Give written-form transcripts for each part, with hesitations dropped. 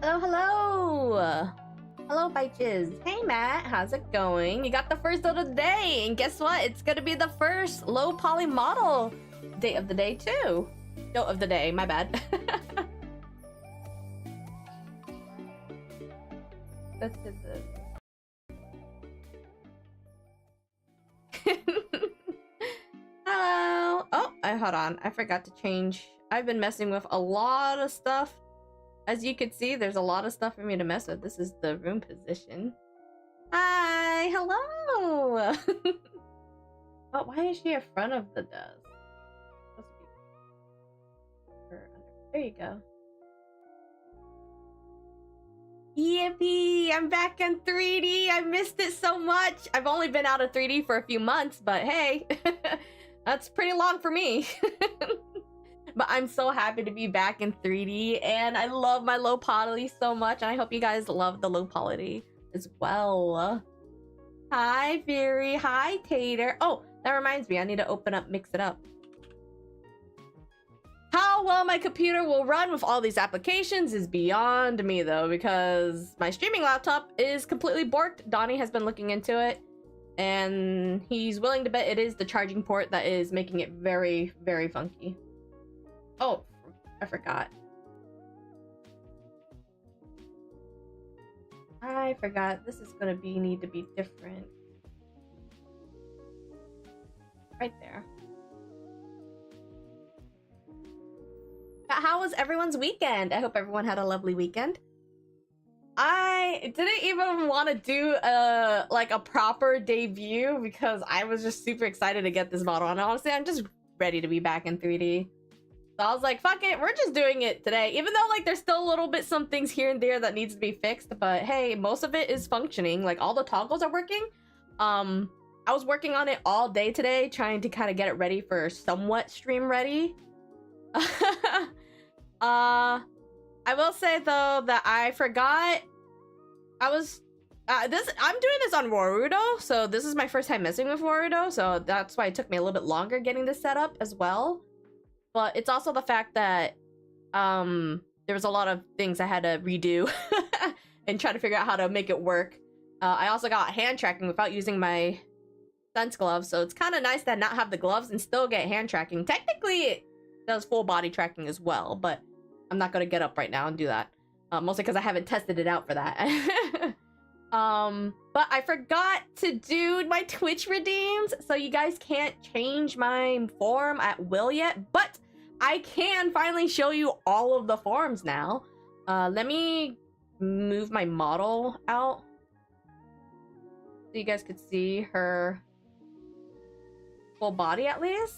Hello, hello! Hello, bitches. Hey, Matt. How's it going? You got the first load of the day, and guess what? It's gonna be the first low poly model date of the day, too. Note of the day, my bad. Let's do this. Hello! Oh, hold on. I forgot to change. I've been messing with a lot of stuff. As you can see, there's a lot of stuff for me to mess with. This is the room position. Hi! Hello! Oh, why is she in front of the desk? There you go. Yippee! I'm back in 3D! I missed it so much! I've only been out of 3D for a few months, but hey! That's pretty long for me. But I'm so happy to be back in 3D, and I love my low poly so much, and I hope you guys love the low poly as well. Hi, Fury. Hi, Tater. Oh, that reminds me, I need to open up Mix It Up. How well my computer will run with all these applications is beyond me, though, because my streaming laptop is completely borked. Donnie has been looking into it, and he's willing to bet it is the charging port that is making it very, very funky. Oh, I forgot. This is gonna need to be different. Right there. How was everyone's weekend? I hope everyone had a lovely weekend. I didn't even want to do like a proper debut because I was just super excited to get this model, and honestly, I'm just ready to be back in 3D. So I was like, fuck it, we're just doing it today. Even though, like, there's still a little bit some things here and there that needs to be fixed, but hey, most of it is functioning. Like, all the toggles are working. I was working on it all day today, trying to kind of get it ready for somewhat stream ready. I will say, though, that I forgot. I'm doing this on Warudo, so this is my first time messing with Warudo, so that's why it took me a little bit longer getting this set up as well. But it's also the fact that there was a lot of things I had to redo and try to figure out how to make it work. I also got hand tracking without using my sense gloves, so it's kind of nice to not have the gloves and still get hand tracking. Technically, it does full body tracking as well, but I'm not going to get up right now and do that. Mostly because I haven't tested it out for that. But I forgot to do my Twitch redeems, so you guys can't change my form at will yet, but I can finally show you all of the forms now. Let me move my model out so you guys could see her full body at least.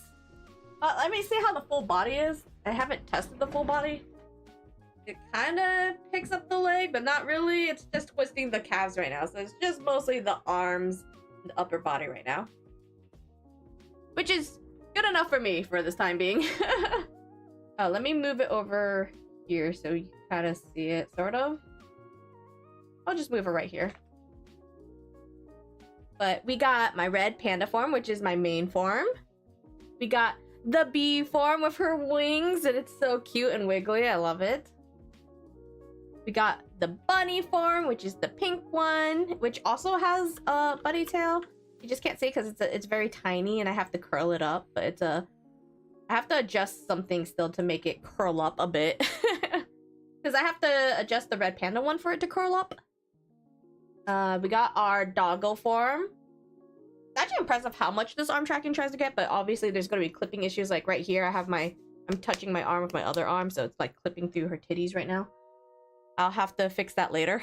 Let me see how the full body is. I haven't tested the full body. It kind of picks up the leg, but not really. It's just twisting the calves right now, so it's just mostly the arms and the upper body right now, which is good enough for me for this time being. Oh, let me move it over here so you kind of see it, sort of. I'll just move it right here. But we got my red panda form, which is my main form. We got the bee form with her wings, and it's so cute and wiggly. I love it. We got the bunny form, which is the pink one, which also has a bunny tail. You just can't see because it's very tiny, and I have to curl it up. But it's I have to adjust something still to make it curl up a bit, because I have to adjust the red panda one for it to curl up. We got our doggo form. It's actually impressive how much this arm tracking tries to get, but obviously there's going to be clipping issues. Like right here, I'm touching my arm with my other arm, so it's like clipping through her titties right now. I'll have to fix that later.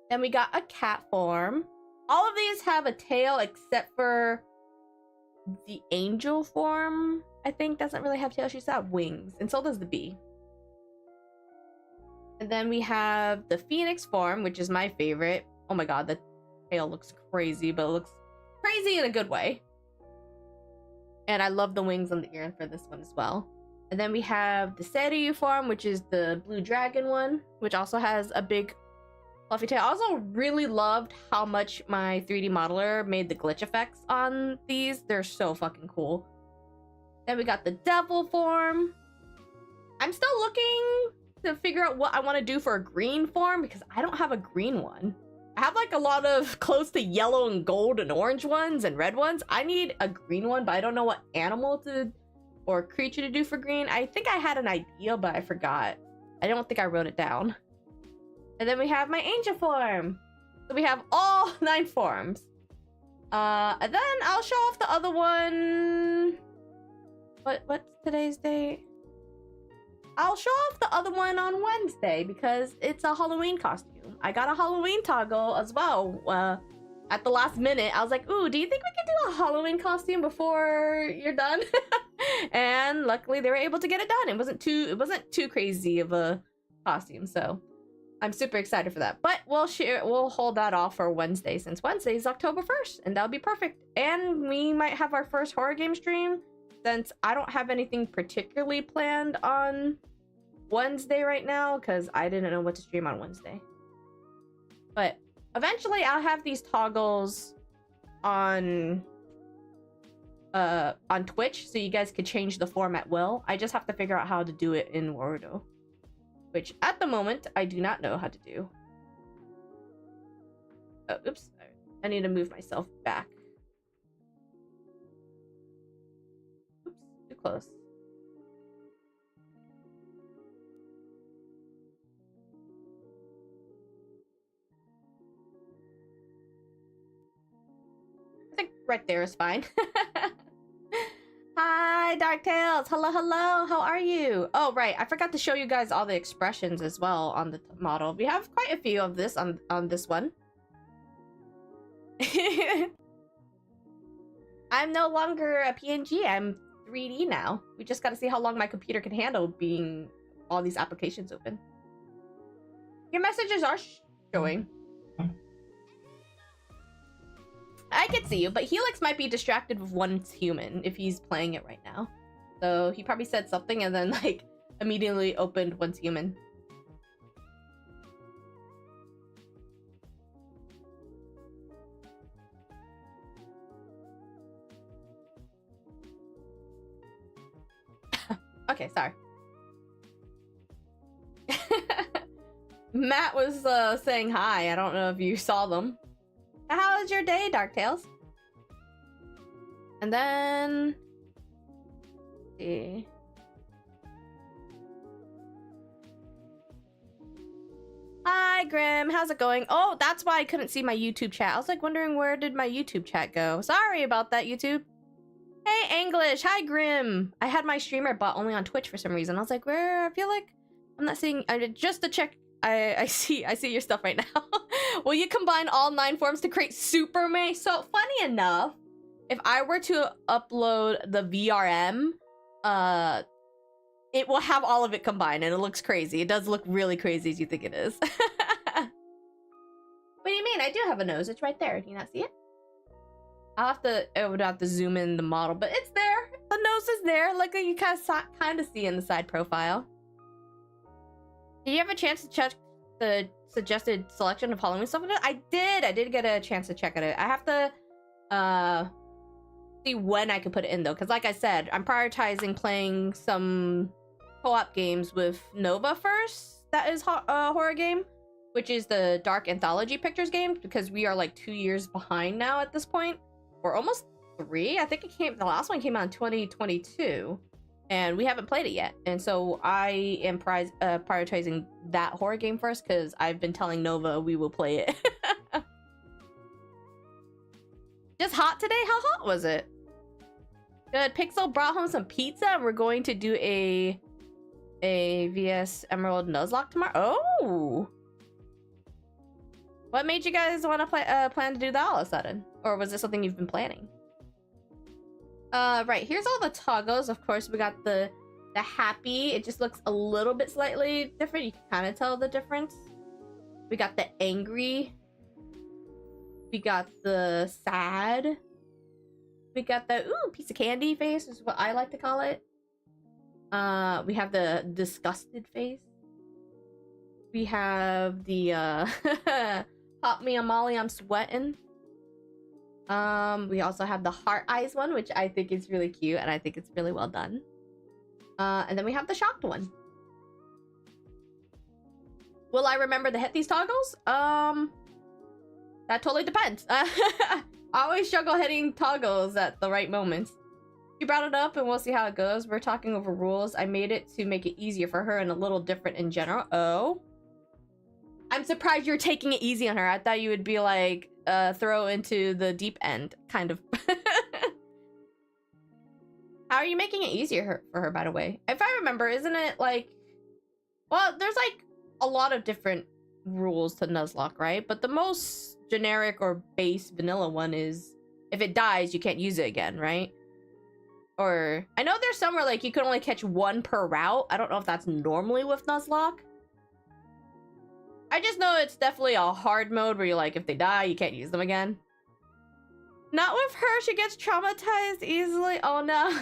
Then we got a cat form. All of these have a tail except for the angel form, I think, doesn't really have tail. She's got wings, and so does the bee. And then we have the phoenix form, which is my favorite. Oh my god, the tail looks crazy, but it looks crazy in a good way. And I love the wings on the ear for this one as well. And then we have the Seiryu form, which is the blue dragon one, which also has a big fluffy tail. I also really loved how much my 3D modeler made the glitch effects on these. They're so fucking cool. Then we got the devil form. I'm still looking to figure out what I want to do for a green form because I don't have a green one. I have like a lot of close to yellow and gold and orange ones and red ones. I need a green one, but I don't know what animal to or creature to do for green. I think I had an idea, but I forgot. I don't think I wrote it down. And then we have my angel form. So we have all 9 forms. And then I'll show off the other one. What's today's date? I'll show off the other one on Wednesday because it's a Halloween costume. I got a Halloween toggle as well. At the last minute, I was like, ooh, do you think we can do a Halloween costume before you're done? And luckily they were able to get it done. It wasn't too crazy of a costume, so I'm super excited for that. But we'll hold that off for Wednesday since Wednesday is October 1st, and that'll be perfect. And we might have our first horror game stream since I don't have anything particularly planned on Wednesday right now because I didn't know what to stream on Wednesday. But eventually I'll have these toggles on Twitch so you guys could change the form at will. I just have to figure out how to do it in Warudo, which at the moment I do not know how to do. Oh, oops. I need to move myself back. Oops, too close. I think right there is fine. Hi, Dark Tales. Hello, hello. How are you? Oh, right. I forgot to show you guys all the expressions as well on the model. We have quite a few of this on this one. I'm no longer a PNG. I'm 3D now. We just got to see how long my computer can handle being all these applications open. Your messages are showing. I can see you, but Helix might be distracted with Once Human if he's playing it right now. So he probably said something and then like immediately opened Once Human. Okay, sorry. Matt was saying hi. I don't know if you saw them. How was your day, Dark Tales? And then... let's see. Hi, Grim. How's it going? Oh, that's why I couldn't see my YouTube chat. I was like wondering where did my YouTube chat go. Sorry about that, YouTube. Hey, English. Hi, Grim. I had my streamer bot only on Twitch for some reason. I was like, where? I feel like I'm not seeing... just to check... I see your stuff right now. Will you combine all 9 forms to create Super May? So funny enough, if I were to upload the VRM, it will have all of it combined and it looks crazy. It does look really crazy as you think it is. What do you mean? I do have a nose. It's right there. Do you not see it? I would have to zoom in the model, but it's there. The nose is there. Like you kind of see in the side profile. Did you have a chance to check the suggested selection of Halloween stuff? I did get a chance to check it out. I have to see when I could put it in though, because like I said, I'm prioritizing playing some co-op games with Nova first. That is a horror game, which is the Dark Anthology Pictures game, because we are like 2 years behind now at this point, or almost 3. I think the last one came out in 2022. And we haven't played it yet. And so I am prioritizing that horror game first because I've been telling Nova we will play it. Just hot today? How hot was it? Good. Pixel brought home some pizza and we're going to do a VS Emerald Nuzlocke tomorrow. Oh! What made you guys want to plan to do that all of a sudden? Or was it something you've been planning? Right, here's all the toggles. Of course, we got the happy. It just looks a little bit slightly different. You can kind of tell the difference. We got the angry. We got the sad. We got the piece of candy face is what I like to call it. We have the disgusted face. We have the pop me a Molly, I'm sweating. We also have the heart eyes one, which I think is really cute and I think it's really well done. And then we have the shocked one. Will I remember to hit these toggles? That totally depends. I always struggle hitting toggles at the right moments. She brought it up and we'll see how it goes. We're talking over rules. I made it to make it easier for her and a little different in general. Oh. I'm surprised you're taking it easy on her. I thought you would be like, throw into the deep end, kind of. How are you making it easier for her, by the way? If I remember, isn't it like... Well, there's like a lot of different rules to Nuzlocke, right? But the most generic or base vanilla one is if it dies, you can't use it again, right? Or I know there's some where like you can only catch one per route. I don't know if that's normally with Nuzlocke. I just know it's definitely a hard mode where you're like, if they die, you can't use them again. Not with her, she gets traumatized easily. Oh no.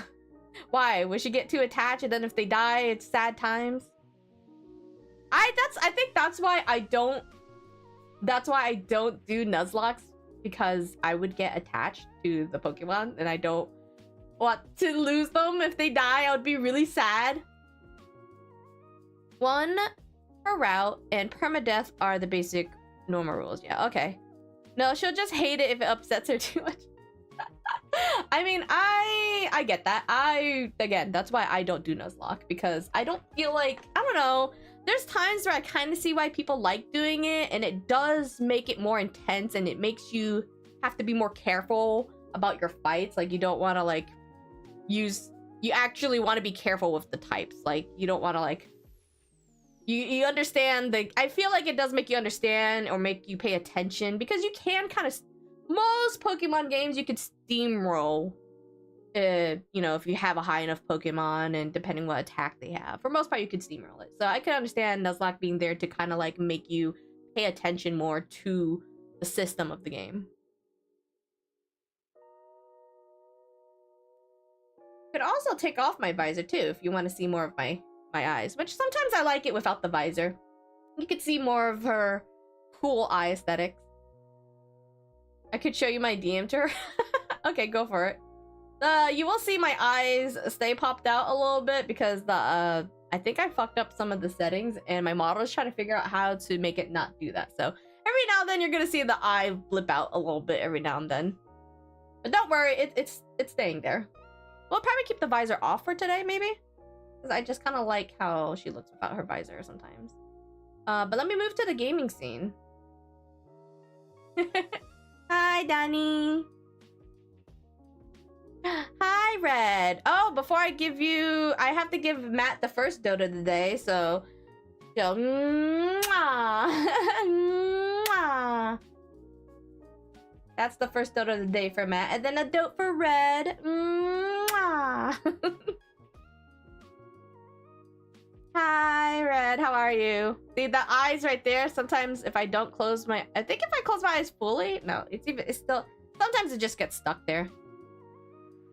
Why? Would she get too attached and then if they die, it's sad times? I think that's why I don't do Nuzlocks, because I would get attached to the Pokemon and I don't want to lose them. If they die, I would be really sad. One per route and permadeath are the basic normal rules. Yeah, okay. No, she'll just hate it if it upsets her too much. I mean, I get that. Again, that's why I don't do Nuzlocke, because I don't feel like, I don't know. There's times where I kind of see why people like doing it, and it does make it more intense, and it makes you have to be more careful about your fights. Like, you don't want to, like, you actually want to be careful with the types. Like, you don't want to, like, you understand I feel like it does make you understand or make you pay attention, because you can kind of, most Pokemon games, you could steamroll, you know, if you have a high enough Pokemon and depending what attack they have. For most part, you could steamroll it. So I can understand Nuzlocke being there to kind of like make you pay attention more to the system of the game. Could also take off my visor too if you want to see more of my eyes, which sometimes I like it without the visor. You could see more of her cool eye aesthetics. I could show you my DM to her. Okay, go for it. You will see my eyes stay popped out a little bit because I think I fucked up some of the settings and my model is trying to figure out how to make it not do that. So every now and then you're gonna see the eye blip out a little bit every now and then. But don't worry, it's staying there. We'll probably keep the visor off for today, maybe? Because I just kind of like how she looks without her visor sometimes. But let me move to the gaming scene. Hi, Danny. Hi, Red. Oh, before I give you... I have to give Matt the first dote of the day, so... Mwah. That's the first dote of the day for Matt. And then a dote for Red. Mwah. Hi, Red. How are you? See, the eyes right there. Sometimes if I don't close my... I think if I close my eyes fully... No, it's still... Sometimes it just gets stuck there.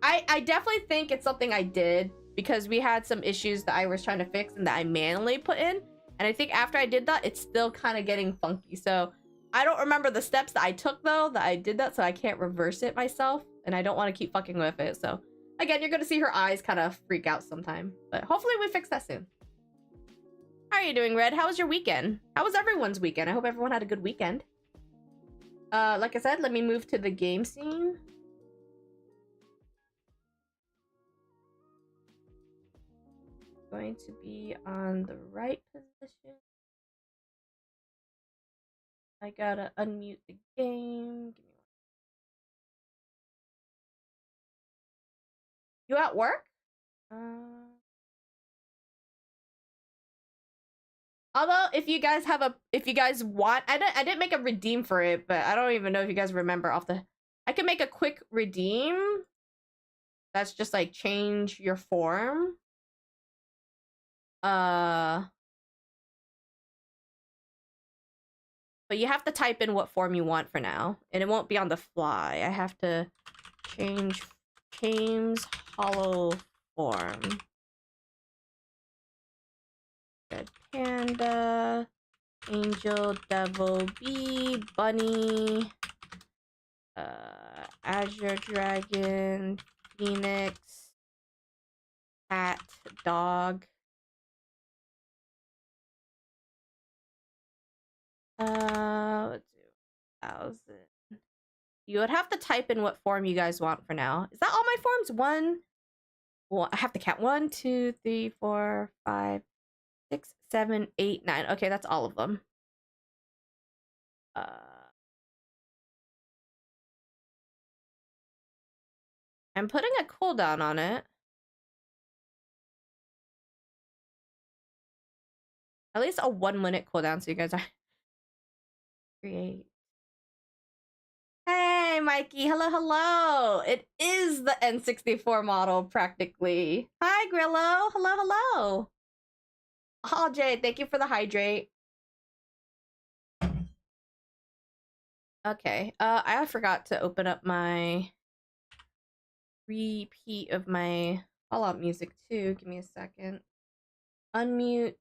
I definitely think it's something I did because we had some issues that I was trying to fix and that I manually put in. And I think after I did that, it's still kind of getting funky. So I don't remember the steps that I took, though, that I did that. So I can't reverse it myself. And I don't want to keep fucking with it. So again, you're going to see her eyes kind of freak out sometime. But hopefully we fix that soon. How are you doing, Red? How was your weekend? How was everyone's weekend? I hope everyone had a good weekend. Like I said, let me move to the game scene. Going to be on the right position. I gotta unmute the game. Give me one. You at work? Although if you guys want, I didn't make a redeem for it, but I don't even know if you guys remember off the. I can make a quick redeem. That's just like change your form. But you have to type in what form you want for now, and it won't be on the fly. I have to change James Hollow form. Red Panda, Angel, Devil, Bee, Bunny, Azure Dragon, Phoenix, Cat, Dog. Let's do 1,000. You would have to type in what form you guys want for now. Is that all my forms? Well, I have to count 1, 2, 3, 4, 5, 6, 7, 8, 9. Okay, that's all of them. I'm putting a cooldown on it. At least a 1-minute cooldown so you guys are create. Hey, Mikey. Hello, hello. It is the N64 model, practically. Hi, Grillo. Hello, hello. Oh, Jay, thank you for the hydrate. Okay, I forgot to open up my repeat of my Fallout music, too. Give me a second. Unmute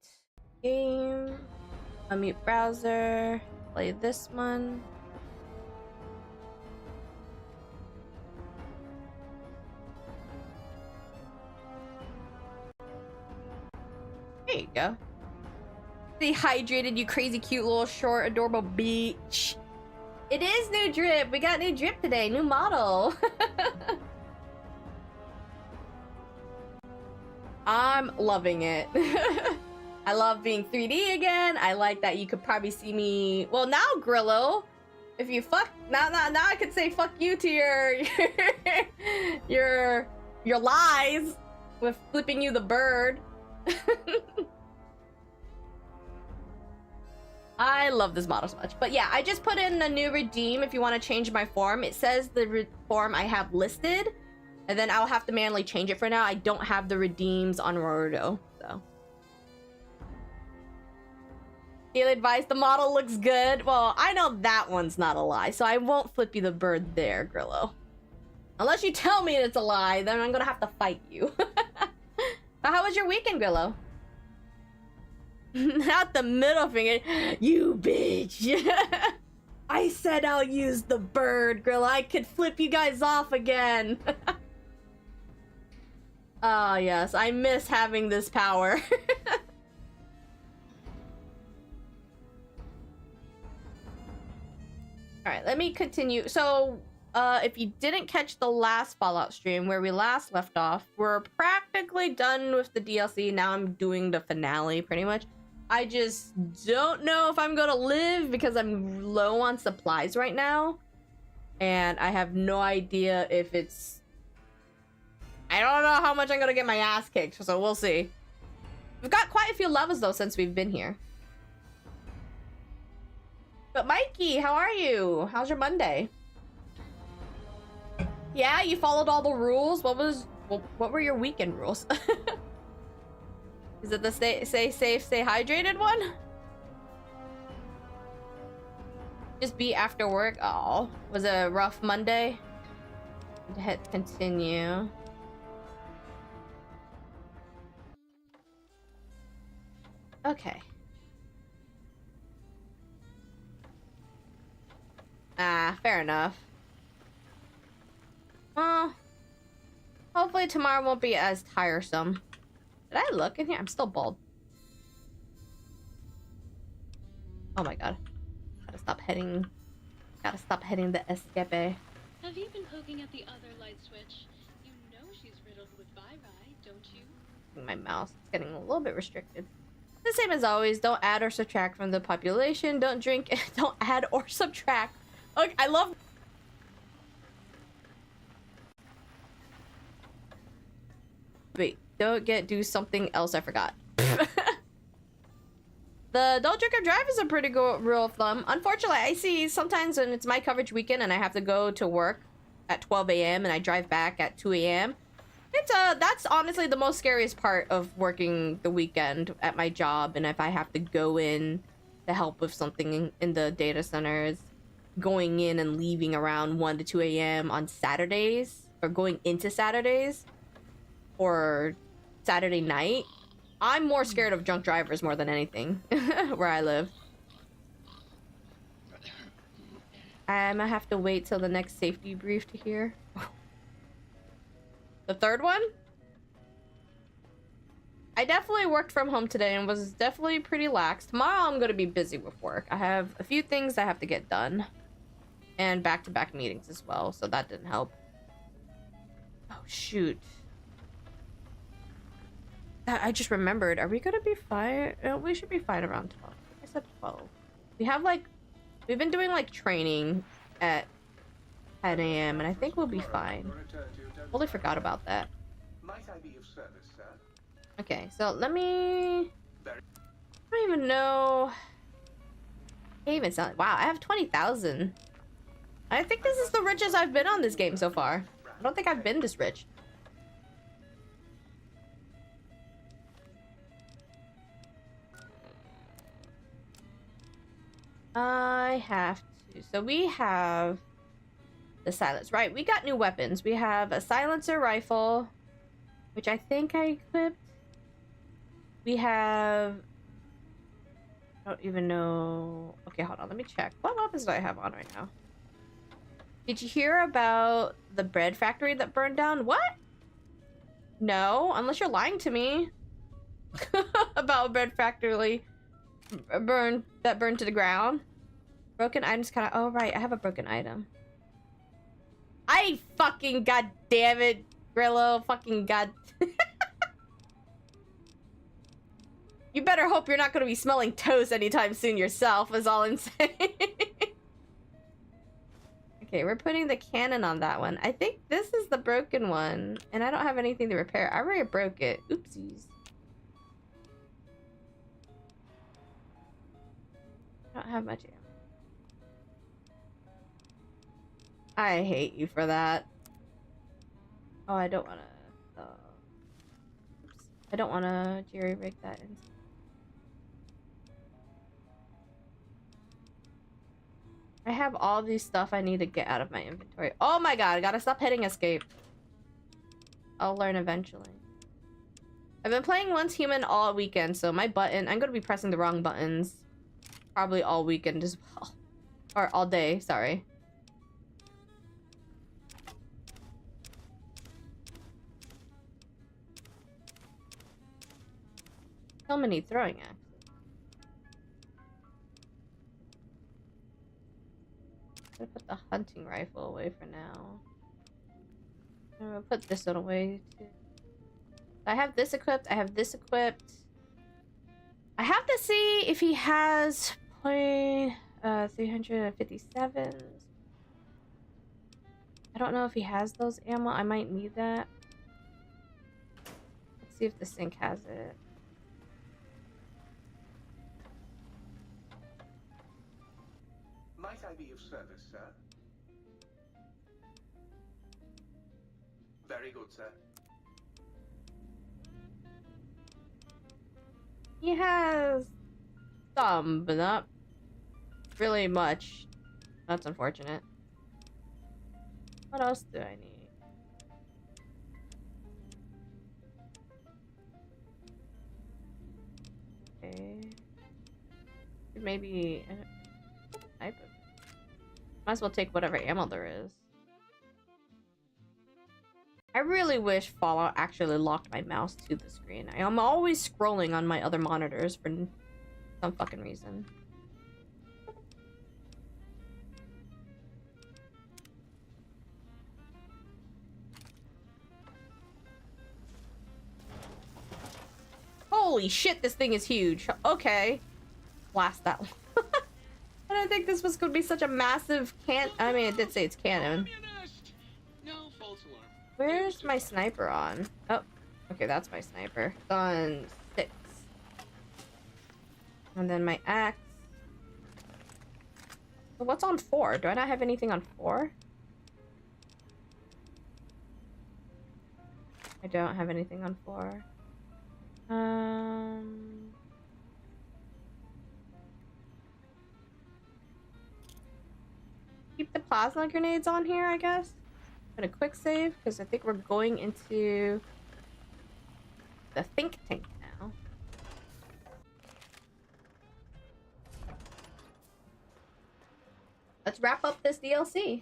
game. Unmute browser. Play this one. There you go. Stay hydrated, you crazy cute little short adorable beach. It is new drip. We got new drip today. New model. I'm loving it. I love being 3D again. I like that you could probably see me. Well, now Grillo, if you fuck now I could say fuck you to your lies with flipping you the bird. I love this model so much. But yeah, I just put in a new redeem if you want to change my form. It says the form I have listed, and then I'll have to manually change it for now. I don't have the redeems on Rorudo, so. Daily advice, the model looks good. Well, I know that one's not a lie, so I won't flip you the bird there, Grillo. Unless you tell me it's a lie, then I'm gonna have to fight you. But how was your weekend, Grillo? Not the middle finger. You bitch. I said I'll use the bird, Grillo. I could flip you guys off again. Oh, yes. I miss having this power. Alright, let me continue. So, if you didn't catch the last Fallout stream where we last left off, we're practically done with the DLC. Now I'm doing the finale, pretty much. I just don't know if I'm gonna live because I'm low on supplies right now. And I have no idea if it's... I don't know how much I'm gonna get my ass kicked, so we'll see. We've got quite a few levels, though, since we've been here. But Mikey, how are you? How's your Monday? Yeah, you followed all the rules? What were your weekend rules? Is it the stay safe, stay hydrated one? Just be after work. Oh, was it a rough Monday? Hit continue. Okay. Ah, fair enough. Well, hopefully tomorrow won't be as tiresome. Did I look in here? I'm still bald. Oh my god. Gotta stop hitting the escape. Have you been poking at the other light switch? You know she's riddled with viri, don't you? My mouse is getting a little bit restricted. The same as always, don't add or subtract from the population. Don't drink, don't add or subtract. Okay, I love... Wait, do something else I forgot. The don't drink or drive is a pretty good rule of thumb. Unfortunately, I see sometimes when it's my coverage weekend and I have to go to work at 12 a.m. and I drive back at 2 a.m. That's honestly the most scariest part of working the weekend at my job. And if I have to go in to help with something in the data centers, going in and leaving around 1 to 2 a.m. on Saturdays, or going into Saturdays, or Saturday night, I'm more scared of drunk drivers more than anything where I live. I'm gonna have to wait till the next safety brief to hear. The third one? I definitely worked from home today and was definitely pretty lax. Tomorrow I'm gonna be busy with work. I have a few things I have to get done. And back-to-back meetings as well, so that didn't help. Oh, shoot. I just remembered. Are we gonna be fine? We should be fine around 12. I said 12. We have, like... We've been doing, like, training at 10 a.m. and I think we'll be fine. Totally forgot about that. Might I be of service, sir? Okay, so let me... I don't even know... I can't even sell it. Wow, I have 20,000. I think this is the richest I've been on this game so far. I don't think I've been this rich. I have to. So we have the silence. Right, we got new weapons. We have a silencer rifle, which I think I equipped. We have... I don't even know... Okay, hold on. Let me check. What weapons do I have on right now? Did you hear about the bread factory that burned down? What? No, unless you're lying to me. About a bread factory burned to the ground. Broken items kind of... Oh, right. I have a broken item. I fucking... God damn it, Grillo. Fucking god... You better hope you're not going to be smelling toast anytime soon yourself, is all I'm saying. Okay, we're putting the cannon on that one. I think this is the broken one, and I don't have anything to repair. I already broke it. Oopsies. I don't have much ammo. I hate you for that. Oh, I don't want to... Oops. I don't want to jerry-rig that in. I have all these stuff I need to get out of my inventory. Oh my god, I gotta stop hitting escape. I'll learn eventually. I've been playing Once Human all weekend, so my button... I'm gonna be pressing the wrong buttons. Probably all weekend as well. Or all day, sorry. So many throwing axes. I'm gonna put the hunting rifle away for now. I'm gonna put this one away too. I have this equipped. I have this equipped. I have to see if he has 357. I don't know if he has those ammo. I might need that. Let's see if the sink has it. Might I be of service, sir? Very good, sir. He has some, but not really much. That's unfortunate. What else do I need? Okay. Maybe... Might as well take whatever ammo there is. I really wish Fallout actually locked my mouse to the screen. I'm always scrolling on my other monitors for some fucking reason. Holy shit, this thing is huge. Okay. Blast that one. I didn't think this was going to be such a massive I mean, it did say it's cannon. No false alarm. Where's my sniper on? Oh, okay, that's my sniper. It's on 6. And then my axe. So what's on 4? Do I not have anything on 4? I don't have anything on 4. Keep the plasma grenades on here, I guess. Put a quick save because I think we're going into the think tank now. Let's wrap up this DLC.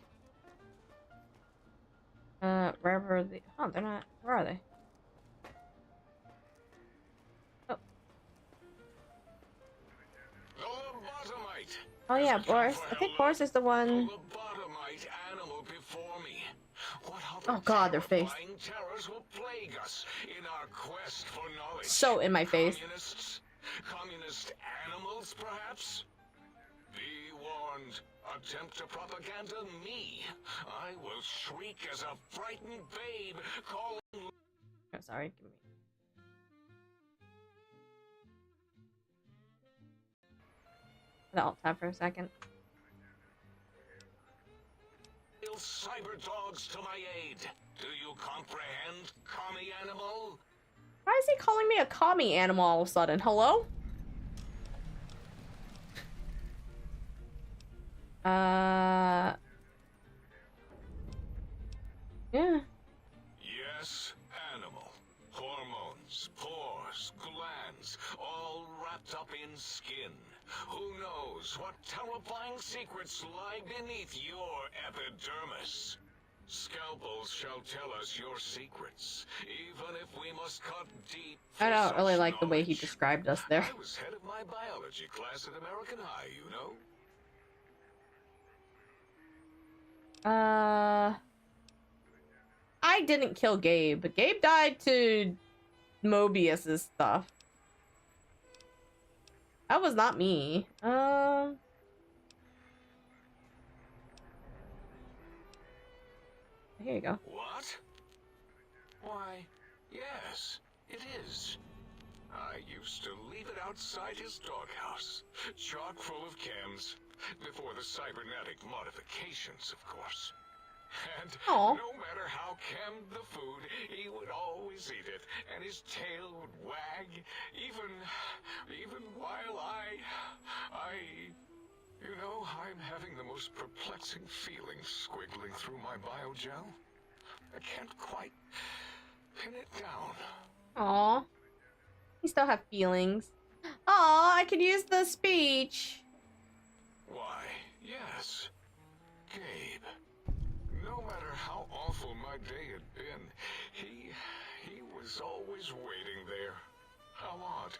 Wherever the... Oh, they're not... Where are they? Oh yeah, Boris. I think Boris is the one. Lobotomite animal before me. What Oh god, their face. terrifying terrors will plague us in our quest for knowledge? So in my face. Communists? Communist animals, perhaps? Be warned. Attempt to propaganda me. I will shriek as a frightened babe, calling... Oh, sorry. Give me. The alt tab for a second. cyber dogs to my aid. Do you comprehend, commie animal? Why is he calling me a commie animal all of a sudden? Hello? Yeah. Yes, animal. Hormones, pores, glands, all wrapped up in skin. Who knows what terrifying secrets lie beneath your epidermis? Scalpels shall tell us your secrets, even if we must cut deep. I don't really such like the way he knowledge. described us there. I was head of my biology class at American High, you know. I didn't kill Gabe. Gabe died to Mobius's stuff. That was not me. Here you go. What? Why, yes, it is. I used to leave it outside his doghouse, chock full of chems, before the cybernetic modifications, of course. And Aw. no matter how chemmed the food, he would always eat it, and his tail would wag, even while you know, I'm having the most perplexing feeling squiggling through my biogel. I can't quite pin it down. Aw. You still have feelings. Aw, I could use the speech. Why, yes, Gabe. No matter how awful my day had been, he was always waiting there. How odd.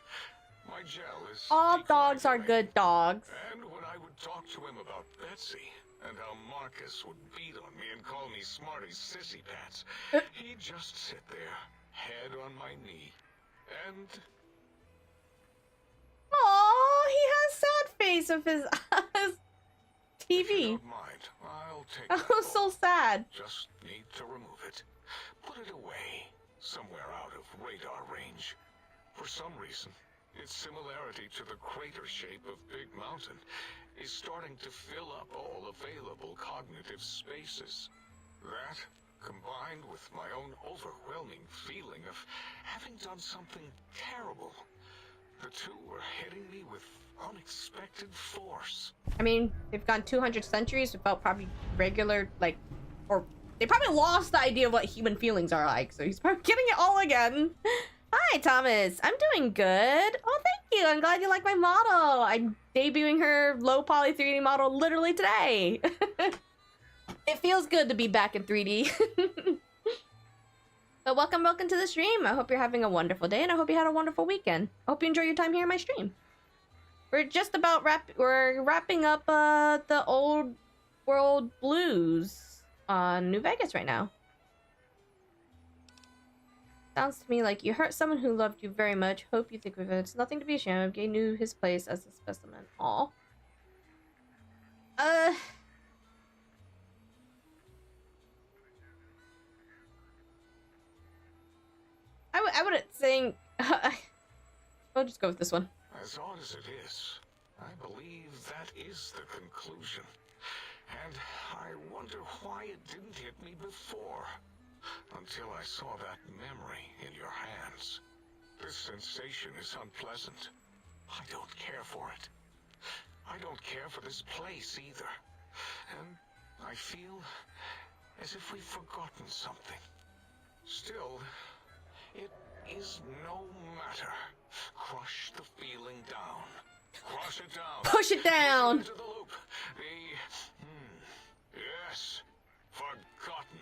My gel is... All dogs are good dogs. And when I would talk to him about Betsy, and how Marcus would beat on me and call me Smarty's sissy pants, he'd just sit there, head on my knee, and... Aw, he has sad face of his If you TV. don't mind, I'll take That that was so ball. sad. Just need to remove it. Put it away, somewhere out of radar range. For some reason, its similarity to the crater shape of Big Mountain is starting to fill up all available cognitive spaces. That, combined with my own overwhelming feeling of having done something terrible, the two were hitting me with unexpected force. I mean, they've gone 200 centuries without probably regular, like, or they probably lost the idea of what human feelings are like, so he's probably getting it all again. Hi, Thomas. I'm doing good. Oh, thank you. I'm glad you like my model. I'm debuting her low poly 3D model literally today. It feels good to be back in 3D. But welcome to the stream. I hope you're having a wonderful day, and I hope you had a wonderful weekend. I hope you enjoy your time here in my stream. We're just about wrapping up the old world blues on New Vegas right now. Sounds to me like you hurt someone who loved you very much. Hope you think of it. It's nothing to be ashamed of. Gay knew his place as a specimen. Aw. I wouldn't think... I'll just go with this one. As odd as it is, I believe that is the conclusion. And I wonder why it didn't hit me before. Until I saw that memory in your hands. This sensation is unpleasant. I don't care for it. I don't care for this place either. And I feel as if we've forgotten something. Still, it is no matter. Crush the feeling down. Crush it down. Push it down. Push it into the loop. Yes, forgotten.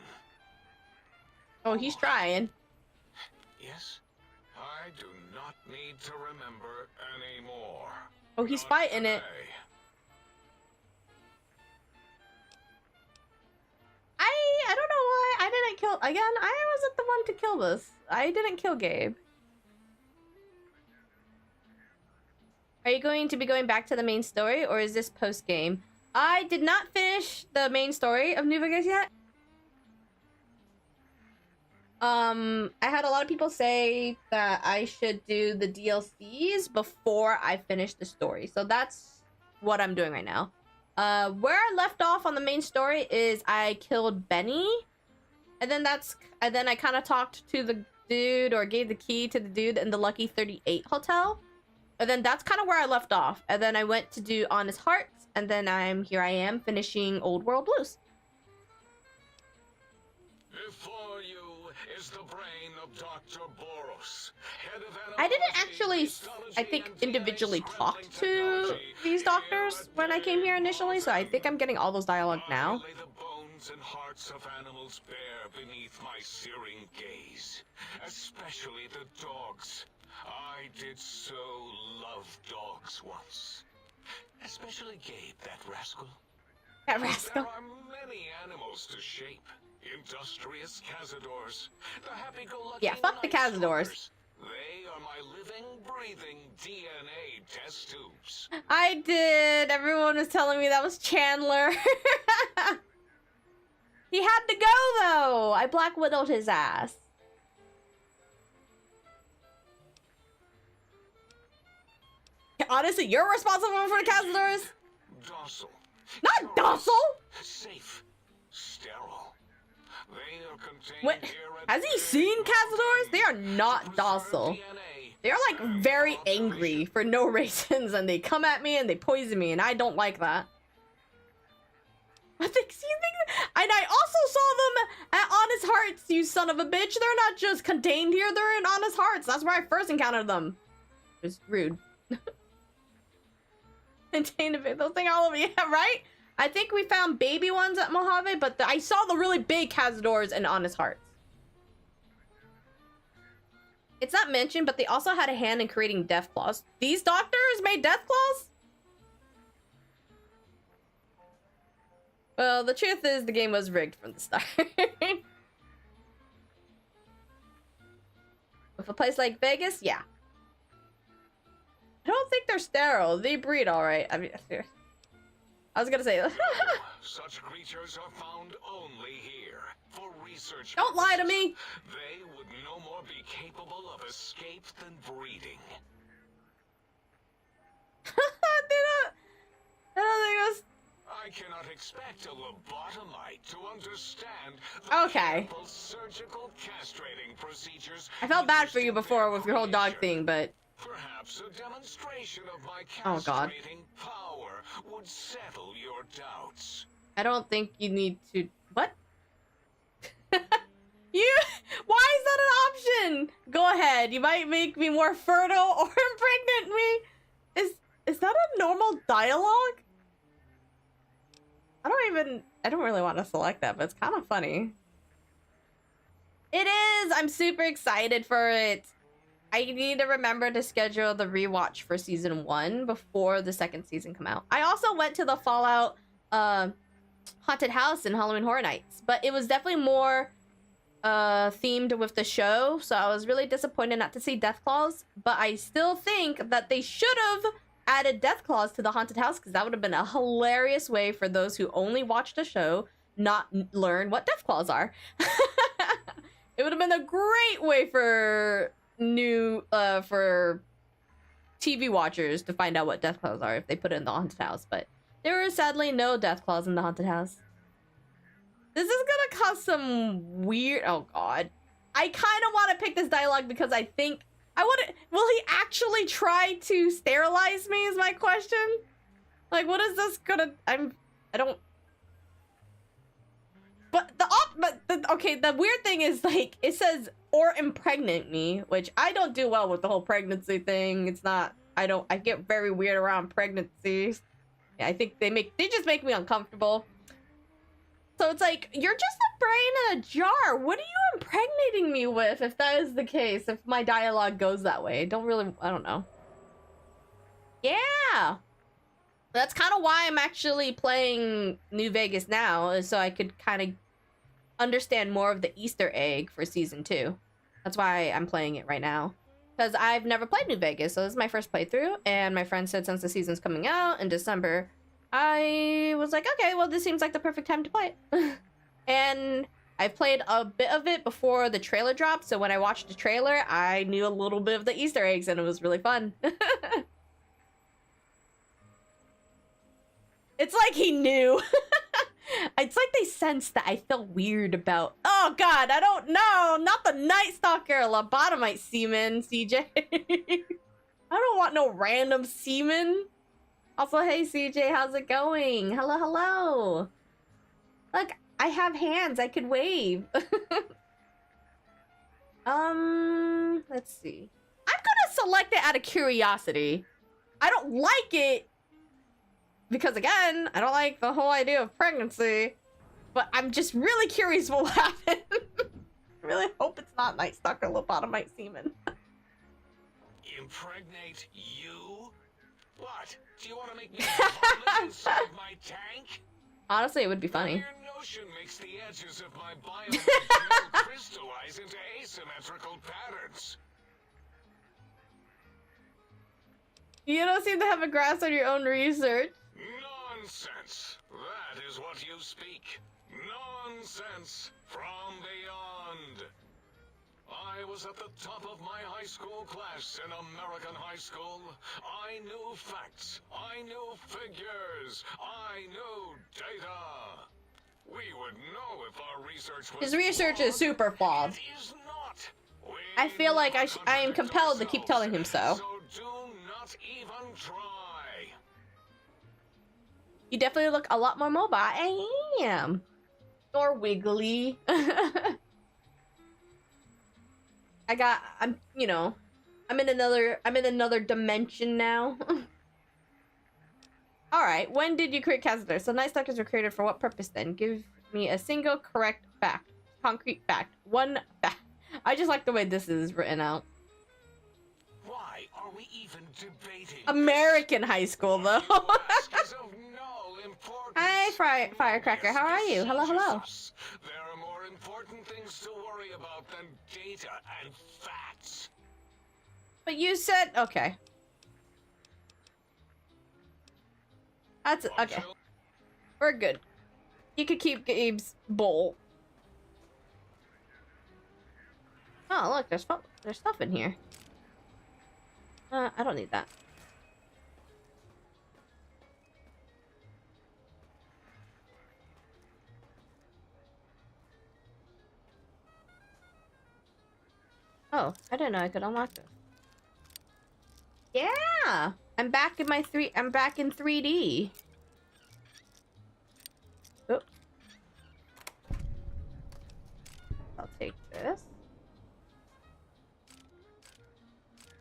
Oh, he's trying. Yes, I do not need to remember anymore. Oh, he's Not fighting it. today. didn't kill again. I wasn't the one to kill this. I didn't kill Gabe. Are you going to be going back to the main story, or is this post game? I did not finish the main story of New Vegas yet. I had a lot of people say that I should do the DLCs before I finish the story, so that's what I'm doing right now. Where I left off on the main story is I killed Benny, and then I kind of talked to the dude, or gave the key to the dude in the Lucky 38 hotel, and then that's kind of where I left off. And then I went to do Honest Hearts, and then here I am finishing Old World Blues. Before you is the brain of Dr. Boros, head of I didn't actually, I think, individually talk to these doctors when I came here initially, so I think I'm getting all those dialogue now. I lay the bones and hearts of animals bare beneath my searing gaze, especially the dogs. I did so love dogs once. Especially Gabe, that rascal. That rascal. There are many animals to shape. Industrious cazadors. The happy-go-lucky Yeah, fuck the nice cazadors. holders. They are my living, breathing DNA test tubes. I did. Everyone was telling me that was Chandler. He had to go, though. I Black Widowed his ass. Honestly, you're responsible for the cazadors. Docile. Not docile. Safe. Sterile. They are contained What? here at Has he seen cazadors? They are not docile. They're like very angry for no reasons, and they come at me and they poison me, and I don't like that. And I also saw them at Honest Hearts, you son of a bitch. They're not just contained here, they're in Honest Hearts. That's where I first encountered them. It was rude. Contained a bit, those things all over, yeah, right? I think we found baby ones at Mojave, but I saw the really big cazadors in Honest Hearts. It's not mentioned, but they also had a hand in creating death claws. These doctors made death claws? Well, the truth is the game was rigged from the start. With a place like Vegas, yeah. I don't think they're sterile. They breed all right. I mean, I was gonna say that. Such creatures are found only here for research. Don't lie to me. They would no more be capable of escape than breeding. I don't think it was. I cannot expect a lobotomite to understand Okay. careful surgical castrating procedures. I felt bad for you used in before their with your whole dog creation. thing, but Perhaps a demonstration of my Oh, God. castrating power would settle your doubts. I don't think you need to. What? You? Why is that an option? Go ahead. You might make me more fertile or impregnate me. Is that a normal dialogue? I don't really want to select that, but it's kind of funny. It is. I'm super excited for it. I need to remember to schedule the rewatch for season 1 before the second season come out. I also went to the Fallout haunted house in Halloween Horror Nights, but it was definitely more themed with the show, so I was really disappointed not to see Death Claws, but I still think that they should have added Death Claws to the haunted house, because that would have been a hilarious way for those who only watch the show not learn what Death Claws are. It would have been a great way for for TV watchers to find out what Death Claws are if they put it in the haunted house, but there are sadly no Death Claws in the haunted house. This is gonna cause some weird... Oh, God. I kind of want to pick this dialogue because I think... Will he actually try to sterilize me is my question? Like, what is this gonna... I don't... But okay, the weird thing is, like, it says, or impregnate me, which I don't do well with the whole pregnancy thing. It's not... I get very weird around pregnancies. Yeah, I think they just make me uncomfortable. So it's like, you're just a brain in a jar. What are you impregnating me with if that is the case? If my dialogue goes that way. I don't know. Yeah. That's kind of why I'm actually playing New Vegas now, is so I could kind of understand more of the Easter egg for season 2. That's why I'm playing it right now. Because I've never played New Vegas, so this is my first playthrough, and my friend said since the season's coming out in December, I was like, okay, well, this seems like the perfect time to play it. And I've played a bit of it before the trailer dropped, so when I watched the trailer, I knew a little bit of the Easter eggs, and it was really fun. It's like he knew. It's like they sensed that I felt weird about... Oh, God, I don't know. Not the Night Stalker lobotomite semen, CJ. I don't want no random semen. Also, hey, CJ, how's it going? Hello, hello. Look, I have hands. I could wave. Let's see. I'm gonna select it out of curiosity. I don't like it because, again, I don't like the whole idea of pregnancy. But I'm just really curious what will happen. I really hope it's not Night Stalker lobotomite semen. Impregnate you? What? Do you want to make me vomit inside my tank? Honestly, it would be funny. Your notion makes the edges of my biomaterial crystallize into asymmetrical patterns. You don't seem to have a grasp on your own research. Nonsense. That is what you speak. Nonsense from beyond. I was at the top of my high school class in American high school. I knew facts. I knew figures. I knew data. We would know if our research was His research is super flawed. It is not. We I feel like I am compelled to keep ourselves, telling him so. So do not even try. You definitely look a lot more mobile. I am. Or wiggly. I'm in another dimension now. Alright, when did you create Cazador? So Night Stalkers were created for what purpose then? Give me a single correct fact. Concrete fact. One fact. I just like the way this is written out. Why are we even debating American high school, though. Ask is of no importance. Hi, Firecracker. How are you? Hello, hello. There are more important things to worry about than data and facts. But you said... Okay. That's... Okay. We're good. You could keep Gabe's bowl. Oh, look. There's stuff in here. I don't need that. Oh, I didn't know I could unlock this. Yeah! I'm back in 3D. Oh. I'll take this.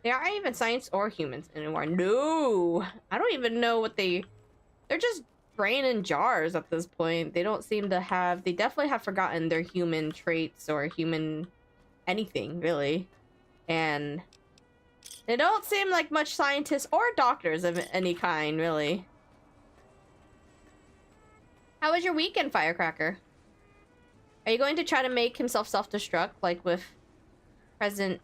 They aren't even science or humans anymore. No! I don't even know what they're just brain in jars at this point. They don't seem to have... They definitely have forgotten their human traits or human anything, really. And they don't seem like much scientists or doctors of any kind, really. How was your weekend, Firecracker? Are you going to try to make himself self-destruct, like with President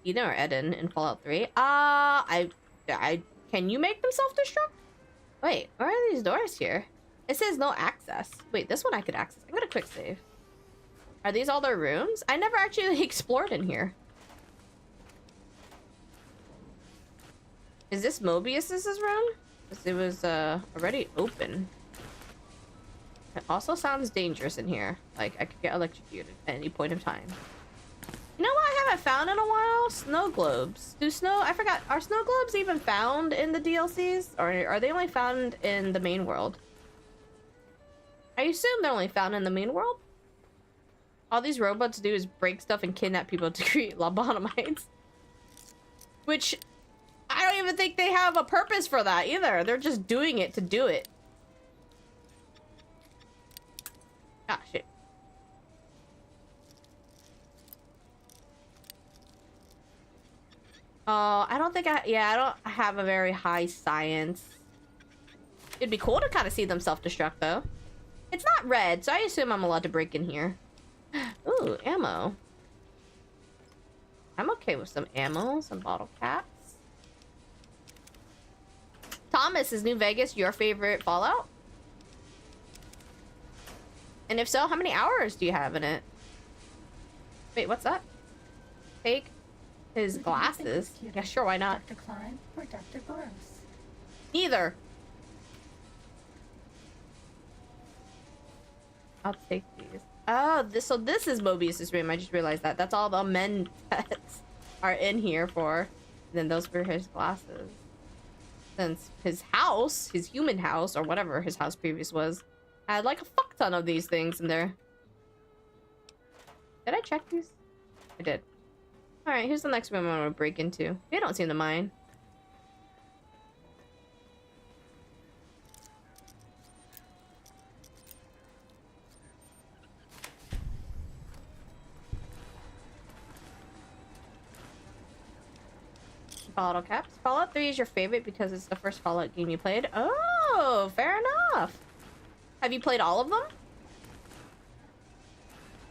Eden or Eden in Fallout 3? Can you make them self-destruct? Wait, where are these doors here? It says no access. Wait, this one I could access. I'm gonna quick save. Are these all their rooms? I never actually explored in here. Is this Mobius's room? Because it was already open. It also sounds dangerous in here. Like I could get electrocuted at any point of time. You know what I haven't found in a while? Snow globes. I forgot. Are snow globes even found in the DLCs? Or are they only found in the main world? I assume they're only found in the main world. All these robots do is break stuff and kidnap people to create lobotomites. Which, I don't even think they have a purpose for that either. They're just doing it to do it. Ah, shit. Oh, I don't think I don't have a very high science. It'd be cool to kind of see them self-destruct, though. It's not red, so I assume I'm allowed to break in here. Ooh, ammo. I'm okay with some ammo, some bottle caps. Thomas, is New Vegas your favorite Fallout? And if so, how many hours do you have in it? Wait, what's that? Take his glasses. Yeah, sure, why not? Dr. Klein or Dr. Burrows? Neither. I'll take these. Oh, so this is Mobius's room. I just realized that. That's all the men pets are in here for. And then those were his glasses. Since his house, his human house, or whatever his house previous was, had like a fuck ton of these things in there. Did I check these? I did. Alright, here's the next room I'm gonna break into. They don't seem to mind. Bottle caps. Fallout 3 is your favorite because it's the first Fallout game you played? Oh, fair enough. Have you played all of them?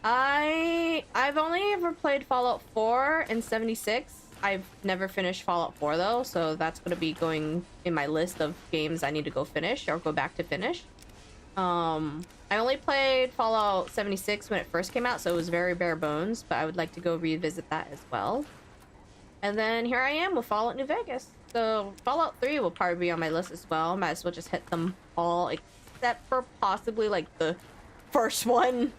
I've only ever played Fallout 4 and 76. I've never finished Fallout 4 though, so that's gonna be going in my list of games I need to go finish or go back to finish. I only played Fallout 76 when it first came out, so it was very bare bones, but I would like to go revisit that as well. And then here I am with Fallout New Vegas. So Fallout 3 will probably be on my list as well. Might as well just hit them all, except for possibly like the first one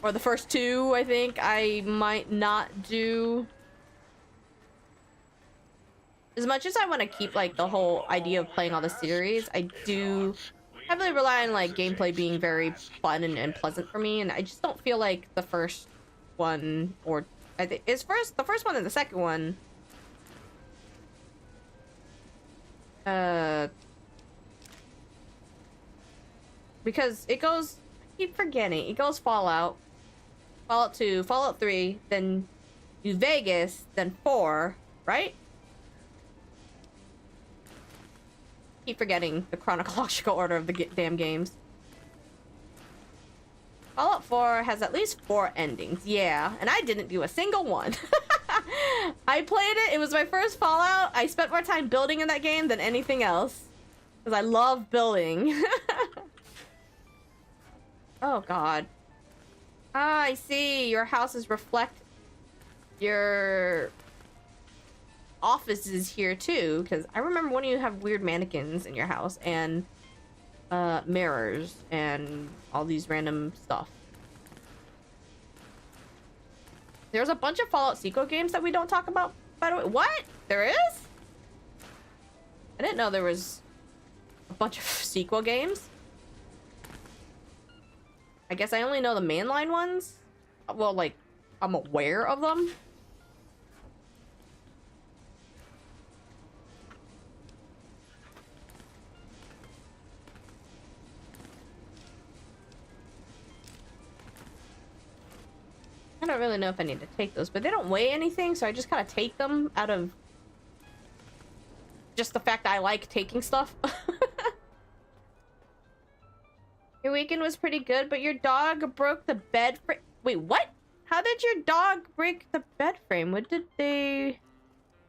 or the first two. I think I might not do. As much as I want to keep like the whole idea of playing all the series, I do heavily rely on like gameplay being very fun and pleasant for me, and I just don't feel like the first one, or I think it's the first one and the second one. Because it goes, I keep forgetting, it goes Fallout 2, Fallout 3, then New Vegas, then 4, right? Keep forgetting the chronological order of the damn games. Fallout 4 has at least 4 endings, yeah, and I didn't do a single one. I played it, it was my first Fallout. I spent more time building in that game than anything else. Because I love building. Oh god. Ah, I see. Your houses reflect your offices here too. Because I remember when you have weird mannequins in your house and mirrors and all these random stuff. There's a bunch of Fallout sequel games that we don't talk about, by the way. What? There is? I didn't know there was a bunch of sequel games. I guess I only know the mainline ones. Well, like, I'm aware of them. I don't really know if I need to take those, but they don't weigh anything, so I just kind of take them out of just the fact that I like taking stuff. Your weekend was pretty good, but your dog broke the bed frame. Wait, what? How did your dog break the bed frame? What did they...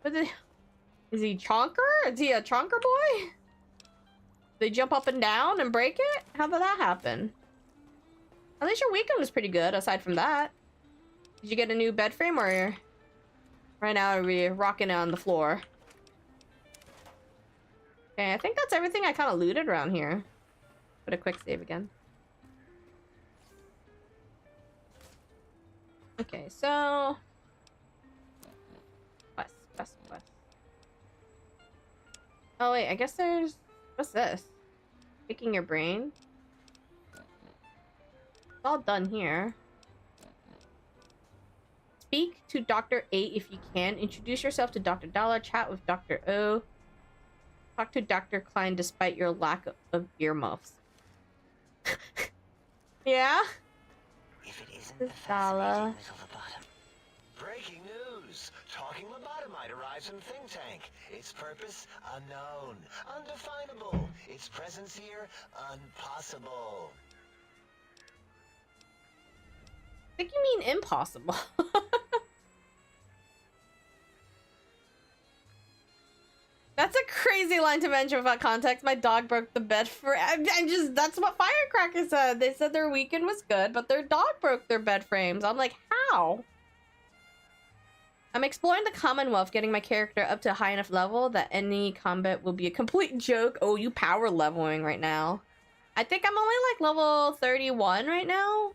Is he chonker? Is he a chonker boy? They jump up and down and break it? How did that happen? At least your weekend was pretty good, aside from that. Did you get a new bed frame, or... Right now, we're rocking it on the floor. Okay, I think that's everything I kind of looted around here. Put a quick save again. Okay, so... West. Oh wait, I guess there's... What's this? Picking your brain? It's all done here. Speak to Dr. A if you can. Introduce yourself to Dr. Dollar. Chat with Dr. O. Talk to Dr. Klein despite your lack of earmuffs. Yeah? If it isn't This the Dollar. fascinating little lobotom. Breaking news! Talking lobotomite arrives in Think Tank. Its purpose unknown, undefinable. Its presence here impossible. think you mean impossible. That's a crazy line to mention without context. My dog broke the bed for. I'm just. That's what Firecracker said. They said their weekend was good, but their dog broke their bed frames. I'm like, how? I'm exploring the Commonwealth, getting my character up to a high enough level that any combat will be a complete joke. Oh, you power leveling right now. I think I'm only like level 31 right now.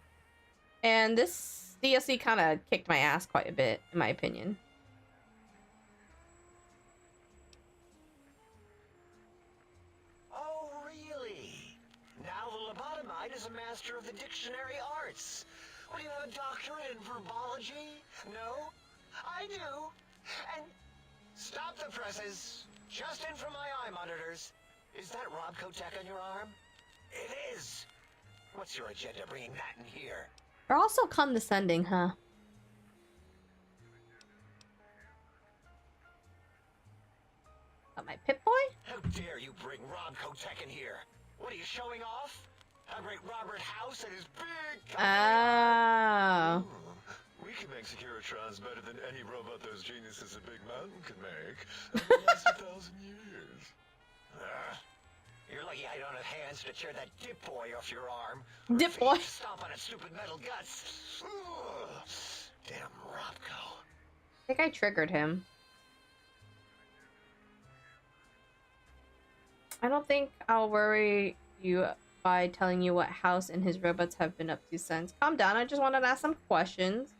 And this DLC kind of kicked my ass quite a bit, in my opinion. Oh, really? Now the lobotomite is a master of the dictionary arts. What, do you have a doctorate in verbology? No? I do. And stop the presses. Just in from my eye monitors. Is that Rob Kotek on your arm? It is. What's your agenda bringing that in here? They're also condescending, huh? Got my Pip-Boy? How dare you bring Rob Kotek in here? What are you showing off? How great Robert House and his big company are? Oh. We can make Securitrons better than any robot those geniuses at Big Mountain can make. And it lasts 1,000 years. You're lucky I don't have hands to tear that dip boy off your arm. Dip boy. Stomp on its stupid metal guts. Ugh. Damn Robco. I think I triggered him. I don't think I'll worry you by telling you what House and his robots have been up to since. Calm down, I just wanted to ask some questions.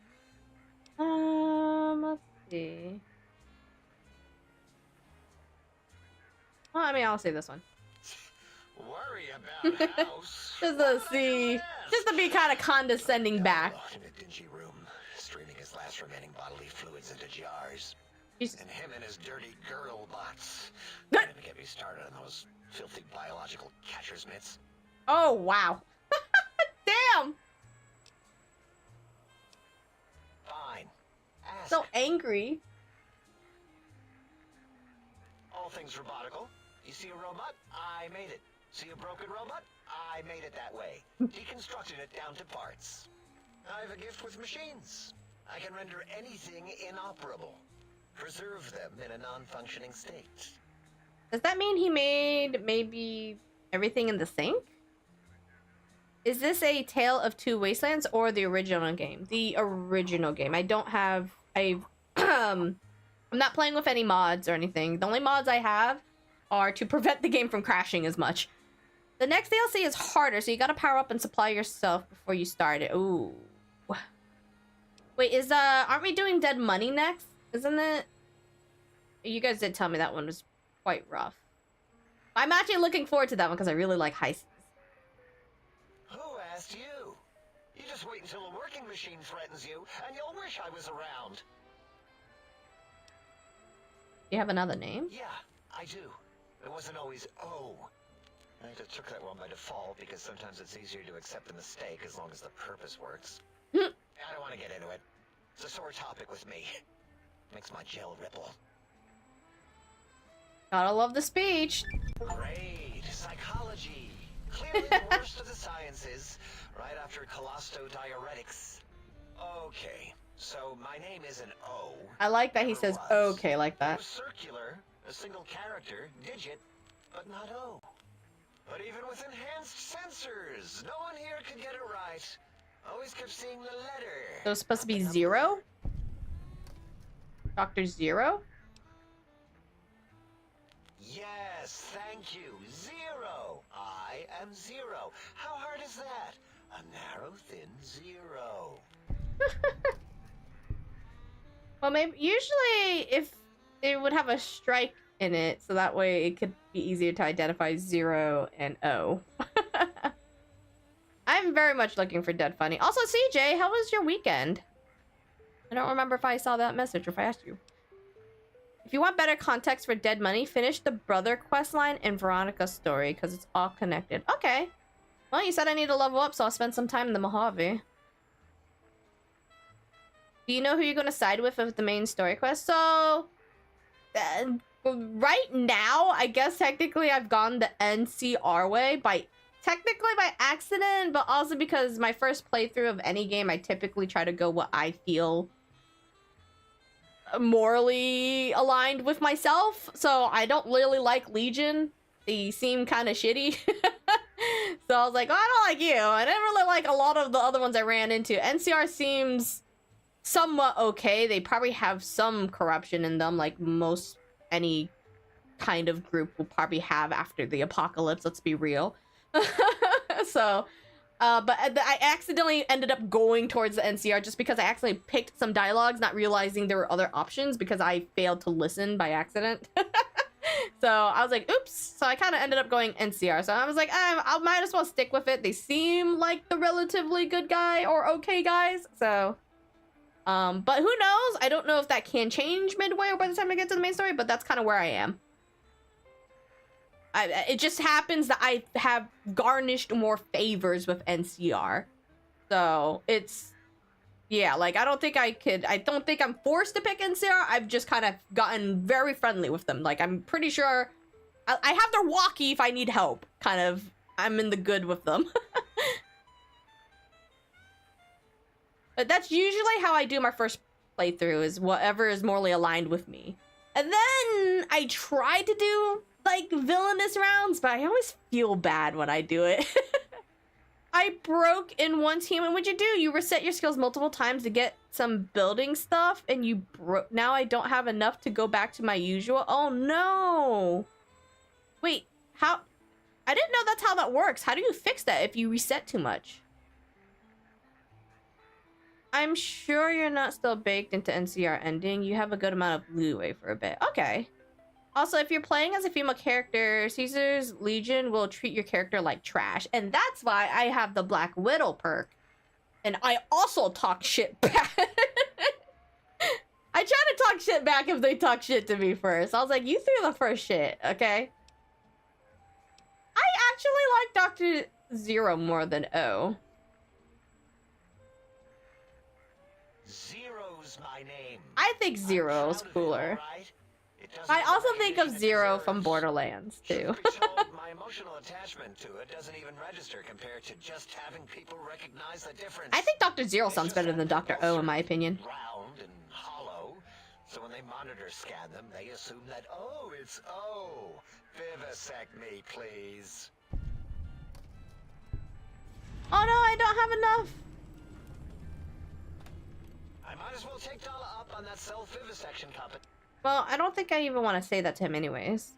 Let's see. Well, I mean, I'll say this one. Worry about House. Just to see, just to be kind of condescending back. In a dingy room, streaming his last remaining bodily fluids into jars. Jeez. And him and his dirty girl bots. Don't even get me started on those filthy biological catcher's mitts. Oh, wow. Damn! Fine. Ask. So angry. All things robotical. You see a robot? I made it. See a broken robot? I made it that way. Deconstructed it down to parts. I have a gift with machines. I can render anything inoperable. Preserve them in a non-functioning state. Does that mean he made maybe everything in the sink? Is this a Tale of Two Wastelands or the original game? The original game. I don't have... I'm not playing with any mods or anything. The only mods I have are to prevent the game from crashing as much. The next DLC is harder, so you gotta power up and supply yourself before you start it. Ooh. Wait, aren't we doing Dead Money next? Isn't it? You guys did tell me that one was quite rough. I'm actually looking forward to that one because I really like heists. Who asked you? You just wait until a working machine threatens you, and you'll wish I was around. You have another name? Yeah, I do. It wasn't always O. I just took that one by default because sometimes it's easier to accept the mistake as long as the purpose works. I don't want to get into it. It's a sore topic with me. Makes my gel ripple. Gotta love the speech. Great. Psychology. Clearly the worst of the sciences. Right after colostodiuretics. Okay. So my name is an O. I like that he says okay like It that. was circular, a single character, digit, but not O. But even with enhanced sensors, no one here could get it right. Always kept seeing the letter. So it's supposed to be Zero? Dr. Zero? Yes, thank you. Zero. I am zero. How hard is that? A narrow, thin zero. Well, maybe usually if it would have a strike in it, so that way it could be easier to identify Zero and O. I'm very much looking for Dead Funny. Also, CJ, how was your weekend? I don't remember if I saw that message or if I asked you. If you want better context for Dead Money, finish the brother questline and Veronica's story, because it's all connected. Okay. Well, you said I need to level up, so I'll spend some time in the Mojave. Do you know who you're going to side with the main story quest? So, right now, I guess technically I've gone the NCR way by technically by accident, but also because my first playthrough of any game, I typically try to go what I feel morally aligned with myself. So I don't really like Legion. They seem kind of shitty. So I was like, oh, I don't like you. I didn't really like a lot of the other ones I ran into. NCR seems somewhat okay. They probably have some corruption in them, like most any kind of group will probably have after the apocalypse, let's be real. So but I accidentally ended up going towards the NCR just because I accidentally picked some dialogues, not realizing there were other options because I failed to listen by accident. So I was like, oops. So I kind of ended up going NCR. So I was like, I might as well stick with it. They seem like the relatively good guy or okay guys. So, but who knows? I don't know if that can change midway or by the time I get to the main story, but that's kind of where I am. It just happens that I have garnished more favors with NCR. So it's, yeah, like I don't think I'm forced to pick NCR. I've just kind of gotten very friendly with them. Like I'm pretty sure I have their walkie if I need help. Kind of, I'm in the good with them. But that's usually how I do my first playthrough, is whatever is morally aligned with me. And then I try to do like villainous rounds, but I always feel bad when I do it. I broke in one team, and what'd you do? You reset your skills multiple times to get some building stuff, and you broke. Now I don't have enough to go back to my usual. Oh no. Wait, how? I didn't know that's how that works. How do you fix that if you reset too much? I'm sure you're not still baked into NCR ending. You have a good amount of leeway for a bit. Okay. Also, if you're playing as a female character, Caesar's Legion will treat your character like trash. And that's why I have the Black Widow perk. And I also talk shit back. I try to talk shit back if they talk shit to me first. I was like, you threw the first shit, okay? I actually like Dr. Zero more than O. Zero's my name. I think Zero's cooler. I also think of Zero from Borderlands, too. My emotional attachment to it doesn't even register compared to just having people recognize the difference. I think Dr. Zero sounds better than Dr. O, in my opinion. Round and hollow, so when they monitor scan them, they assume that, oh, it's O. Vivisect me, please. Oh no, I don't have enough. I might as well take Dala up on that self-vivisection company. Well, I don't think I even want to say that to him anyways.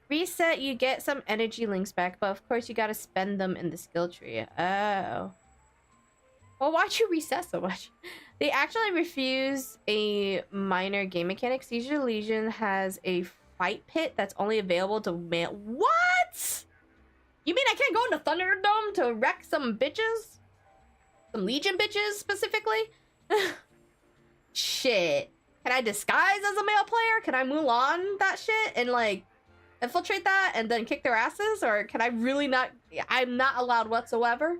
Reset, you get some energy links back, but of course you gotta spend them in the skill tree. Oh. Well, why'd you reset so much? They actually refuse a minor game mechanic. Caesar Legion has a fight pit that's only available to male. What? You mean I can't go into Thunderdome to wreck some bitches? Some Legion bitches, specifically? Shit. Can I disguise as a male player? Can I Mulan that shit and, like, infiltrate that and then kick their asses? Or can I really not? I'm not allowed whatsoever?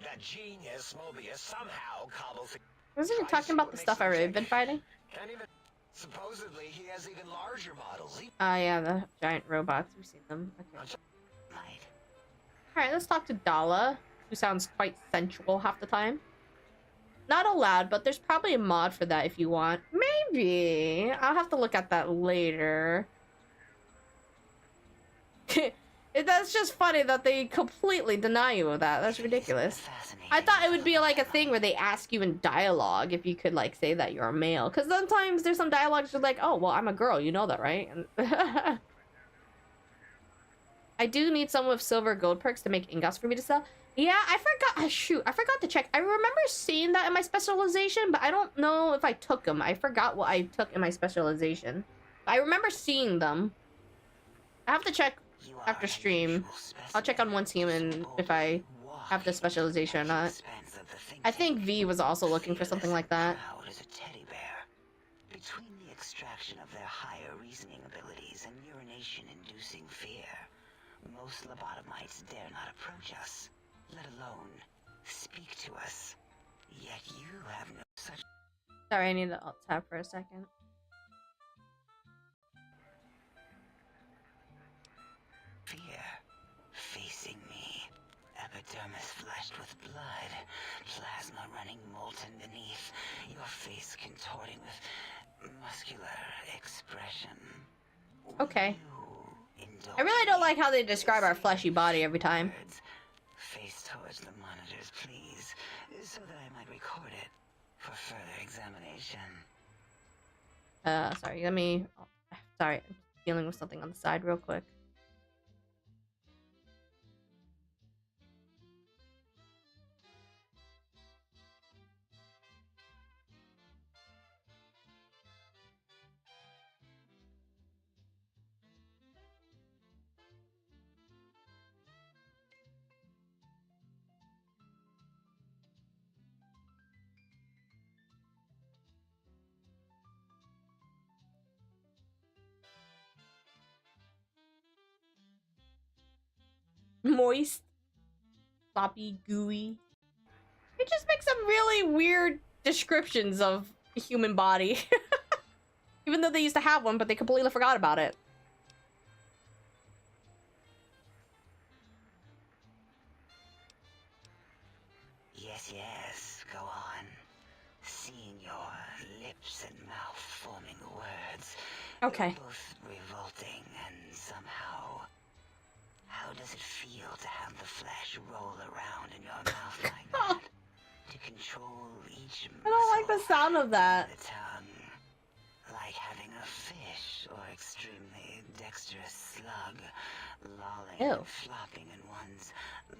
That genius Mobius somehow cobbles. Wasn't he talking about the stuff I've really been fighting? Can't even. Supposedly, he has even larger models. Oh yeah, the giant robots. We've seen them. Okay. Alright, let's talk to Dala, who sounds quite sensual half the time. Not allowed, but there's probably a mod for that if you want. Maybe. I'll have to look at that later. That's just funny that they completely deny you of that. That's ridiculous. I thought it would be like a thing where they ask you in dialogue if you could like say that you're a male. Because sometimes there's some dialogues that are like, oh, well, I'm a girl. You know that, right? And I do need some with silver gold perks to make ingots for me to sell. Yeah, I forgot. Shoot, I forgot to check. I remember seeing that in my specialization, but I don't know if I took them. I forgot what I took in my specialization. I remember seeing them. I have to check after stream. I'll check on one team and if I have the specialization or not. I think V was also looking for something like that. Between the extraction of their higher reasoning abilities and urination-inducing fear, most lobotomites dare not approach us, let alone speak to us. Yet you have no such Sorry, I need to alt tab for a second. fear. Facing me, epidermis flushed with blood, plasma running molten beneath, your face contorting with muscular expression. Okay. You indulge I really don't me. like how they describe our fleshy body every time. Words. Face towards the monitors, please, so that I might record it for further examination. Sorry, let me... Sorry, I'm dealing with something on the side real quick. Moist, sloppy, gooey. It just makes some really weird descriptions of the human body. Even though they used to have one, but they completely forgot about it. Yes, go on. Seeing your lips and mouth forming words. Okay. Both revolting and somehow... How does it feel to have the flesh roll around in your mouth like that? To control each muscle. I don't like the sound of that. The tongue. Like having a fish or extremely dexterous slug lolling Ew. and flopping in one's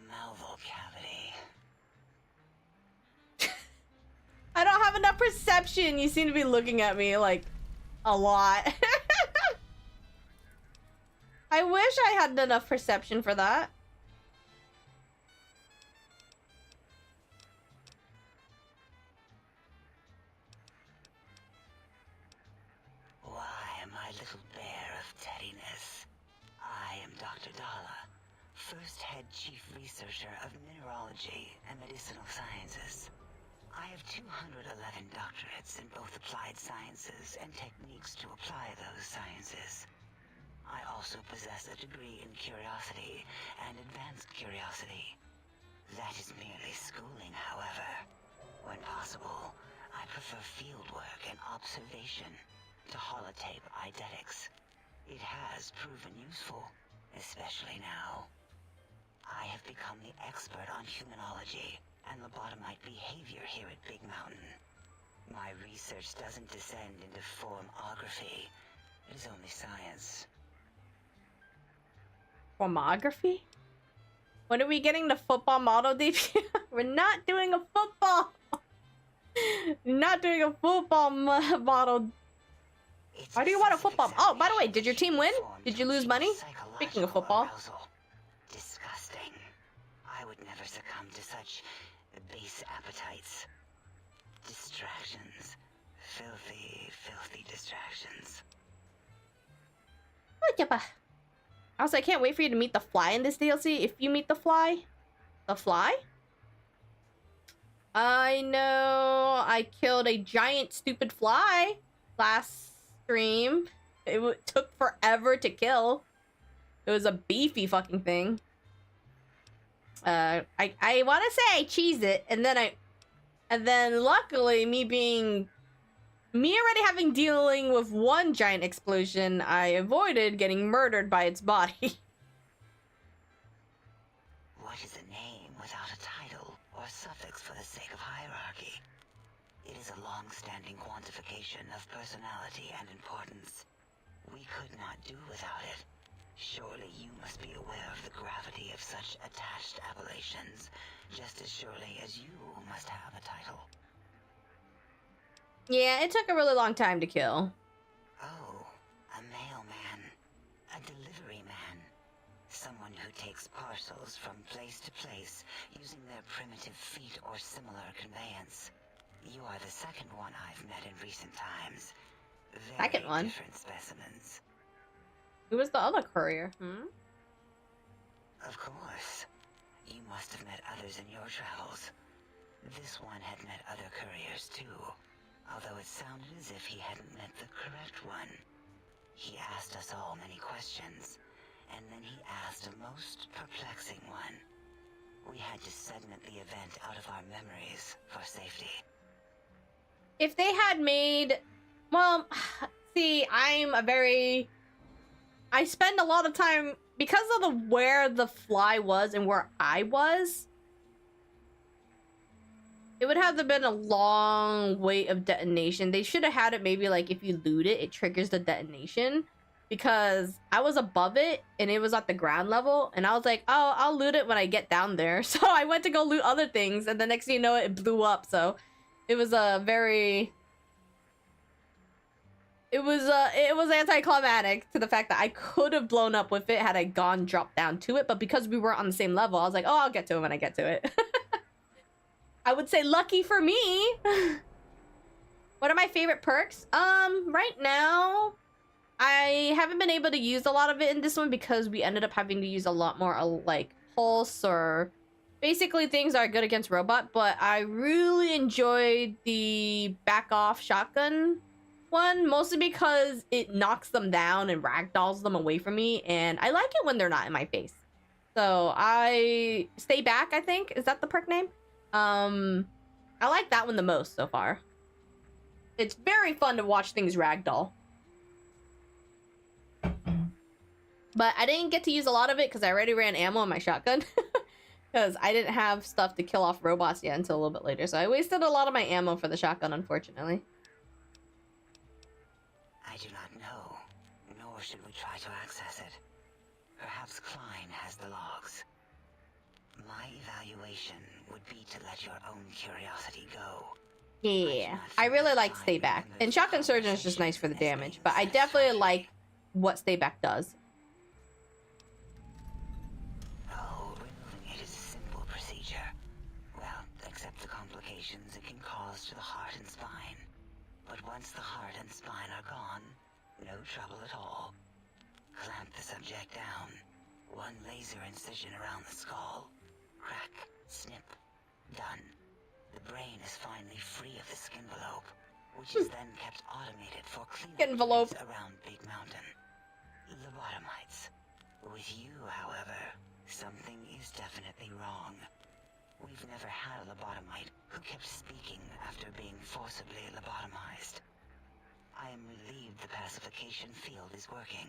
mouthal cavity. I don't have enough perception. You seem to be looking at me like a lot. I wish I had enough perception for that. Why, my little bear of teddiness. I am Dr. Dala, first head chief researcher of mineralogy and medicinal sciences. I have 211 doctorates in both applied sciences and techniques to apply those sciences. I also possess a degree in curiosity and advanced curiosity. That is merely schooling, however. When possible, I prefer fieldwork and observation to holotape eidetics. It has proven useful, especially now. I have become the expert on humanology and lobotomite behavior here at Big Mountain. My research doesn't descend into formography. It is only science. Formography? When are we getting the football model debut? We're not doing a football. Not doing a football model. It's Why do you want a excessive football? Oh, by the way, examination did your team win? formed Did you to lose achieve money? psychological Speaking of football. arousal. Disgusting. I would never succumb to such base appetites. Distractions. Filthy, filthy distractions. Also, I can't wait for you to meet the Fly in this DLC. If you meet the Fly. The Fly? I know I killed a giant stupid fly last stream. It took forever to kill. It was a beefy fucking thing. I want to say I cheesed it, and then luckily me already having dealing with one giant explosion, I avoided getting murdered by its body. What is a name without a title or suffix for the sake of hierarchy? It is a long-standing quantification of personality and importance. We could not do without it. Surely you must be aware of the gravity of such attached appellations, just as surely as you must have a title. Yeah, it took a really long time to kill. Oh, a mailman. A delivery man. Someone who takes parcels from place to place using their primitive feet or similar conveyance. You are the second one I've met in recent times. Very Second one? different specimens. Who was the other courier? Of course. You must have met others in your travels. This one had met other couriers too, although it sounded as if he hadn't met the correct one. He asked us all many questions, and then he asked a most perplexing one. We had to segment the event out of our memories for safety. If they had made... Well, see, I spend a lot of time... Because of where the fly was and where I was, it would have been a long wait of detonation. They should have had it maybe like if you loot it, it triggers the detonation. Because I was above it and it was at the ground level. And I was like, oh, I'll loot it when I get down there. So I went to go loot other things. And the next thing you know, it blew up. So it was a very... It was anticlimactic to the fact that I could have blown up with it had I dropped down to it. But because we weren't on the same level, I was like, oh, I'll get to it when I get to it. I would say lucky for me. What are my favorite perks? Right now, I haven't been able to use a lot of it in this one because we ended up having to use a lot more like pulse or basically things that are good against robot. But I really enjoyed the back off shotgun one, mostly because it knocks them down and ragdolls them away from me, and I like it when they're not in my face. So I stay back, I think. Is that the perk name? I like that one the most so far. It's very fun to watch things ragdoll. But I didn't get to use a lot of it because I already ran ammo on my shotgun. Because I didn't have stuff to kill off robots yet until a little bit later. So I wasted a lot of my ammo for the shotgun, unfortunately. I do not know, nor should we try to access it. Perhaps Klein has the logs. My evaluation would be to let your own curiosity go. Yeah, I really like stay back. And shotgun surgeon is just nice for the damage, but I definitely like what stay back does. Oh, removing it is a simple procedure. Well, except the complications it can cause to the heart and spine. But once the heart and spine are gone, no trouble at all. Clamp the subject down. One laser incision around the skull. Crack, snip, done. The brain is finally free of the skinvelope, which is then kept automated for cleanup around Big Mountain. Lobotomites. With you, however, something is definitely wrong. We've never had a lobotomite who kept speaking after being forcibly lobotomized. I am relieved the pacification field is working.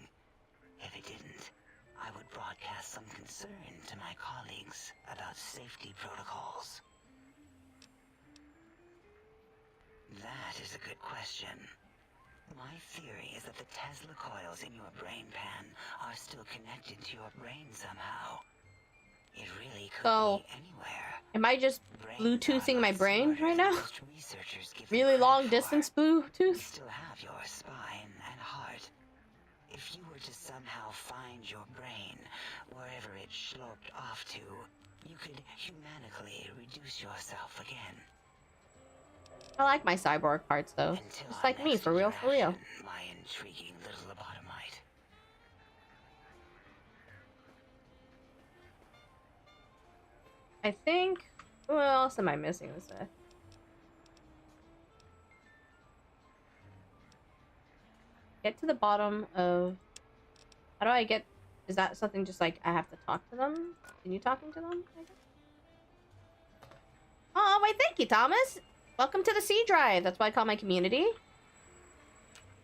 If it didn't, I would broadcast some concern to my colleagues about safety protocols. That is a good question. My theory is that the Tesla coils in your brain pan are still connected to your brain somehow. It really could be anywhere. Am I just Bluetoothing my brain right now? Really long distance Bluetooth? You still have your spine and heart. If you were to somehow find your brain wherever it sloped off to, you could humanically reduce yourself again. I like my cyborg parts though. Just like me, for real, for real. My intriguing little lobotomite. I think... What else am I missing this with? Get to the bottom of... How do I get... Is that something just like I have to talk to them? Continue talking to them, I guess? Oh, wait, thank you, Thomas! Welcome to the C Drive. That's what I call my community.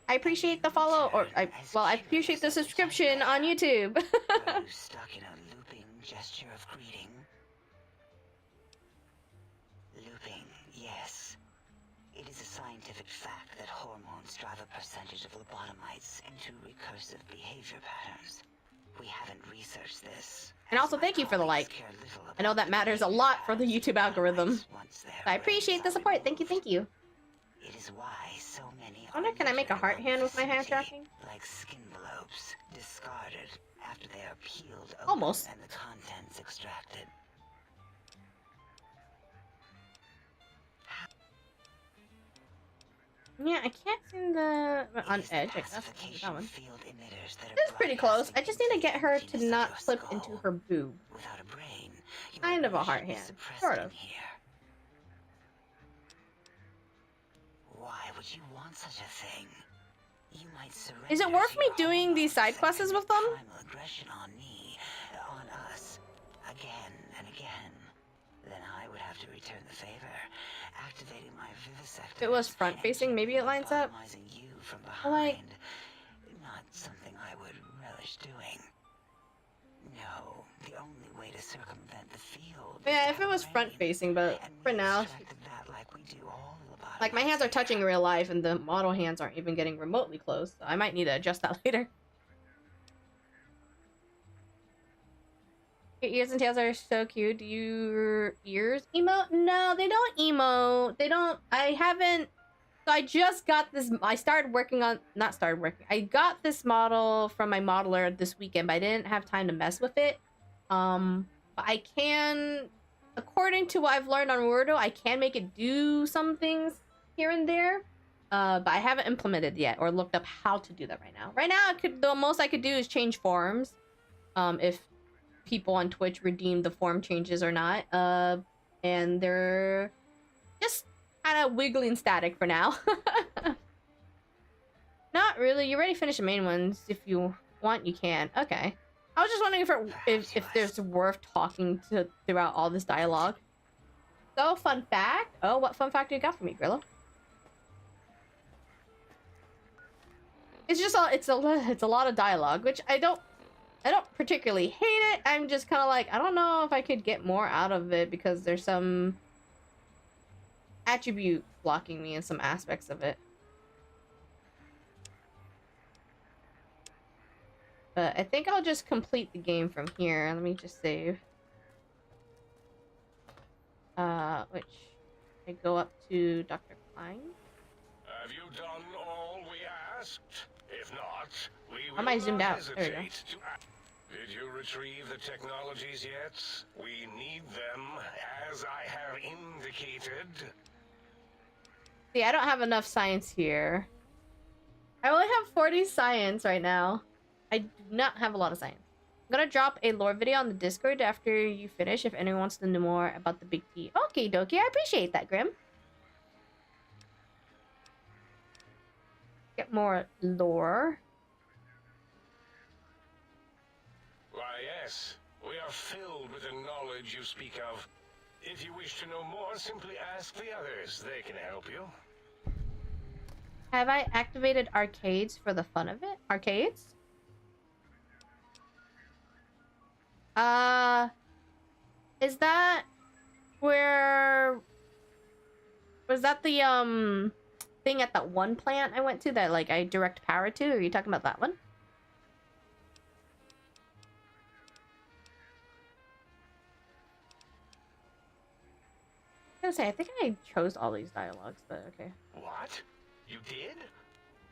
I appreciate the follow, or I appreciate the subscription on YouTube. Are you stuck in a looping gesture of greeting? Looping, yes. It is a scientific fact that hormones drive a percentage of lobotomites into recursive behavior patterns. We haven't researched this. And also, thank you for the like. I know that matters a lot for the YouTube algorithm. I appreciate the support. Thank you, thank you. It is why so many I wonder, can I make a heart hand with my hand tracking? Like skinvelopes, discarded after they are peeled open Almost. and the contents extracted. Yeah, I can't seem the... On edge, I guess. That one. It's pretty close. I just need to get her to not slip into her boob. Without a brain, You Kind of a really heart should be hand, suppressing sort of. here. Why would you want such a thing? You might surrender. Is it worth to me your doing these hormones side and quests commit with them? primal aggression on me, on us, again and again. Then I would have to return the favor, activating my vivisector. If it was front-facing, maybe it lines up. You from Like, behind. Not something I would relish doing. No, the only way to circumvent the field. yeah, if it was front-facing, but for now, Like we do all lobotomies like my hands are touching real life, and the model hands aren't even getting remotely close. So I might need to adjust that later. Your ears and tails are so cute. Do your ears emote? No, they don't emote. They don't. I haven't. So I just got this. I started working on. Not started working. I got this model from my modeler this weekend, but I didn't have time to mess with it. But I can, according to what I've learned on Wordo, I can make it do some things here and there. But I haven't implemented yet or looked up how to do that right now. Right now, the most I could do is change forms. If people on Twitch redeem the form changes or not. And they're just kind of wiggly and static for now. Not really. You already finished the main ones. If you want, you can. Okay. I was just wondering if there's worth talking to throughout all this dialogue. So, fun fact. Oh, what fun fact do you got for me, Grillo? It's just it's a lot of dialogue, which I don't particularly hate it. I'm just kind of like, I don't know if I could get more out of it because there's some attribute blocking me in some aspects of it. But I think I'll just complete the game from here. Let me just save. Which I go up to Dr. Klein. Have you done all we asked? If not, we will How am I zoomed not out? There we go. hesitate to act. Did you retrieve the technologies yet? We need them, as I have indicated. See, I don't have enough science here. I only have 40 science right now. I do not have a lot of science. I'm gonna drop a lore video on the Discord after you finish if anyone wants to know more about the Big T. Okay, dokie, I appreciate that, Grim. Get more lore. Why, yes. We are filled with the knowledge you speak of. If you wish to know more, simply ask the others. They can help you. Have I activated arcades for the fun of it? Arcades? Is that where... Was that the, thing at that one plant I went to that, like, I direct power to? Are you talking about that one? I was gonna say, I think I chose all these dialogues, but okay. What? You did?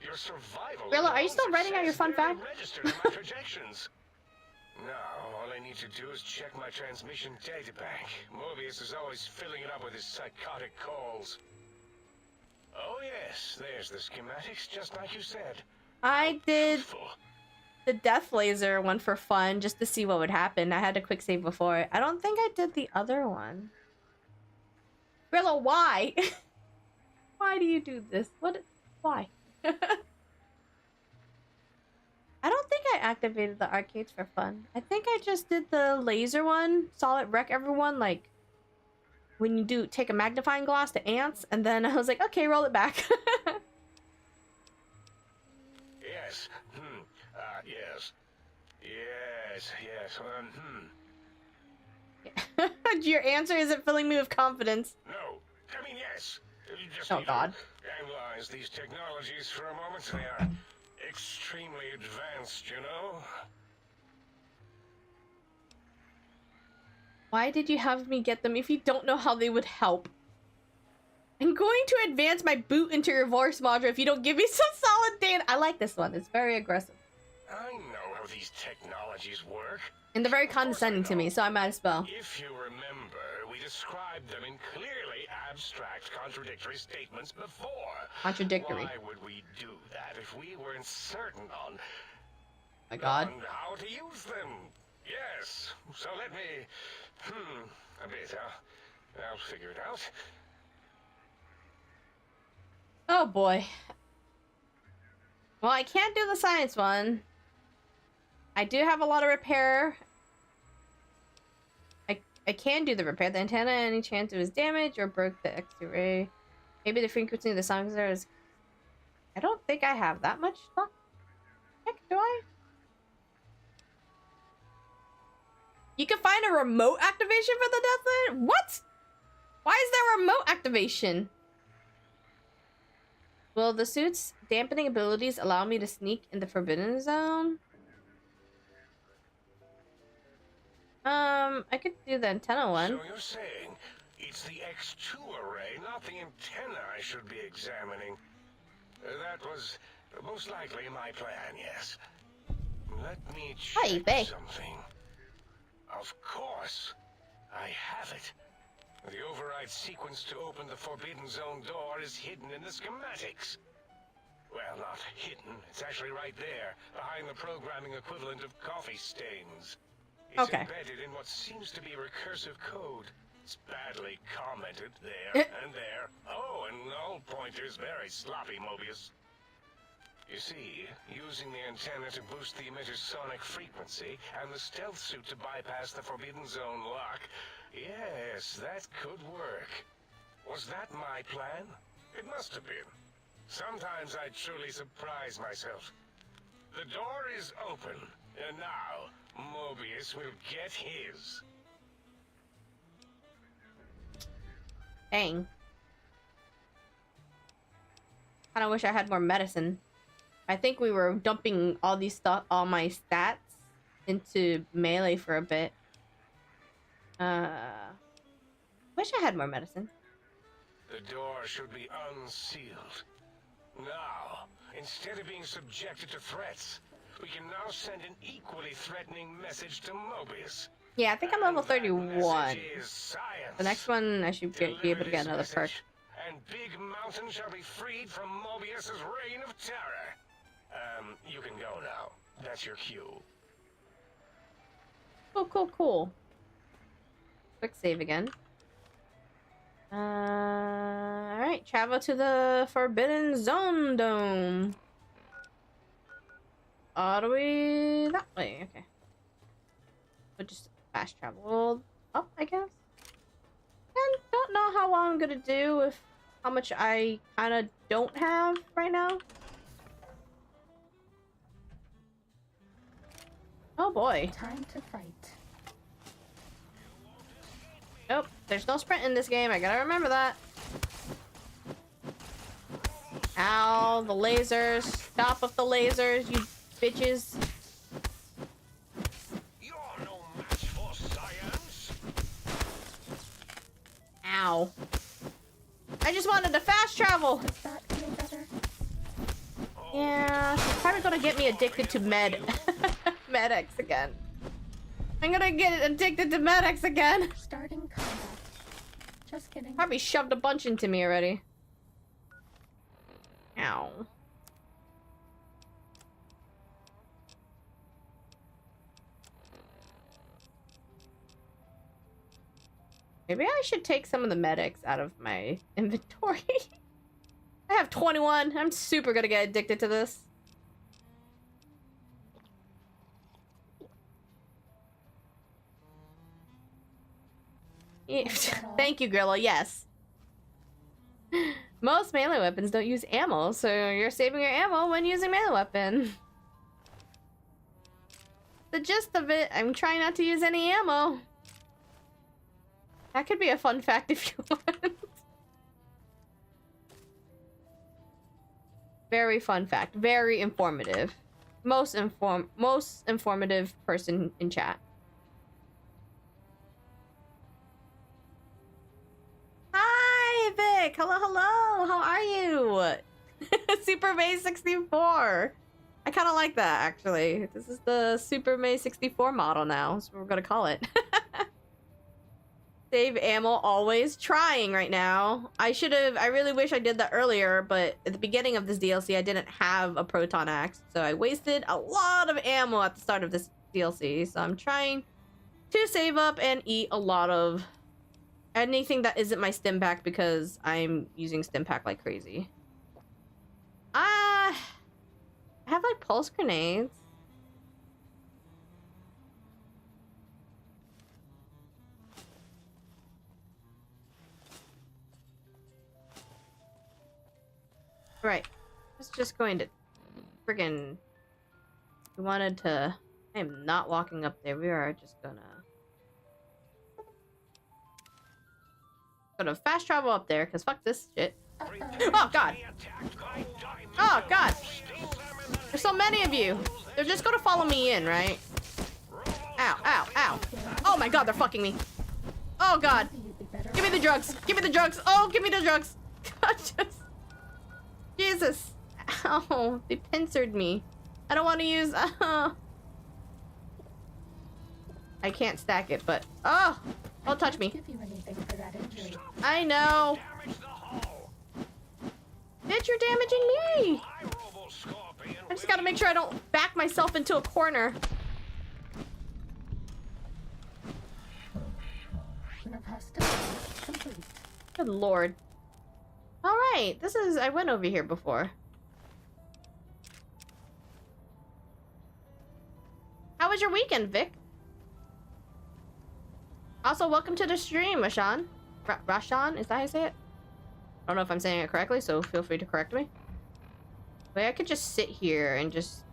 Your survival... Grillo, are you still writing out your fun fact? Registered in my projections. Now, all I need to do is check my transmission databank. Mobius is always filling it up with his psychotic calls. Oh yes, there's the schematics, just like you said. I did the death laser one for fun, just to see what would happen. I had a quick save before it. I don't think I did the other one. Grillo, why? Why do you do this? What? Why? I don't think I activated the arcades for fun. I think I just did the laser one. Saw it wreck everyone, like when you take a magnifying glass to ants, and then I was like, okay, roll it back. Yes. Yes. Yes. Your answer isn't filling me with confidence. No. I mean, yes. You just Oh, need God. to analyze these technologies for a moment. They are extremely advanced, you know? Why did you have me get them if you don't know how they would help? I'm going to advance my boot into your voice module if you don't give me some solid data. I like this one. It's very aggressive. I know how these technologies work. And they're very condescending to me, so I might as well. If you remember, we described them in clearly abstract, contradictory statements before. Contradictory. Why would we do that if we weren't certain on... My God. on how to use them? Yes, so let me... a bit, I'll figure it out. Oh boy. Well, I can't do the science one. I do have a lot of repair. I can do the repair. The antenna, any chance it was damaged or broke the X-ray. Maybe the frequency of the songs there is... I don't think I have that much luck. Heck, do I? You can find a remote activation for the death line? What? Why is there remote activation? Will the suit's dampening abilities allow me to sneak in the forbidden zone? I could do the antenna one. So you're saying it's the X2 array, not the antenna I should be examining. That was most likely my plan, yes. Let me check something. Of course, I have it. The override sequence to open the Forbidden Zone door is hidden in the schematics. Well, not hidden. It's actually right there, behind the programming equivalent of coffee stains. It's embedded in what seems to be recursive code. It's badly commented there and there. Oh, and null pointers very sloppy, Mobius. You see, using the antenna to boost the emitter's sonic frequency and the stealth suit to bypass the Forbidden Zone lock, yes, that could work. Was that my plan? It must have been. Sometimes I truly surprise myself. The door is open, and now Mobius will get his. Dang. Kinda wish I had more medicine. I think we were dumping all my stats into melee for a bit. Wish I had more medicine. The door should be unsealed. Now, instead of being subjected to threats, we can now send an equally threatening message to Mobius. Yeah, I think I'm level 31. The next one, I should be able to get another perk. And Big Mountain shall be freed from Mobius's reign of terror. You can go now. That's your cue. Cool. Quick save again. Alright, travel to the Forbidden Zone Dome. All the way that way, okay. We'll just fast travel up, I guess. And don't know how long I'm gonna do with how much I kinda don't have right now. Oh boy. Time to fight. Nope, there's no sprint in this game. I gotta remember that. Ow, the lasers. Stop with the lasers, you bitches. You're no match for science. Ow. I just wanted to fast travel. Does that feel better? Yeah, she's probably gonna get me addicted to Med-X again. I'm gonna get addicted to Med-X again. Starting combat. Just kidding. Probably shoved a bunch into me already. Ow. Maybe I should take some of the Med-X out of my inventory. I have 21. I'm super gonna get addicted to this. Yeah. Thank you, Grillo. Yes. Most melee weapons don't use ammo, so you're saving your ammo when using melee weapon. The gist of it, I'm trying not to use any ammo. That could be a fun fact if you want. Very fun fact. Very informative. Most informative person in chat. Hi, Vic. Hello. How are you? Super May 64. I kind of like that, actually. This is the Super May 64 model now. That's what we're gonna call it. Save ammo always. Trying right now. I really wish I did that earlier, but at the beginning of this DLC, I didn't have a proton axe, so I wasted a lot of ammo at the start of this DLC, so I'm trying to save up and eat a lot of anything that isn't my stim pack because I'm using stim pack like crazy. I have like pulse grenades. Right. I was just going to friggin' we wanted to I am not walking up there. We are just gonna fast travel up there because fuck this shit. Oh god. Oh god. There's so many of you. They're just gonna follow me in, right? Ow, ow, ow. Oh my god, they're fucking me. Oh god. Give me the drugs. Give me the drugs. Oh, give me the drugs. God, just... Jesus. Ow. They pincered me. I don't want to use... I can't stack it, but... Oh! Don't touch me. I know. Bitch, you're damaging me. I just gotta make sure I don't back myself into a corner. Good lord. Alright, this is... I went over here before. How was your weekend, Vic? Also, welcome to the stream, Rashan. Rashan, is that how you say it? I don't know if I'm saying it correctly, so feel free to correct me. Wait, I could just sit here and just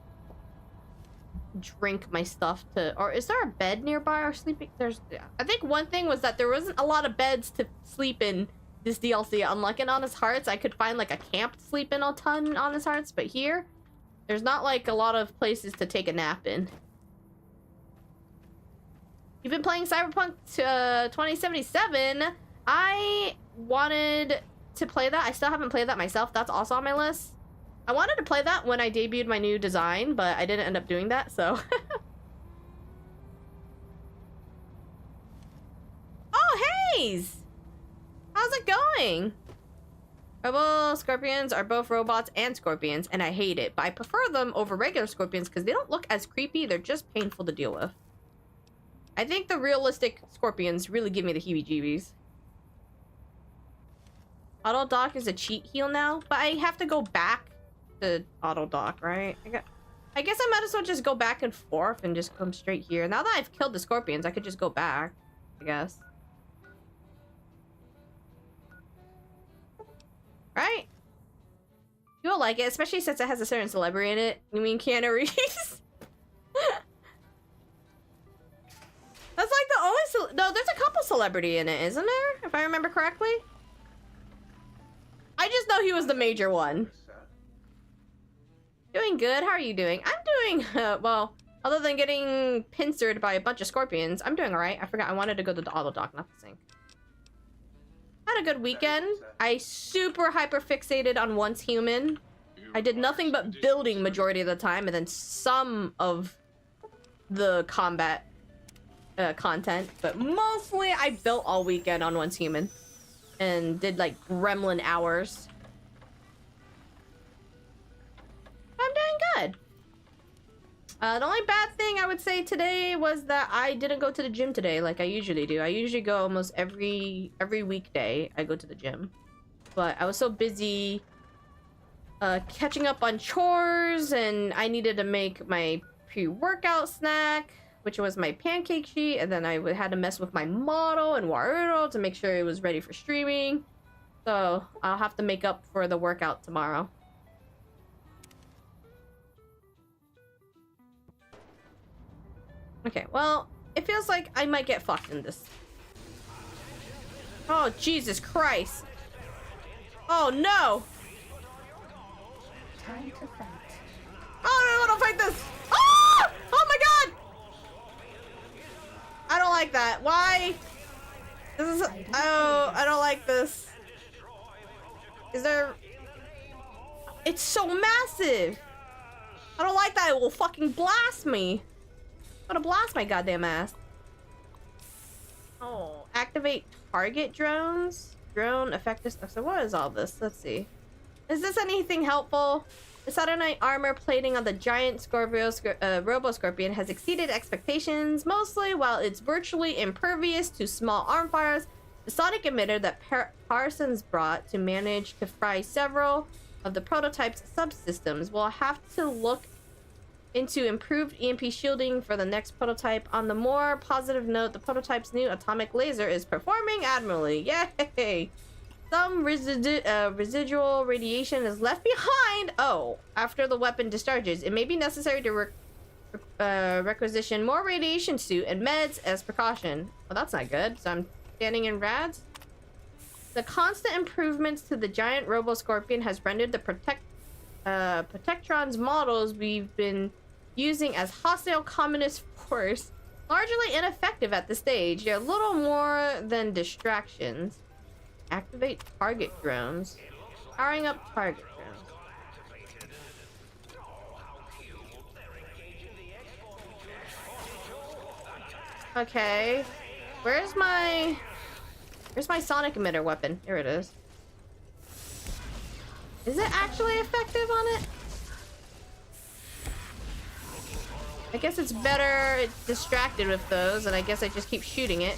drink my stuff to... Or is there a bed nearby or sleeping? There's... Yeah. I think one thing was that there wasn't a lot of beds to sleep in this DLC. Unlike in Honest Hearts, I could find like a camp to sleep in a ton in Honest Hearts, but here, there's not like a lot of places to take a nap in. You've been playing Cyberpunk 2077. I wanted to play that. I still haven't played that myself. That's also on my list. I wanted to play that when I debuted my new design, but I didn't end up doing that, so... Oh, Hayes! How's it going? Rebel Scorpions are both robots and scorpions, and I hate it, but I prefer them over regular scorpions because they don't look as creepy. They're just painful to deal with. I think the realistic scorpions really give me the heebie-jeebies. Auto dock is a cheat heal now, but I have to go back to auto dock, right? I guess I might as well just go back and forth and just come straight here. Now that I've killed the scorpions, I could just go back, I guess. Right? You'll like it, especially since it has a certain celebrity in it. You mean Keanu Reeves? That's like the only... No, there's a couple celebrity in it, isn't there? If I remember correctly. I just know he was the major one. Doing good. How are you doing? I'm doing... well, other than getting pincered by a bunch of scorpions, I'm doing alright. I forgot I wanted to go to the auto dock, not the sink. Had a good weekend. I super hyper fixated on Once Human. I did nothing but building majority of the time, and then some of the combat content, but mostly I built all weekend on Once Human and did like gremlin hours. I'm doing good. The only bad thing I would say today was that I didn't go to the gym today like I usually do. I usually go almost every weekday. I go to the gym, but I was so busy catching up on chores, and I needed to make my pre-workout snack, which was my pancake sheet, and then I had to mess with my model and Warudo to make sure it was ready for streaming. So I'll have to make up for the workout tomorrow. Okay, well, it feels like I might get fucked in this. Oh, Jesus Christ. Oh, no. Time to fight. Oh, I don't want to fight this. Oh! Oh, my God. I don't like that. Why? This is... Oh, I don't like this. Is there... It's so massive. I don't like that. It will fucking blast me. I'm gonna blast my goddamn ass. Oh, activate target drones. Drone effective stuff. So what is all this? Let's see. Is this anything helpful? The Saturnite armor plating on the giant Robo-Scorpion has exceeded expectations, mostly while it's virtually impervious to small arm fires. The sonic emitter that Parsons brought to manage to fry several of the prototype's subsystems will have to look into improved EMP shielding for the next prototype. On the more positive note, the prototype's new atomic laser is performing admirably. Yay! Some residual radiation is left behind. Oh, after the weapon discharges, it may be necessary to requisition more radiation suit and meds as precaution. Well, that's not good. So I'm standing in rads. The constant improvements to the giant Robo-Scorpion has rendered the Protectron's models we've been using as hostile communist force largely ineffective at this stage. They're little more than distractions. Activate target drones. Powering up target drones. Okay. Where's my sonic emitter weapon? Here it is. Is it actually effective on it? I guess it's better it's distracted with those, and I guess I just keep shooting it.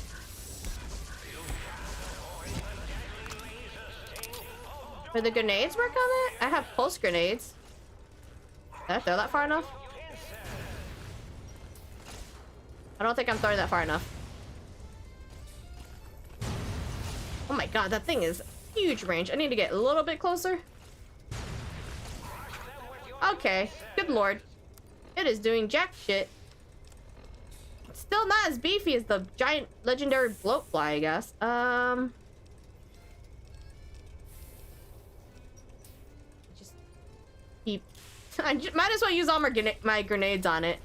Will the grenades work on it? I have pulse grenades. Did I throw that far enough? I don't think I'm throwing that far enough. Oh my god, that thing is huge range. I need to get a little bit closer. Okay, good lord. It is doing jack shit. It's still not as beefy as the giant legendary bloatfly, I guess. I might as well use all my grenades on it.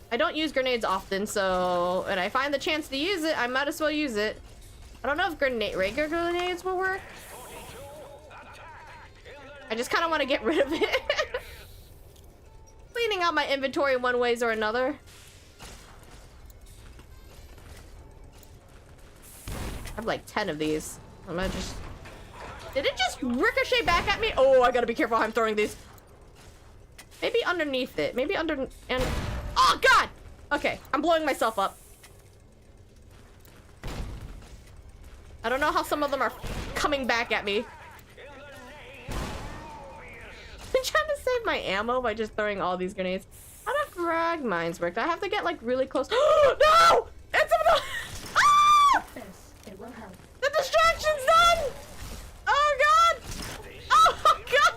I don't use grenades often, so when I find the chance to use it, I might as well use it. I don't know if regular grenades will work. I just kind of want to get rid of it. Cleaning out my inventory one ways or another. I have like 10 of these. I'm gonna just... Did it just ricochet back at me? Oh, I gotta be careful how I'm throwing these. Maybe underneath it. Maybe under... And... Oh, God! Okay, I'm blowing myself up. I don't know how some of them are coming back at me. I'm trying to save my ammo by just throwing all these grenades. How do frag mines work? Do I have to get, like, really close? No! It's a... Ah! It will help. The distraction's done! Oh, God! Oh, God!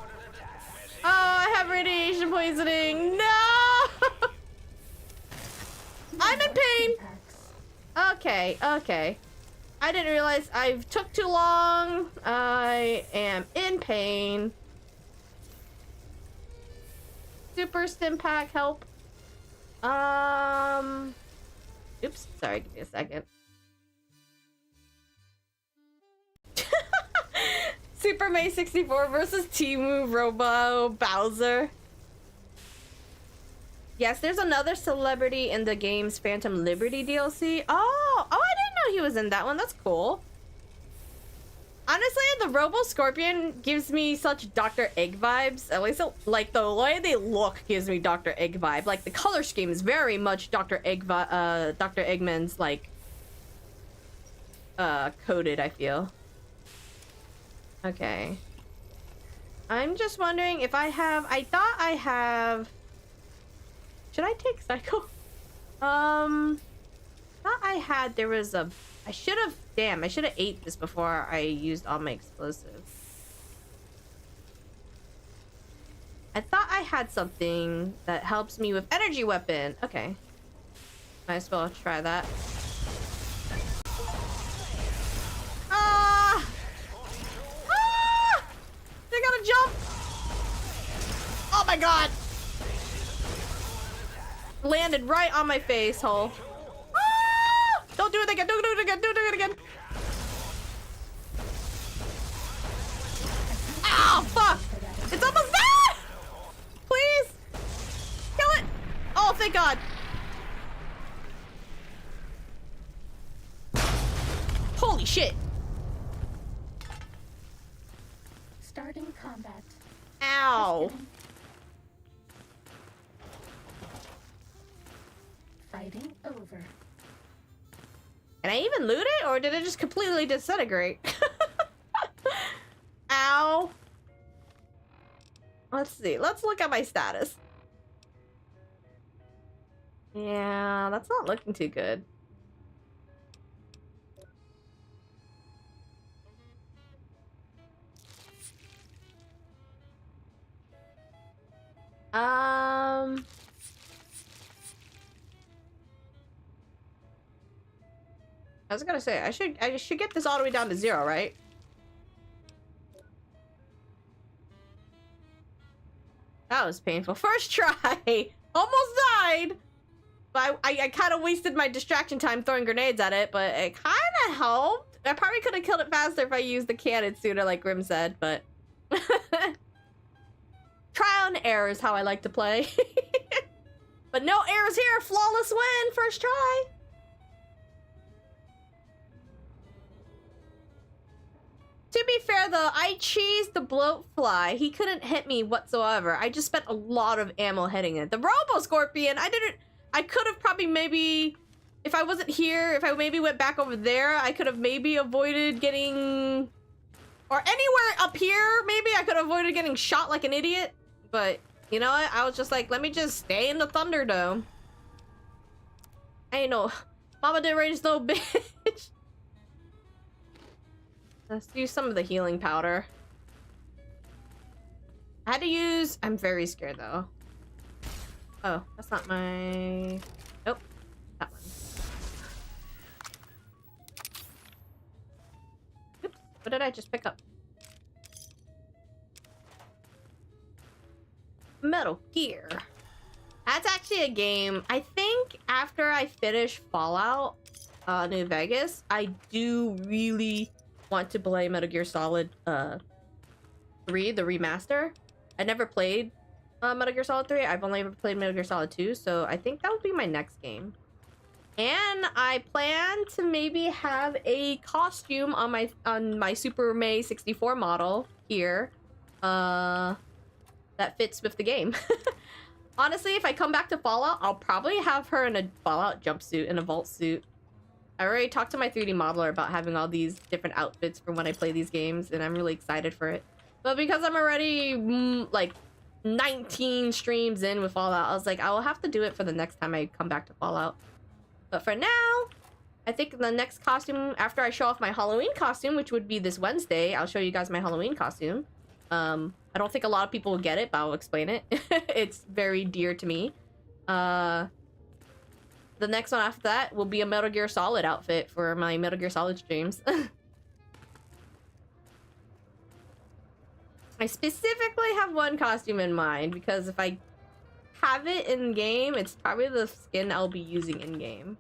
Oh, I have radiation poisoning. No! I'm in pain. Okay, okay. I didn't realize I took too long. I am in pain. Super stim pack, help. Oops, sorry, give me a second. Super May 64 versus Temu Robo Bowser. Yes, there's another celebrity in the game's Phantom Liberty DLC. Oh, I didn't know he was in that one. That's cool. Honestly, the Robo Scorpion gives me such Dr. Egg vibes. At least, like, the way they look gives me Dr. Egg vibe. Like, the color scheme is very much Dr. Eggman's, like, coded, I feel. Okay. I'm just wondering if I thought I have... Should I take Psycho? Thought I had, there was a... I should have ate this before I used all my explosives. I thought I had something that helps me with energy weapon. Okay. Might as well try that. Ah! Ah! I gotta jump! Oh my god! Landed right on my face hole. Ah! Don't do it again! Don't do it again! Don't do it again! Ow! Fuck! It's almost there! Please! Kill it! Oh, thank God! Holy shit! Starting combat. Ow. Just kidding. Fighting over. Can I even loot it, or did it just completely disintegrate? Ow. Let's see. Let's look at my status. Yeah, that's not looking too good. I was gonna say I should get this all the way down to 0, right? That was painful. First try! Almost died! But I kind of wasted my distraction time throwing grenades at it, but it kind of helped. I probably could have killed it faster if I used the cannon sooner, like Grim said, but... Trial and error is how I like to play. But no errors here! Flawless win! First try! To be fair though, I cheesed the bloatfly. He couldn't hit me whatsoever. I just spent a lot of ammo hitting it. The Robo Scorpion, I could have probably maybe, if I wasn't here, if I maybe went back over there, I could have maybe avoided getting, or anywhere up here, maybe I could have avoided getting shot like an idiot. But, you know what? I was just like, let me just stay in the Thunderdome. I ain't no, Mama didn't raise no bitch. Let's use some of the healing powder. I had to use... I'm very scared, though. Oh, that's not my... Nope. That one. Oops. What did I just pick up? Metal Gear. That's actually a game... I think after I finish Fallout New Vegas, I do really... want to play Metal Gear Solid 3, the remaster. I never played Metal Gear Solid 3. I've only ever played Metal Gear Solid 2, so I think that would be my next game. And I plan to maybe have a costume on my Super May 64 model here that fits with the game. Honestly, if I come back to Fallout, I'll probably have her in a Fallout jumpsuit and a vault suit. I already talked to my 3D modeler about having all these different outfits for when I play these games, and I'm really excited for it. But because I'm already, like, 19 streams in with Fallout, I was like, I will have to do it for the next time I come back to Fallout. But for now, I think the next costume, after I show off my Halloween costume, which would be this Wednesday, I'll show you guys my Halloween costume. I don't think a lot of people will get it, but I'll explain it. It's very dear to me. The next one after that will be a Metal Gear Solid outfit for my Metal Gear Solid streams. I specifically have one costume in mind because if I have it in game, it's probably the skin I'll be using in game.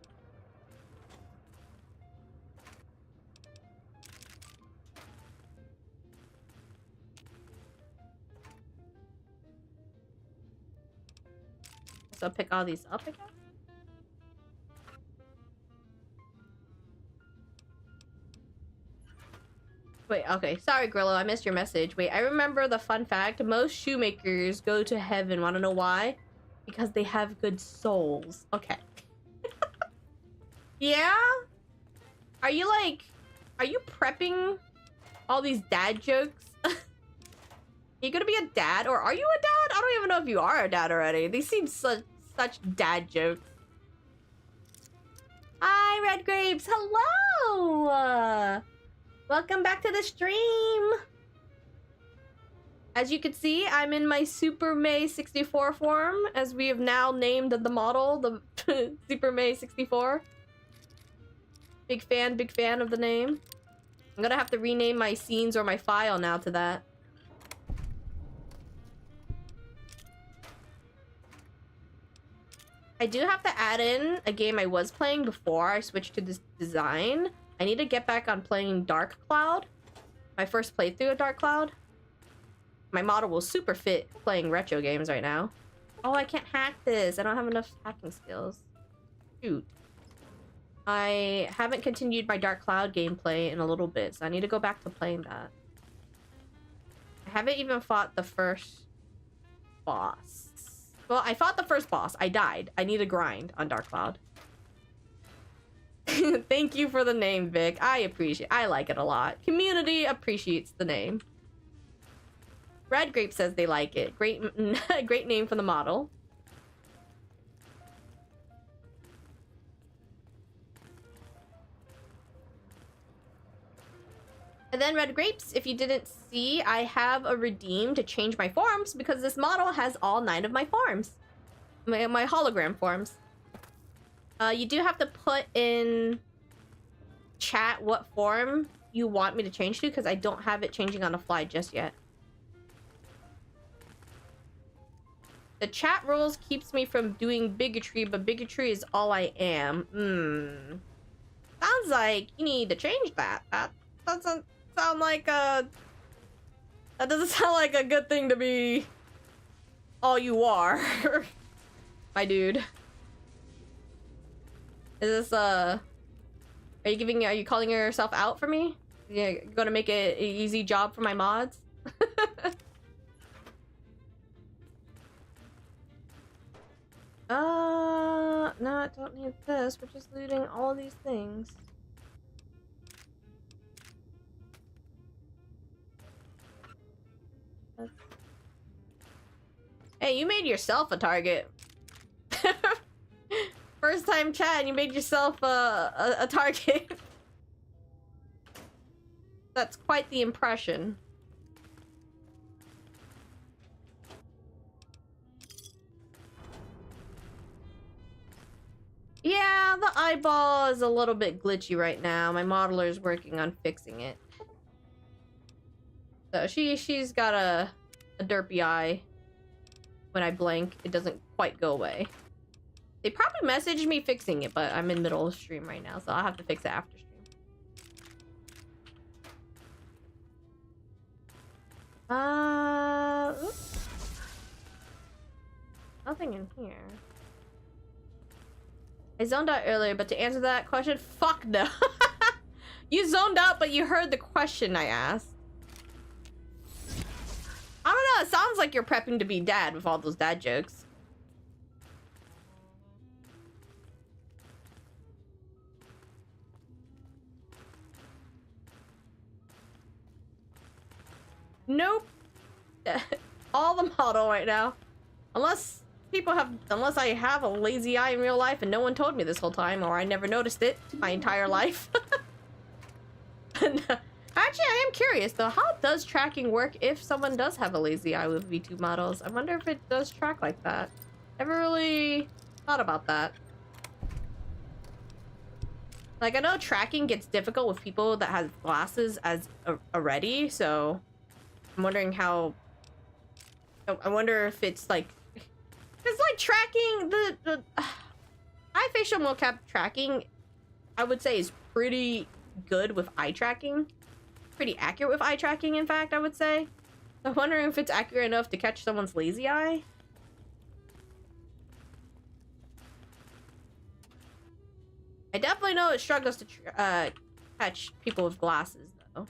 So I'll pick all these up again. Wait, okay. Sorry, Grillo. I missed your message. Wait, I remember the fun fact. Most shoemakers go to heaven. Want to know why? Because they have good souls. Okay. Yeah? Are you prepping all these dad jokes? You gonna be a dad? Or are you a dad? I don't even know if you are a dad already. These seem such dad jokes. Hi, Red Grapes. Hello! Welcome back to the stream! As you can see, I'm in my Super May 64 form, as we have now named the model, the Super May 64. Big fan of the name. I'm gonna have to rename my scenes or my file now to that. I do have to add in a game I was playing before I switched to this design. I need to get back on playing Dark Cloud. My first playthrough of Dark Cloud. My model will super fit playing retro games right now. Oh, I can't hack this. I don't have enough hacking skills. Shoot. I haven't continued my Dark Cloud gameplay in a little bit, so I need to go back to playing that. I haven't even fought the first boss. Well, I fought the first boss. I died. I need a grind on Dark Cloud. Thank you for the name, Vic. I like it a lot. Community appreciates the name. Red Grape says they like it. Great, great name for the model. And then Red Grapes, if you didn't see, I have a redeem to change my forms because this model has all 9 of my forms. My hologram forms. You do have to put in chat what form you want me to change to because I don't have it changing on the fly just yet. The chat rules keeps me from doing bigotry, but bigotry is all I am. Sounds like you need to change that. That doesn't sound like a... That doesn't sound like a good thing to be all you are. My dude. Is this, are you calling yourself out for me? Yeah, gonna make it an easy job for my mods? No, I don't need this. We're just looting all these things. Hey, you made yourself a target. First time chat, and you made yourself a target. That's quite the impression. Yeah, the eyeball is a little bit glitchy right now. My modeler is working on fixing it. So she's got a derpy eye. When I blink, it doesn't quite go away. They probably messaged me fixing it, but I'm in middle of stream right now, so I'll have to fix it after stream. Oops. Nothing in here. I zoned out earlier, but to answer that question, fuck no. You zoned out, but you heard the question I asked. I don't know, it sounds like you're prepping to be dad with all those dad jokes. Nope. All the model right now. Unless I have a lazy eye in real life and no one told me this whole time, or I never noticed it my entire life. Actually, I am curious though, how does tracking work if someone does have a lazy eye with V2 models? I wonder if it does track like that. Never really thought about that. Like, I know tracking gets difficult with people that have glasses already, so I'm wondering how... I wonder if it's like... It's like tracking the eye facial mocap tracking, I would say, is pretty good with eye tracking. Pretty accurate with eye tracking, in fact, I would say. I'm wondering if it's accurate enough to catch someone's lazy eye. I definitely know it struggles to catch people with glasses, though.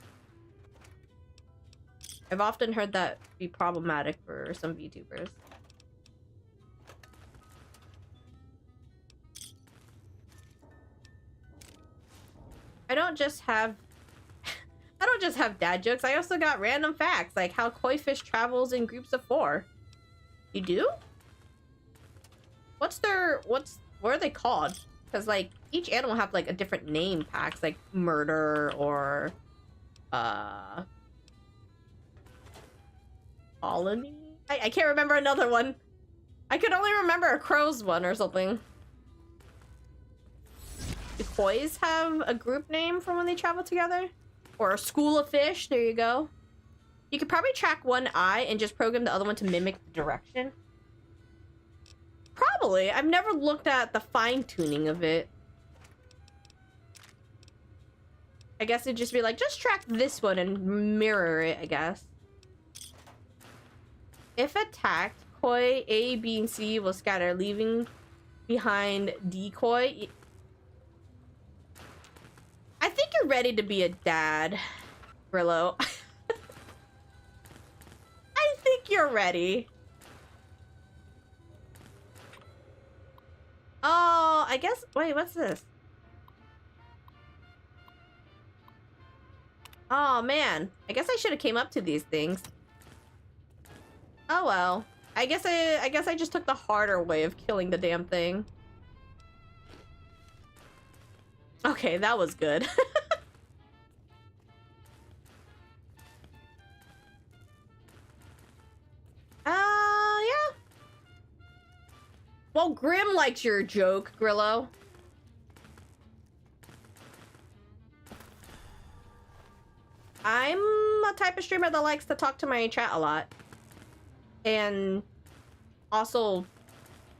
I've often heard that be problematic for some VTubers. I don't just have dad jokes. I also got random facts, like how koi fish travels in groups of 4. You do? What are they called? Because like each animal have like a different name packs, like murder or colony. I can't remember another one. I could only remember a crow's one or something. Do kois have a group name for when they travel together? Or a school of fish? There you go. You could probably track one eye and just program the other one to mimic the direction. Probably. I've never looked at the fine-tuning of it. I guess it'd just be like, just track this one and mirror it, I guess. If attacked, koi A, B, and C will scatter, leaving behind decoy. I think you're ready to be a dad, Brillo. think you're ready. Oh, I guess... Wait, what's this? Oh, man. I guess I should have came up to these things. Oh, well. I guess I just took the harder way of killing the damn thing. Okay, that was good. Yeah. Well, Grim likes your joke, Grillo. I'm a type of streamer that likes to talk to my chat a lot. And also,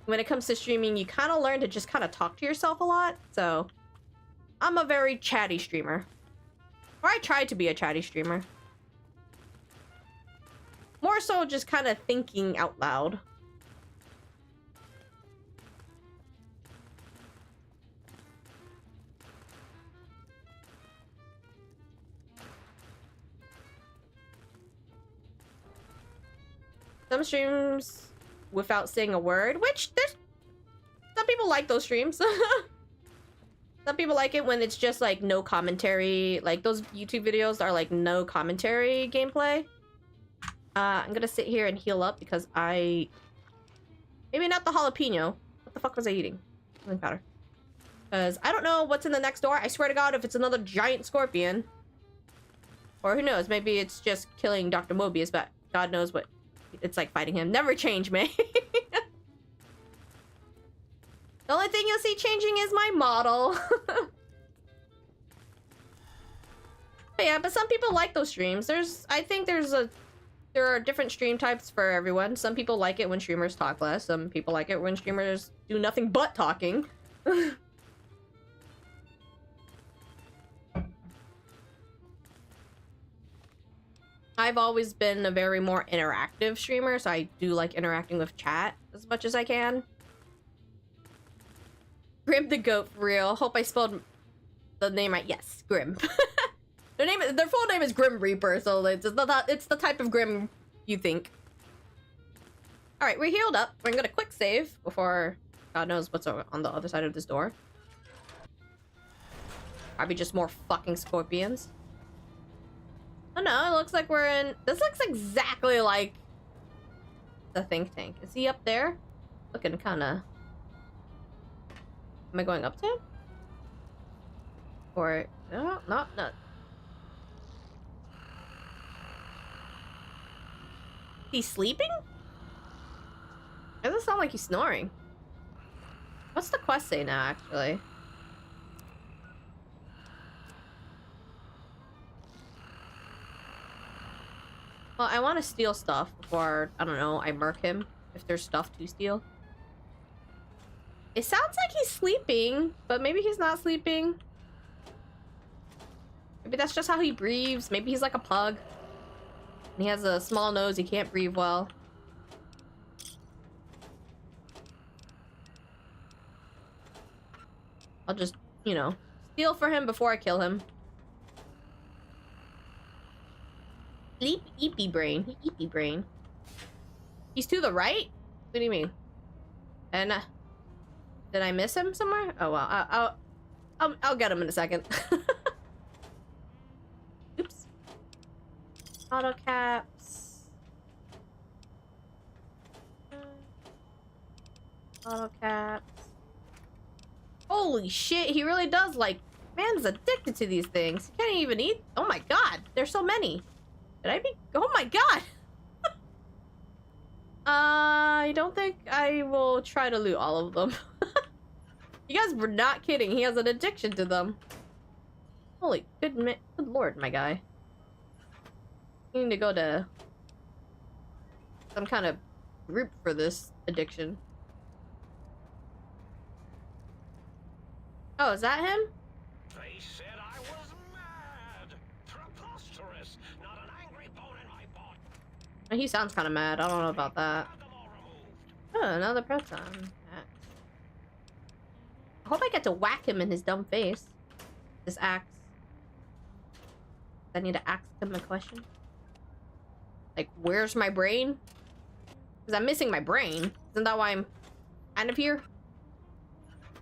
when it comes to streaming, you kind of learn to just kind of talk to yourself a lot. So, I'm a very chatty streamer. Or I try to be a chatty streamer. More so just kind of thinking out loud. Some streams without saying a word, which there's some people like those streams. Some people like it when it's just like no commentary, like those YouTube videos are like no commentary gameplay. I'm gonna sit here and heal up because maybe not the jalapeno. What the fuck was I eating? Something powder. Because I don't know what's in the next door. I swear to God, if it's another giant scorpion. Or who knows, maybe it's just killing Dr. Mobius, but God knows what it's like fighting him. Never change, man. The only thing you'll see changing is my model. But yeah, but some people like those streams. I think there are different stream types for everyone. Some people like it when streamers talk less. Some people like it when streamers do nothing but talking. I've always been a very more interactive streamer, so I do like interacting with chat as much as I can. Grim the goat, for real. Hope I spelled the name right. Yes, Grim. Their full name is Grim Reaper, so it's the type of Grim you think. Alright, we're healed up. We're gonna quick save before God knows what's on the other side of this door. Probably just more fucking scorpions. Oh no, it looks like we're in... This looks exactly like the think tank. Is he up there? Looking kinda... Am I going up to him? Or... No, not... He's sleeping? It doesn't sound like he's snoring. What's the quest say now, actually? Well, I want to steal stuff before, I don't know, I murk him. If there's stuff to steal. It sounds like he's sleeping, but maybe he's not sleeping. Maybe that's just how he breathes. Maybe he's like a pug. And he has a small nose, he can't breathe well. I'll just, you know, steal for him before I kill him. Sleep, eepy brain. Eepy brain. He's to the right? What do you mean? And did I miss him somewhere? Oh well, I'll get him in a second. Oops. Auto caps. Auto caps. Holy shit! He really does like. Man's addicted to these things. He can't even eat. Oh my god! There's so many. Did I be? Oh my god! I don't think I will try to loot all of them. You guys were not kidding. He has an addiction to them. Holy good lord, my guy. You need to go to some kind of group for this addiction. Oh, is that him? They said I was mad. Preposterous. Not an angry bone in my body. He sounds kind of mad. I don't know about that. Oh, another press on. I hope I get to whack him in his dumb face. This axe. I need to ask him a question. Like, where's my brain? Because I'm missing my brain. Isn't that why I'm kind of here?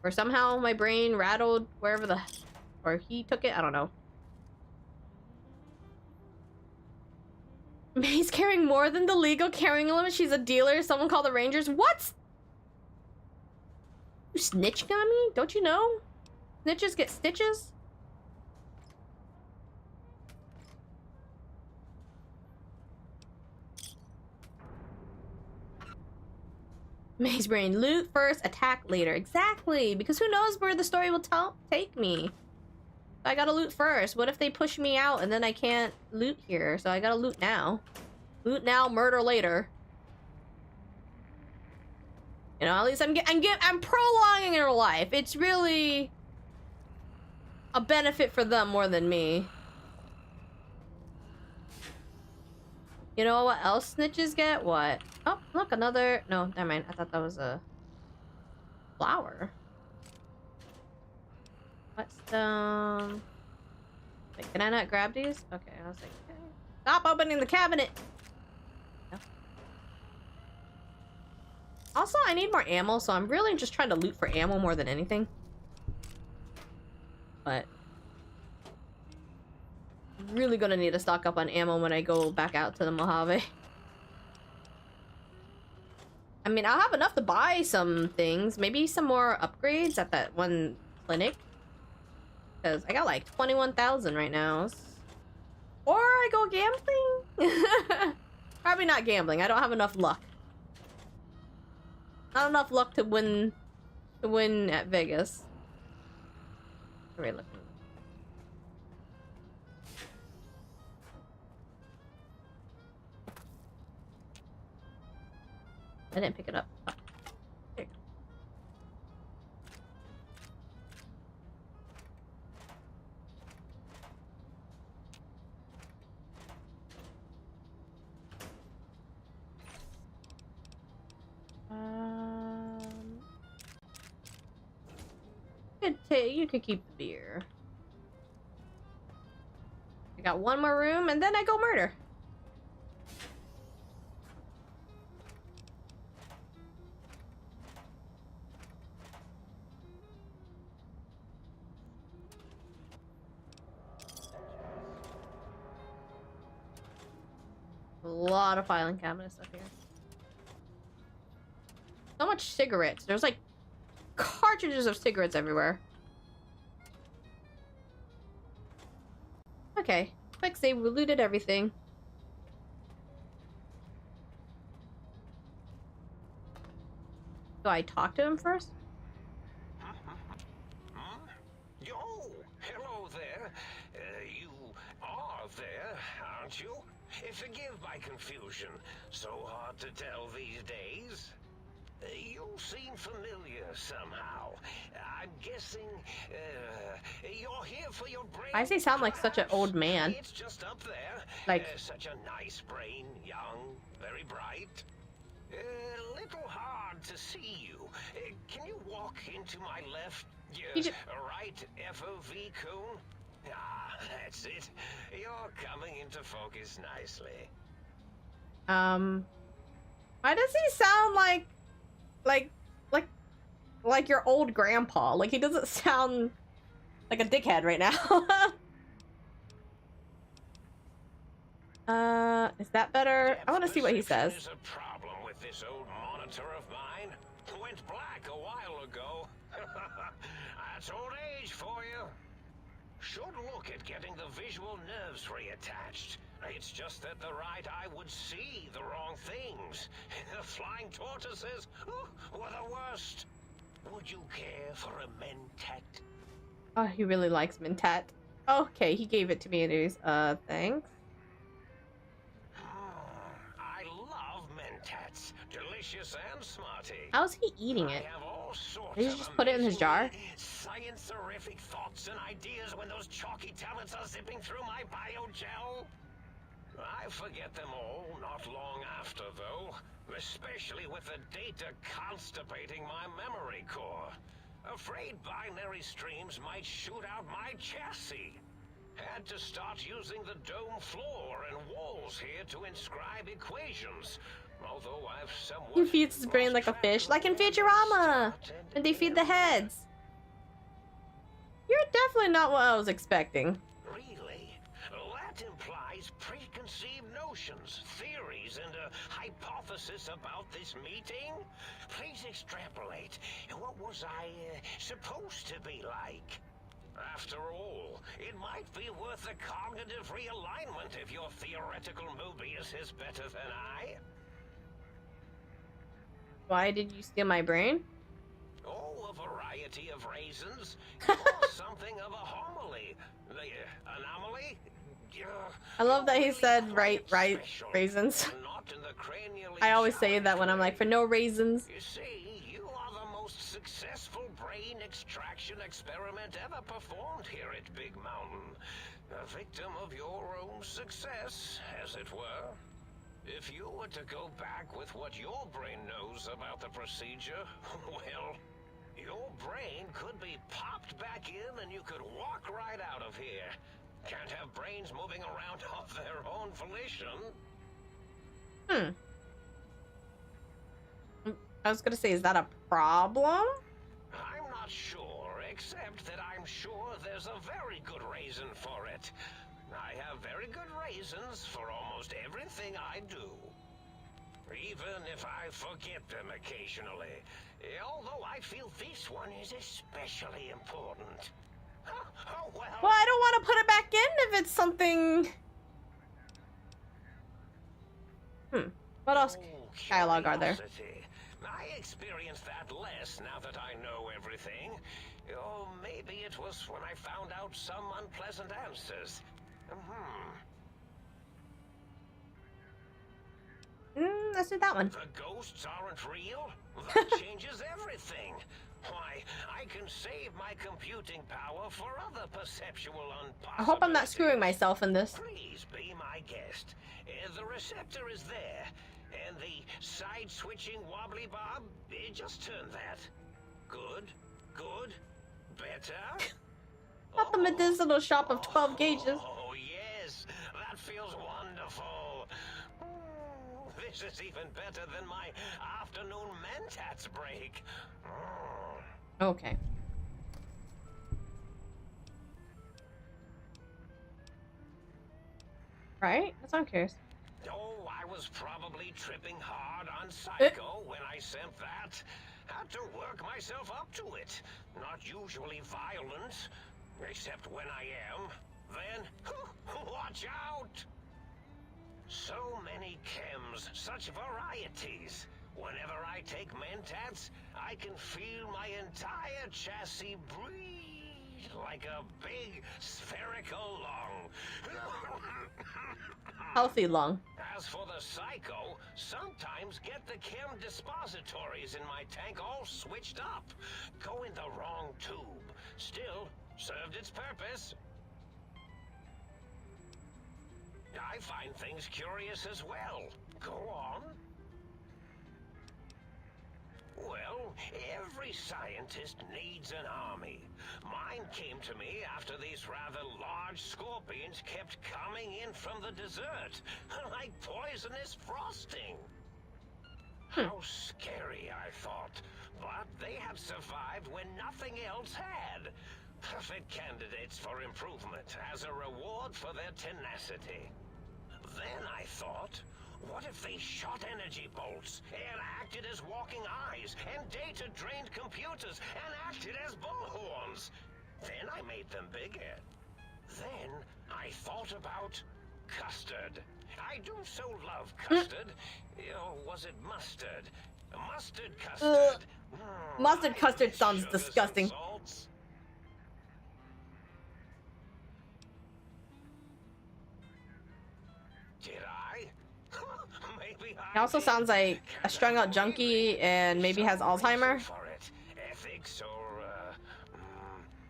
Or somehow my brain rattled wherever the... Or he took it? I don't know. May's carrying more than the legal carrying limit. She's a dealer. Someone called the Rangers. What? You snitching on me? Don't you know? Snitches get stitches? May's brain. Loot first, attack later. Exactly. Because who knows where the story will take me. I gotta loot first. What if they push me out and then I can't loot here? So I gotta loot now. Loot now, murder later. You know, at least I'm prolonging her life. It's really a benefit for them more than me. You know what else snitches get? What? Oh, look, another... No, never mind. I thought that was a flower. Whetstone. Wait, can I not grab these? Okay, I was like, okay. Stop opening the cabinet! No. Also, I need more ammo, so I'm really just trying to loot for ammo more than anything. But... really gonna need to stock up on ammo when I go back out to the Mojave. I mean, I'll have enough to buy some things. Maybe some more upgrades at that one clinic. Because I got like 21,000 right now. Or I go gambling? Probably not gambling. I don't have enough luck. Not enough luck to win at Vegas. Alright, look. I didn't pick it up. Oh. There you go. You could keep the beer. I got one more room and then I go murder. A lot of filing cabinet stuff here. So much cigarettes. There's like cartridges of cigarettes everywhere. Okay. Quick save. We looted everything. Do I talk to him first? Yo, hello there. You are there, aren't you? Forgive my confusion. So hard to tell these days. You seem familiar somehow. I'm guessing you're here for your brain. Why does he sound like such an old man? It's just up there. Like such a nice brain, young, very bright. Little hard to see you. Can you walk into my left? Right, FOV coon? Ah, that's it. You're coming into focus nicely. Why does he sound like your old grandpa? Like, he doesn't sound like a dickhead right now. Is that better? I want to see what he says. There's a problem with this old monitor of mine. Went black a while ago. That's old age for you. Should look at getting the visual nerves reattached. It's just that the right eye would see the wrong things. The flying tortoises were the worst. Would you care for a mentat? Oh, he really likes mentat. Okay, he gave it to me anyways. Thanks. I love mentats. Delicious and smarty. How's he eating it? I have all sorts Did he of just put it in his jar? Science-erific thoughts and ideas when those chalky tablets are zipping through my biogel. I forget them all not long after, though. Especially with the data constipating my memory core. Afraid binary streams might shoot out my chassis. Had to start using the dome floor and wall animals here to inscribe equations. Although I've somewhat He feeds his brain lost like a track fish, of like in where they Futurama, start and they feed the end. heads. You're definitely not what I was expecting. Really? That implies preconceived notions, theories, and a hypothesis about this meeting? Please extrapolate. What was I supposed to be like? After all, it might be worth a cognitive realignment if your theoretical Mobius is better than I. Why did you steal my brain? Oh, a variety of reasons. You're something of a homily. Anomaly? I love that he You're said really quite right special. raisins. Not in the cranially I always say that when I'm challenged like, for no raisins. You see, you are the most successful brain extraction experiment ever performed here at Big Mountain. A victim of your own success, as it were. If you were to go back with what your brain knows about the procedure, well, your brain could be popped back in and you could walk right out of here. Can't have brains moving around of their own volition. I was gonna say, is that a problem? I'm not sure, except that I'm sure there's a very good reason for it. I have very good reasons for almost everything I do. Even if I forget them occasionally. Although I feel this one is especially important. Oh, well. Well, I don't want to put it back in if it's something... What else dialogue are there? Curiosity. I experience that less now that I know everything. Or maybe it was when I found out some unpleasant answers. Let's do that one. The ghosts aren't real? That changes everything. Why, I can save my computing power for other perceptual I hope I'm not unpossibilities. screwing myself in this. Please be my guest. The receptor is there, and the side-switching wobbly bob, just turn that. Good, good, better. Not the medicinal shop of 12 gauges. Oh, yes, that feels wonderful. This is even better than my afternoon mentats break. Okay. Right? That's what I'm curious. Oh, I was probably tripping hard on Psycho when I sent that. Had to work myself up to it. Not usually violent, except when I am. Then, watch out! So many chems, such varieties. Whenever I take mentats, I can feel my entire chassis breathe like a big spherical lung. Healthy lung. As for the Psycho, sometimes get the chem dispositories in my tank all switched up. Go in the wrong tube. Still, served its purpose. I find things curious as well. Go on. Well, every scientist needs an army. Mine came to me after these rather large scorpions kept coming in from the desert, like poisonous frosting. How scary, I thought. But they had survived when nothing else had. Perfect candidates for improvement as a reward for their tenacity. Then I thought, what if they shot energy bolts and acted as walking eyes and data-drained computers and acted as bullhorns? Then I made them bigger. Then I thought about custard. I do so love custard. Or was it mustard? Mustard custard. Mustard I custard miss sounds sugars and disgusting. salts. Did I? Maybe I He also did. sounds like a Can't strung out avoid junkie it. and maybe has Some reason Alzheimer. for it. Ethics or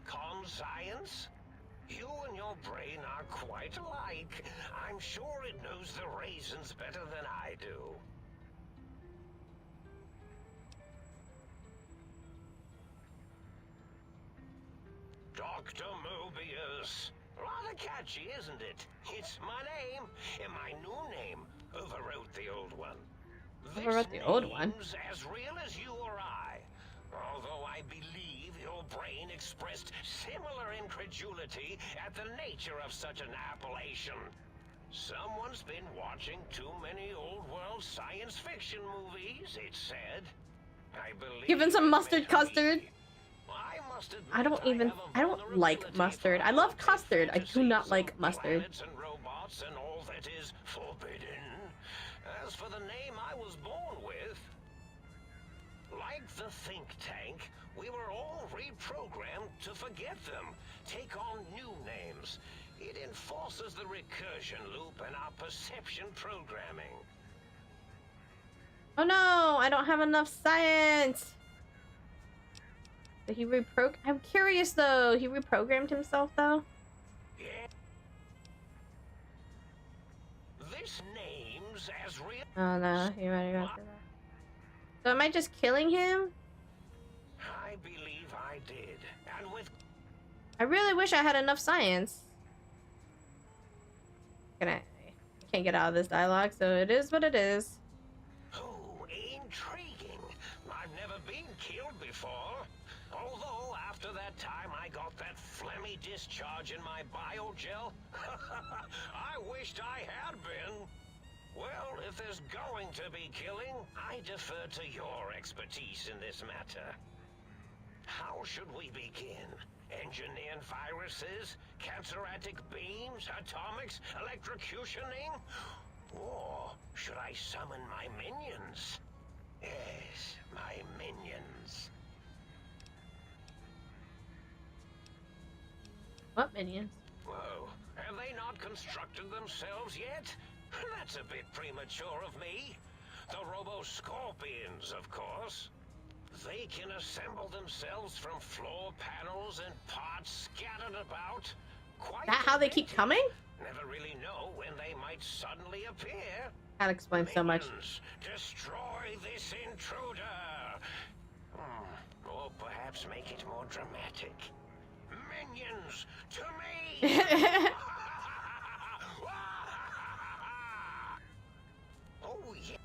conscience? You and your brain are quite alike. I'm sure it knows the raisins better than I do. Dr. Mobius, Rather catchy, isn't it? It's my name, and my new name overwrote the old one. Overwrote the old one? This name's as real as you or I. Although I believe your brain expressed similar incredulity at the nature of such an appellation. Someone's been watching too many old-world science fiction movies, it said. I believe Given some it mustard meant custard. me. I must admit I don't like vulnerability mustard. for I love romantic custard. I do not fantasies like of mustard. planets and robots and all that is forbidden. As for the name I was born with, like the think tank, we were all reprogrammed to forget them, take on new names. It enforces the recursion loop in our perception programming. Oh no, I don't have enough science. Did he I'm curious though. He reprogrammed himself though? Yeah. This name's as real. Oh no, he already got through that. So am I just killing him? I believe I did. And with I really wish I had enough science. I can't get out of this dialogue, so it is what it is. oh, intriguing. I've never been killed before. Although after that time I got that phlegmy discharge in my biogel, I wished I had been. Well, if there's going to be killing, I defer to your expertise in this matter. How should we begin? Engineering viruses, cancerratic beams, atomics, electrocutioning? Or should I summon my minions? Yes, my minions. What minions? Whoa, have they not constructed themselves yet? That's a bit premature of me. The Robo-Scorpions, of course. They can assemble themselves from floor panels and parts scattered about. Quite That how they keep coming? Never really know when they might suddenly appear. That explains so much. Minions, destroy this intruder. Or perhaps make it more dramatic. Minions, to me! Oh, yeah.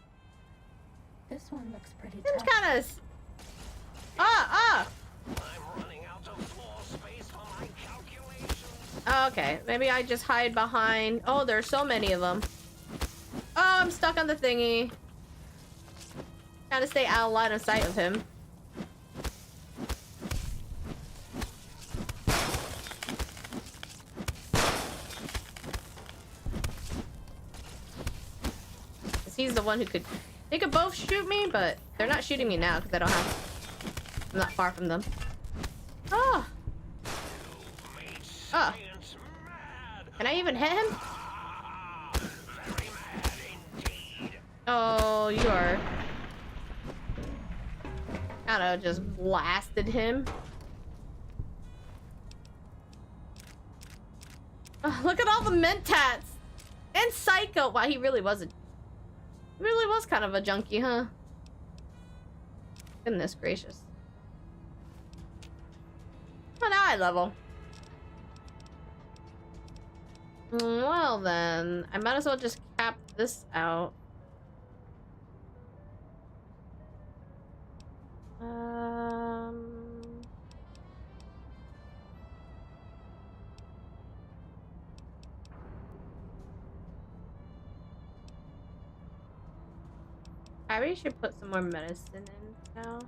This one looks pretty It's tough. kind of. Ah! I'm running out of floor space for my calculations. Okay, maybe I just hide behind. Oh, there's so many of them. Oh, I'm stuck on the thingy. Gotta stay out of line of sight of him. He's the one who could. They could both shoot me, but they're not shooting me now because I don't have. I'm not far from them. Oh! Oh! Can I even hit him? Very mad indeed. Oh, you are. I don't know, just blasted him. Oh, look at all the mentats! And Psycho! Wow, he really was kind of a junkie, huh? Goodness gracious. Oh, now I level. Well then, I might as well just cap this out. I really should put some more medicine in now.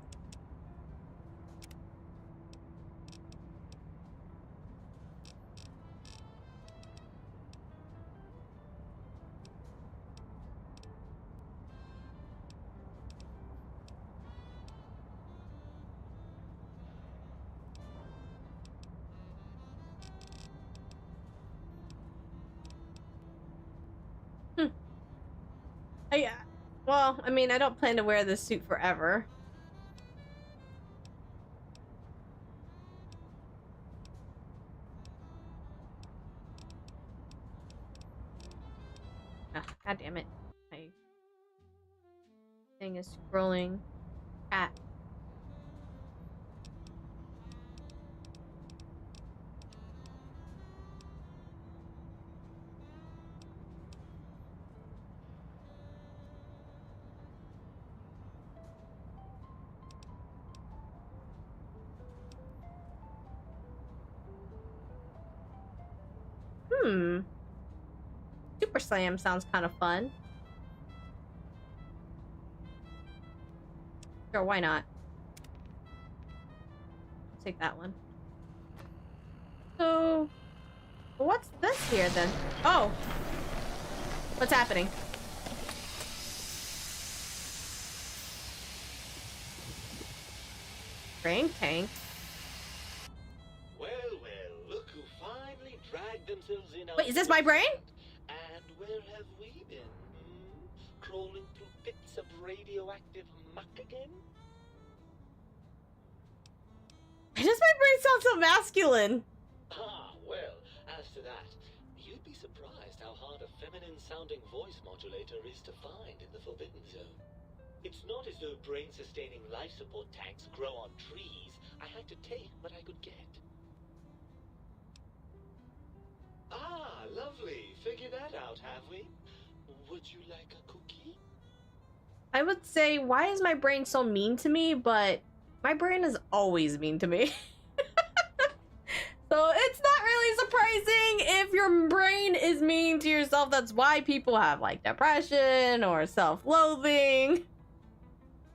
Well, I mean, I don't plan to wear this suit forever. God damn it. My thing is scrolling. Cat. Hmm. Super Slam sounds kind of fun. Sure, why not? I'll take that one. So, what's this here then? Oh. What's happening? Brain tank? Well, look who finally dragged themselves in. Wait, is this my brain? And where have we been? Crawling through bits of radioactive muck again? Why does my brain sound so masculine? Well, as to that, you'd be surprised how hard a feminine-sounding voice modulator is to find in the Forbidden Zone. It's not as though brain-sustaining life support tanks grow on trees. I had to take what I could get. Lovely. Figured that out, have we? Would you like a cookie? I would say, why is my brain so mean to me? But my brain is always mean to me. So it's not really surprising if your brain is mean to yourself. That's why people have like depression or self-loathing.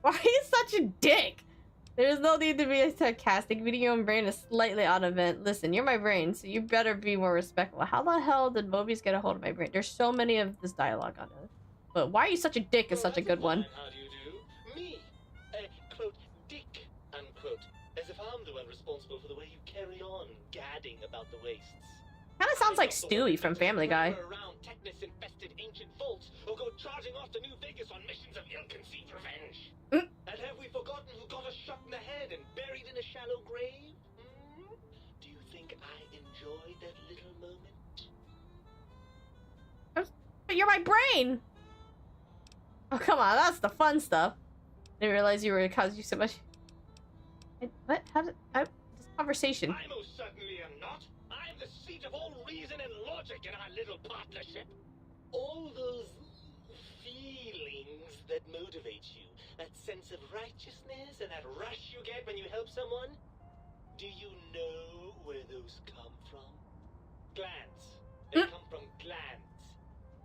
Why are you such a dick? There's no need to be sarcastic. Beating your own brain is slightly out of it. Listen, you're my brain, so you better be more respectful. How the hell did Mobius get a hold of my brain? There's so many of this dialogue on it. But why are you such a dick is such a good one. How do you do? Me, quote, dick, unquote. As if I'm the one responsible for the way you carry on gadding about the wastes. Kind of sounds like Stewie from Family Guy. Around Technus-infested ancient vaults, or go charging off to New Vegas on missions of ill-conceived revenge. And have we forgotten who got us shot in the head and buried in a shallow grave? Do you think I enjoyed that little moment? But you're my brain! Oh, come on, that's the fun stuff. Didn't realize you were gonna cause you so much. What? How did this conversation? I most certainly am not. I'm the seat of all reason and logic in our little partnership. All those feelings that motivate you, that sense of righteousness and that rush you get when you help someone, do you know where those come from? Glands. They come from glands.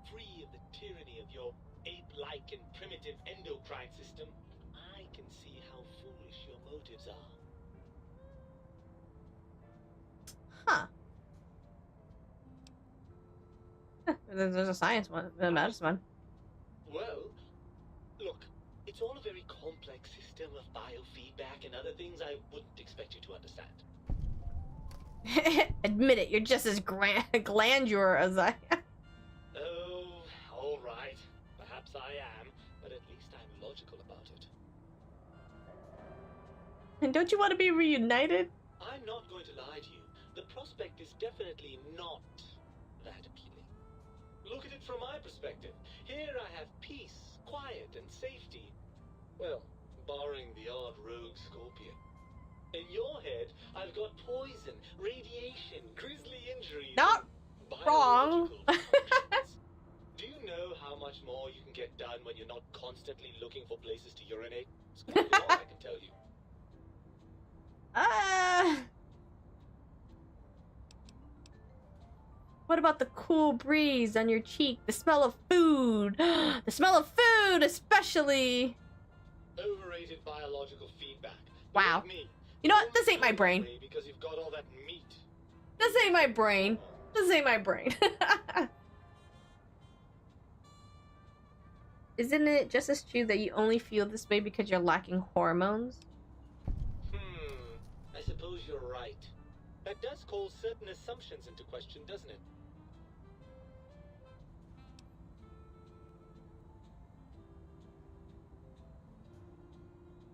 Free of the tyranny of your ape-like and primitive endocrine system, I can see how foolish your motives are. Huh. There's a science one, a medicine one. Well, look, it's all a very complex system of biofeedback and other things I wouldn't expect you to understand. Admit it, you're just as glandular as I am. Oh, all right. Perhaps I am, but at least I'm logical about it. And don't you want to be reunited? I'm not going to lie to you. The prospect is definitely not that appealing. Look at it from my perspective. Here I have peace, quiet, and safety. Well, barring the odd rogue scorpion. In your head, I've got poison, radiation, grisly injuries. Not wrong. Do you know how much more you can get done when you're not constantly looking for places to urinate? It's quite a lot, I can tell you. What about the cool breeze on your cheek? The smell of food. The smell of food, especially. Overrated biological feedback. Wow. Me. You know what? This ain't my brain. Because you've got all that meat. This ain't my brain. This ain't my brain. Isn't it just as true that you only feel this way because you're lacking hormones? I suppose you're right. That does call certain assumptions into question, doesn't it?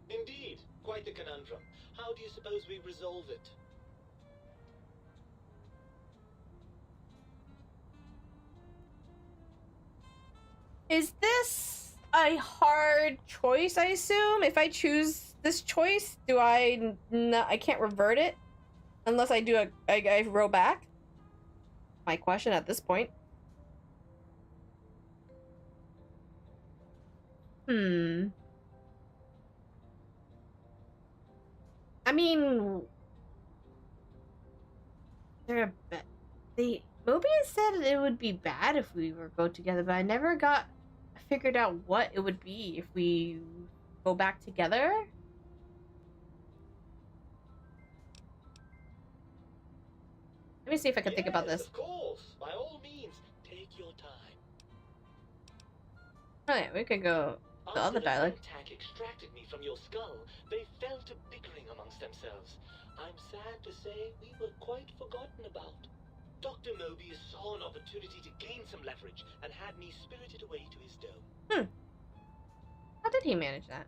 Indeed. Quite the conundrum. How do you suppose we resolve it? Is this a hard choice, I assume? If I choose this choice, do I can't revert it? Unless I do I row back? My question at this point. I mean, they're a bit. Mobius said it would be bad if we were go together, but I never got figured out what it would be if we go back together. Let me see if I can think about this. Of course. By all means, take your time. Oh yeah, we could go the other dialect. After the tank extracted me from your skull, they fell to bickering amongst themselves. I'm sad to say we were quite forgotten about. Dr. Mobius saw an opportunity to gain some leverage and had me spirited away to his dome. How did he manage that?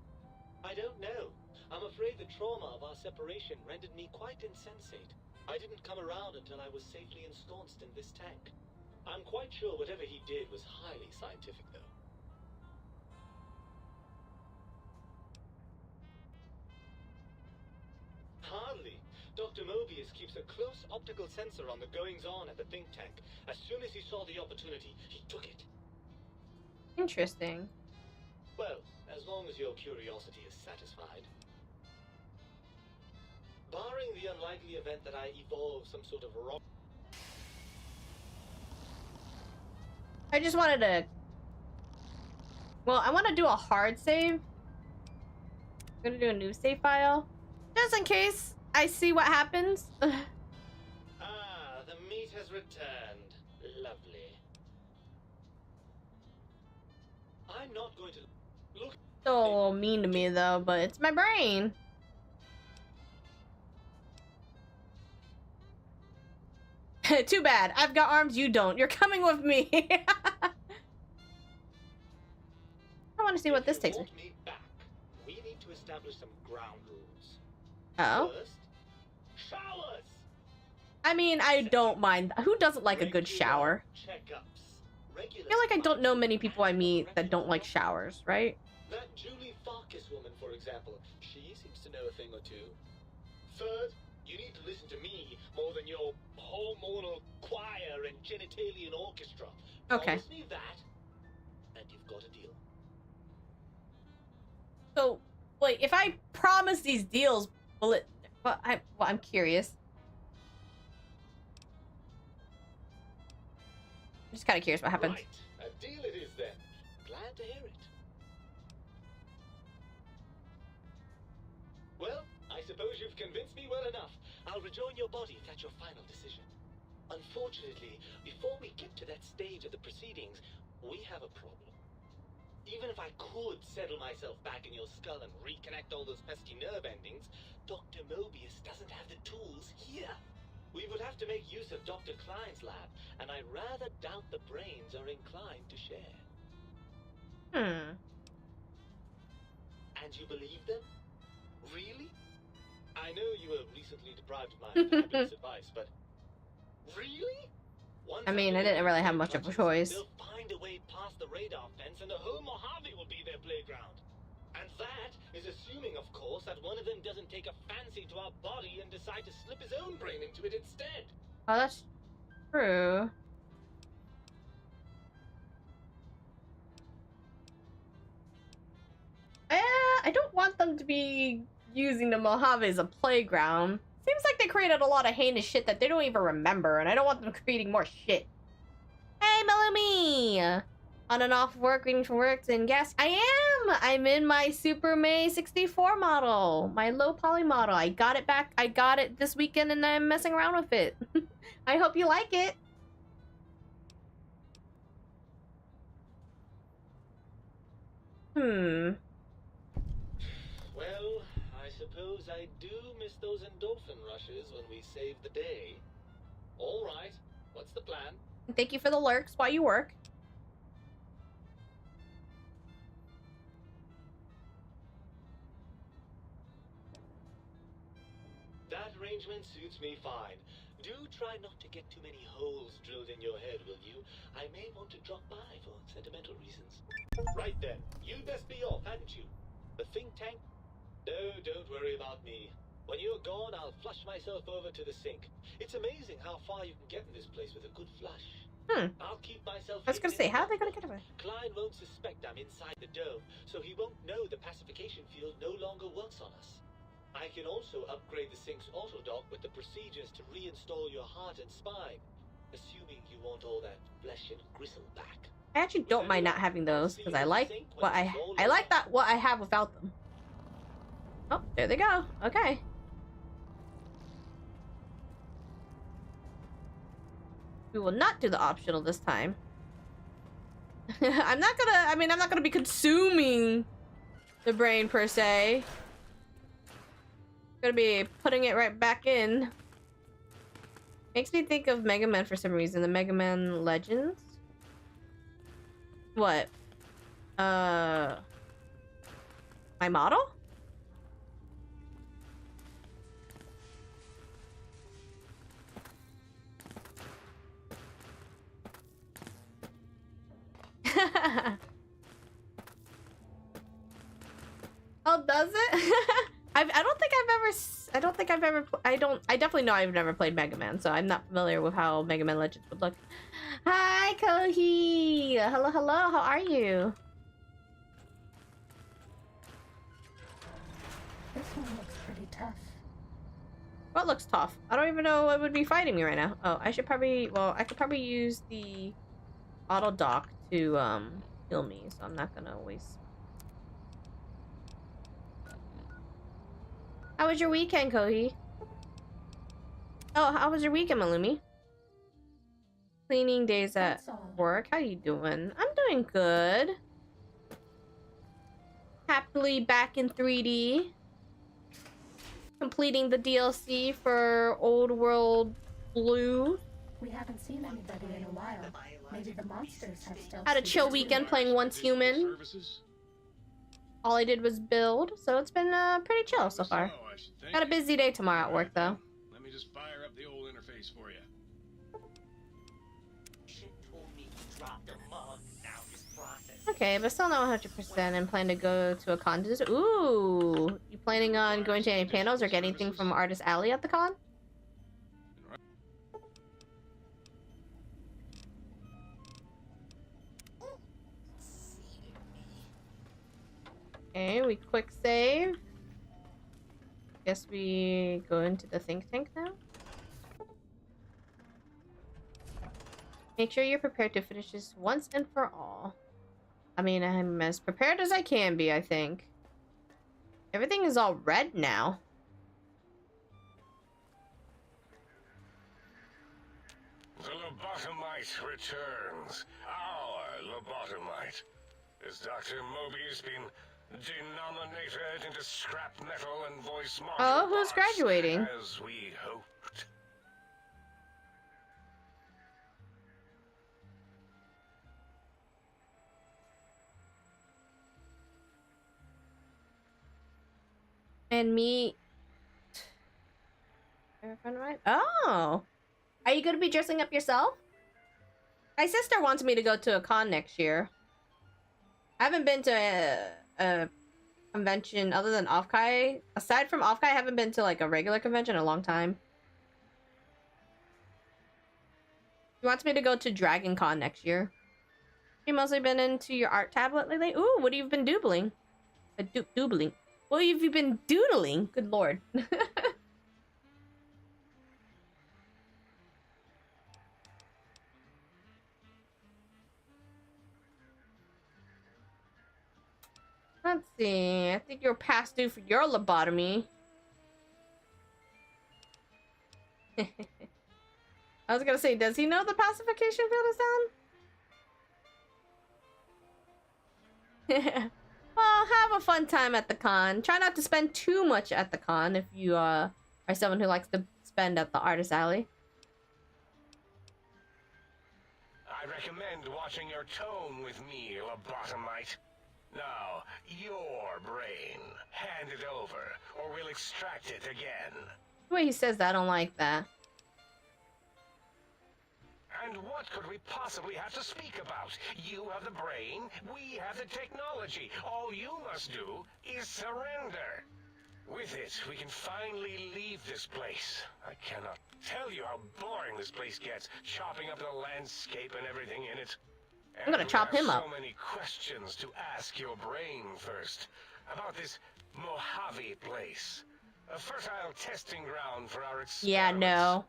I don't know. I'm afraid the trauma of our separation rendered me quite insensate. I didn't come around until I was safely ensconced in this tank. I'm quite sure whatever he did was highly scientific, though. Hardly. Dr. Mobius keeps a close optical sensor on the goings-on at the think tank. As soon as he saw the opportunity, he took it. Interesting. Well, as long as your curiosity is satisfied. Barring the unlikely event that I evolve some sort of rock... I just wanted to... Well, I want to do a hard save. I'm gonna do a new save file. Just in case I see what happens. Ah, the meat has returned. Lovely. I'm not going to look... So mean to me though, but it's my brain. Too bad. I've got arms, you don't. You're coming with me. I want to see what this takes me. Me back, we need to establish some ground rules. Oh. First, showers. I mean, I don't mind. Who doesn't like a good shower? Checkups. I feel like I don't know many people I meet that don't like showers, right? That Julie Farkas woman, for example, she seems to know a thing or two. Third, you need to listen to me more than your hormonal choir and genitalian orchestra. Okay. Promise me that, and you've got a deal. So, wait, if I promise these deals, will it... Well, I'm curious. I'm just kind of curious what happens. Right. A deal it is then. Glad to hear it. Well, I suppose you've convinced me well enough. I'll rejoin your body if that's your final decision. Unfortunately, before we get to that stage of the proceedings, we have a problem. Even if I could settle myself back in your skull and reconnect all those pesky nerve endings, Dr. Mobius doesn't have the tools here. We would have to make use of Dr. Klein's lab, and I rather doubt the brains are inclined to share. And you believe them? Really? I know you were recently deprived of my fabulous advice, but really? Once I mean, I didn't really have much of a choice. They'll find a way past the radar fence, and the whole Mojave will be their playground. And that is assuming, of course, that one of them doesn't take a fancy to our body and decide to slip his own brain into it instead. Oh, that's true. I don't want them to be using the Mojave as a playground. Seems like they created a lot of heinous shit that they don't even remember, and I don't want them creating more shit. Hey, Melanie! On and off work, waiting for work, and guess I am! I'm in my Super May 64 model, my low poly model. I got it back. I got it this weekend, and I'm messing around with it. I hope you like it. Well, I suppose I do miss those endorphin rushes when we save the day. All right, what's the plan? Thank you for the lurks while you work. That arrangement suits me fine. Do try not to get too many holes drilled in your head, will you? I may want to drop by for sentimental reasons. Right then, you'd best be off, hadn't you? The think tank? No, don't worry about me. When you're gone, I'll flush myself over to the sink. It's amazing how far you can get in this place with a good flush. I'll keep myself... I was gonna say, how are they gonna get away? Klein won't suspect I'm inside the dome, so he won't know the pacification field no longer works on us. I can also upgrade the sink's autodock with the procedures to reinstall your heart and spine. assuming you want all that flesh and gristle back. I actually don't mind not having those because I like what I like that what I have without them. Oh, there they go. Okay. We will not do the optional this time. I'm not gonna be consuming the brain per se. Gonna be putting it right back in. Makes me think of Mega Man for some reason. The Mega Man Legends. What? My model? Oh, does it? I definitely know I've never played Mega Man, so I'm not familiar with how Mega Man Legends would look. Hi, Kohi! Hello, hello, how are you? This one looks pretty tough. What looks tough? I don't even know what would be fighting me right now. Oh, I could probably use the auto dock to, heal me, so I'm not gonna waste. How was your weekend, Kohi? Oh, how was your weekend, Malumi? Cleaning days at work. How you doing? I'm doing good. Happily back in 3D. Completing the DLC for Old World Blue. We haven't seen anybody in a while. Maybe the monsters have still. Had a chill weekend playing Once Human. All I did was build, so it's been pretty chill so far. Got a busy day tomorrow at work, though. Let me just fire up the old interface for you. Okay, but still not 100% and plan to go to a con. Ooh! You planning on going to any panels or getting anything from Artist Alley at the con? Okay, we quick save. Guess we go into the think tank now. Make sure you're prepared to finish this once and for all. I mean, I'm as prepared as I can be, I think. Everything is all red now. The lobotomite returns. Our lobotomite. Is Dr. Mobius been denominated into scrap metal and voice module Oh, who's parts, graduating? as we hoped. And me. Right? Oh! Are you going to be dressing up yourself? My sister wants me to go to a con next year. I haven't been to a convention other than Offkai. Aside from Offkai, I haven't been to like a regular convention in a long time. She wants me to go to Dragon Con next year. You mostly been into your art tablet lately? Ooh, what have you been doodling? Doodling. What have you been doodling? Good lord. Let's see. I think you're past due for your lobotomy. I was gonna say, does he know the pacification field is down? Well, have a fun time at the con. Try not to spend too much at the con if you are someone who likes to spend at the Artist Alley. I recommend watching your tone with me, lobotomite. Now, your brain. Hand it over, or we'll extract it again. The way he says that, I don't like that. And what could we possibly have to speak about? You have the brain, we have the technology. All you must do is surrender. With it, we can finally leave this place. I cannot tell you how boring this place gets, chopping up the landscape and everything in it. I'm gonna chop him up. So many questions to ask your brain first. About this Mojave place. A fertile testing ground for our experiments. Yeah, no.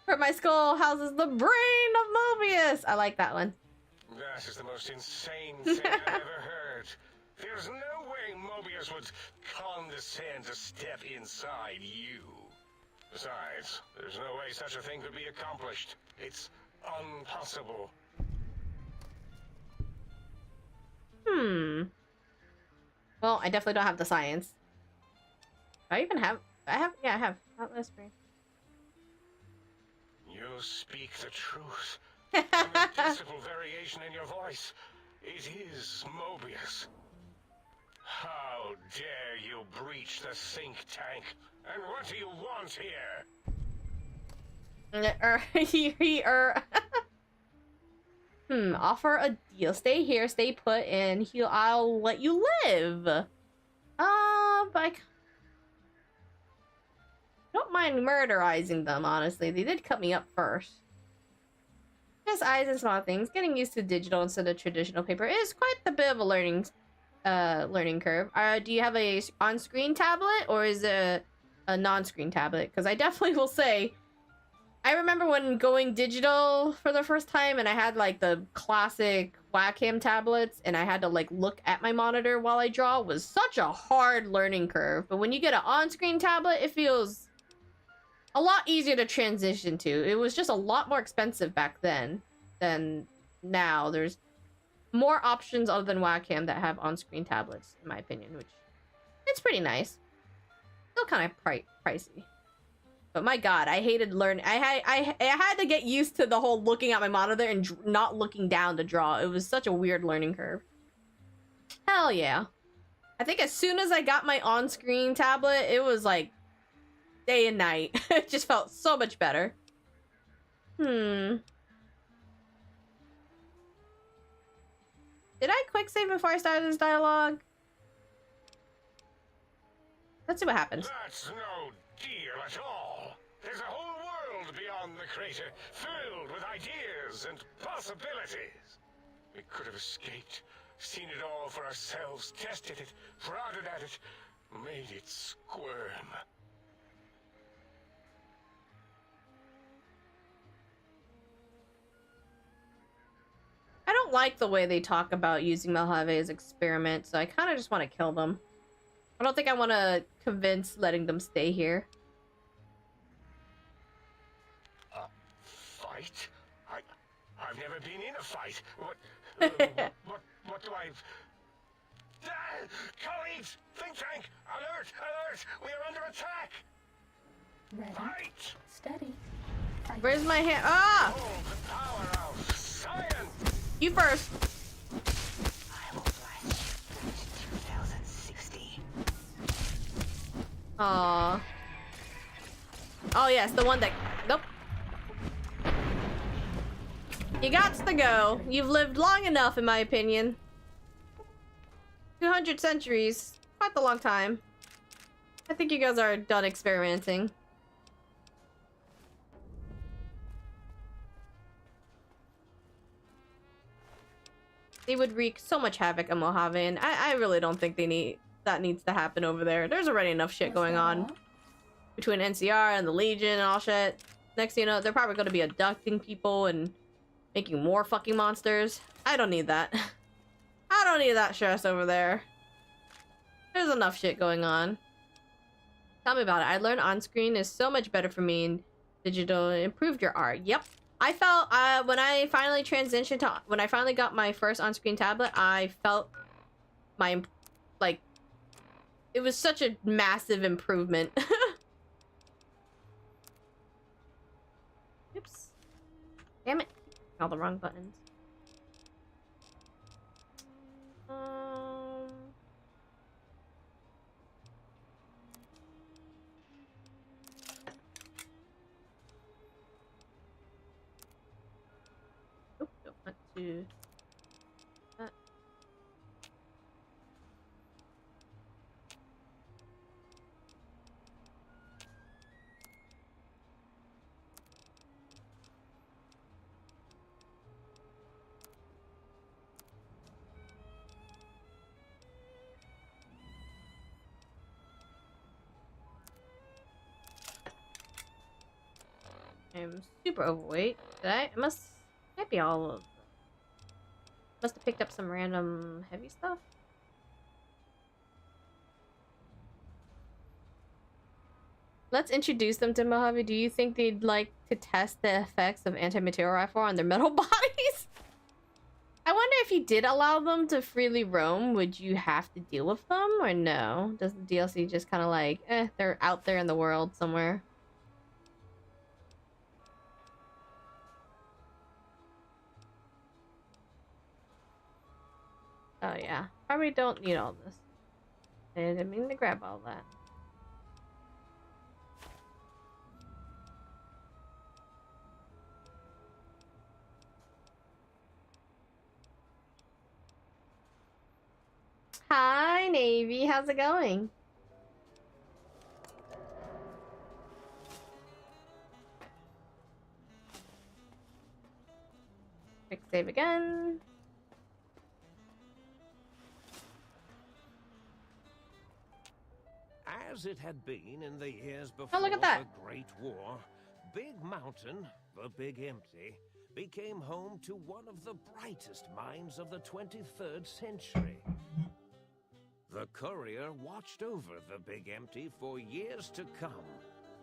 For my skull houses the brain of Mobius. I like that one. That is the most insane thing I've ever heard. There's no way Mobius would condescend to step inside you. Besides, there's no way such a thing could be accomplished. It's impossible. Well, I definitely don't have the science. Do I even have... Yeah, I have. Atlas brain. You speak the truth. And the decibel variation in your voice. It is Mobius. How dare you breach the think tank? And what do you want here? Offer a deal. Stay here, stay put, and I'll let you live. But I don't mind murderizing them, honestly. They did cut me up first. Just eyes and small things. Getting used to digital instead of traditional paper is quite a bit of a learning curve. Do you have a on-screen tablet, or is it a non-screen tablet? Because I definitely will say, I remember when going digital for the first time, and I had like the classic Wacom tablets, and I had to like look at my monitor while I draw. It was such a hard learning curve. But when you get an on-screen tablet, it feels a lot easier to transition to. It was just a lot more expensive back then than now. There's more options other than Wacom that have on-screen tablets, in my opinion, which it's pretty nice. Still kind of pricey. But my god, I hated learning. I had to get used to the whole looking at my monitor and not looking down to draw. It was such a weird learning curve. Hell yeah. I think as soon as I got my on-screen tablet, it was like day and night. It just felt so much better. Did I quick save before I started this dialogue? Let's see what happens. That's no deal at all. There's a whole world beyond the crater, filled with ideas and possibilities. We could have escaped, seen it all for ourselves, tested it, prodded at it, made it squirm. I don't like the way they talk about using Mojave as experiment, so I kind of just want to kill them. I don't think I want to convince letting them stay here. A fight? I've never been in a fight. What do I... Colleagues! Think tank! Alert! Alert! We are under attack! Ready, Fight! steady. Fight. Where's my hand? Ah! Oh, the power of science! You first. I will blast you to 2060. Aww. Oh yes, the one that... Nope. You gots to go. You've lived long enough, in my opinion. 200 centuries. Quite a long time. I think you guys are done experimenting. They would wreak so much havoc on Mojave, and I really don't think that needs to happen over there. There's already enough shit going on between NCR and the Legion and all shit. Next thing you know, they're probably going to be abducting people and making more fucking monsters. I don't need that. I don't need that stress over there. There's enough shit going on. Tell me about it. I learned on-screen is so much better for me in digital. It improved your art. Yep. I felt, when I finally transitioned to, when I finally got my first on-screen tablet, I felt my, like, it was such a massive improvement. Oops. Damn it. All the wrong buttons. Oop, don't want to... that. I'm super overweight. Did I? It can't be all of them. Must have picked up some random heavy stuff. Let's introduce them to Mojave. Do you think they'd like to test the effects of antimaterial rifle on their metal bodies? I wonder if you did allow them to freely roam, would you have to deal with them or no? Does the DLC just kind of like, they're out there in the world somewhere? Oh yeah, probably don't need all this. I didn't mean to grab all that. Hi, Navy. How's it going? Quick save again. As it had been in the years before Oh, look at that. the Great War, Big Mountain, the Big Empty, became home to one of the brightest minds of the 23rd century. The courier watched over the Big Empty for years to come,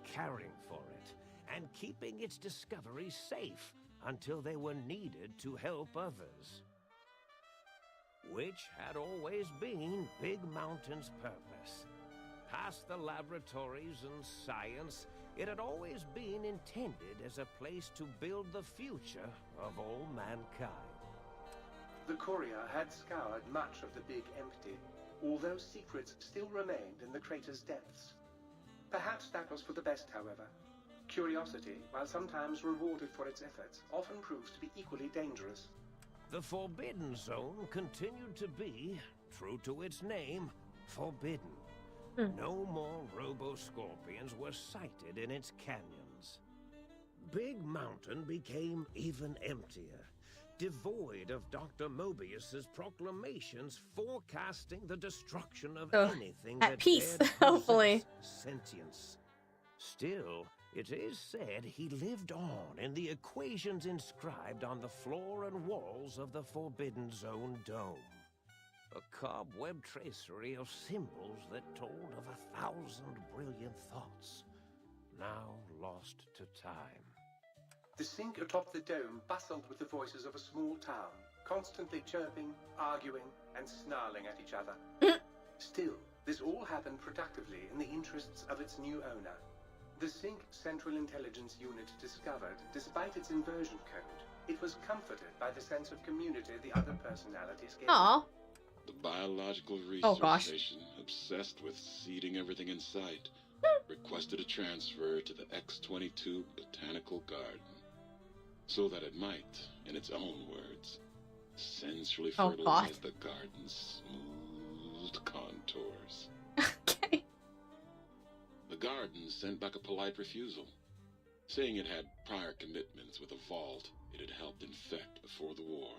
caring for it and keeping its discoveries safe until they were needed to help others. Which had always been Big Mountain's purpose. Past the laboratories and science, it had always been intended as a place to build the future of all mankind. The courier had scoured much of the Big Empty, although secrets still remained in the crater's depths. Perhaps that was for the best, however. Curiosity, while sometimes rewarded for its efforts, often proves to be equally dangerous. The Forbidden Zone continued to be, true to its name, forbidden. No more robo-scorpions were sighted in its canyons. Big Mountain became even emptier, devoid of Dr. Mobius's proclamations forecasting the destruction of anything at that peace, dared hopefully. possess sentience. Still, it is said he lived on in the equations inscribed on the floor and walls of the Forbidden Zone dome. A cobweb tracery of symbols that told of 1,000 brilliant thoughts, now lost to time. The sink atop the dome bustled with the voices of a small town, constantly chirping, arguing, and snarling at each other. Still, this all happened productively in the interests of its new owner. The Sync Central Intelligence Unit discovered, despite its inversion code, it was comforted by the sense of community the other personalities gave. Aww. The biological research station, obsessed with seeding everything in sight, requested a transfer to the X-22 Botanical Garden, so that it might, in its own words, sensually fertilize the garden's smooth contours. Okay. The garden sent back a polite refusal, saying it had prior commitments with a vault it had helped infect before the war.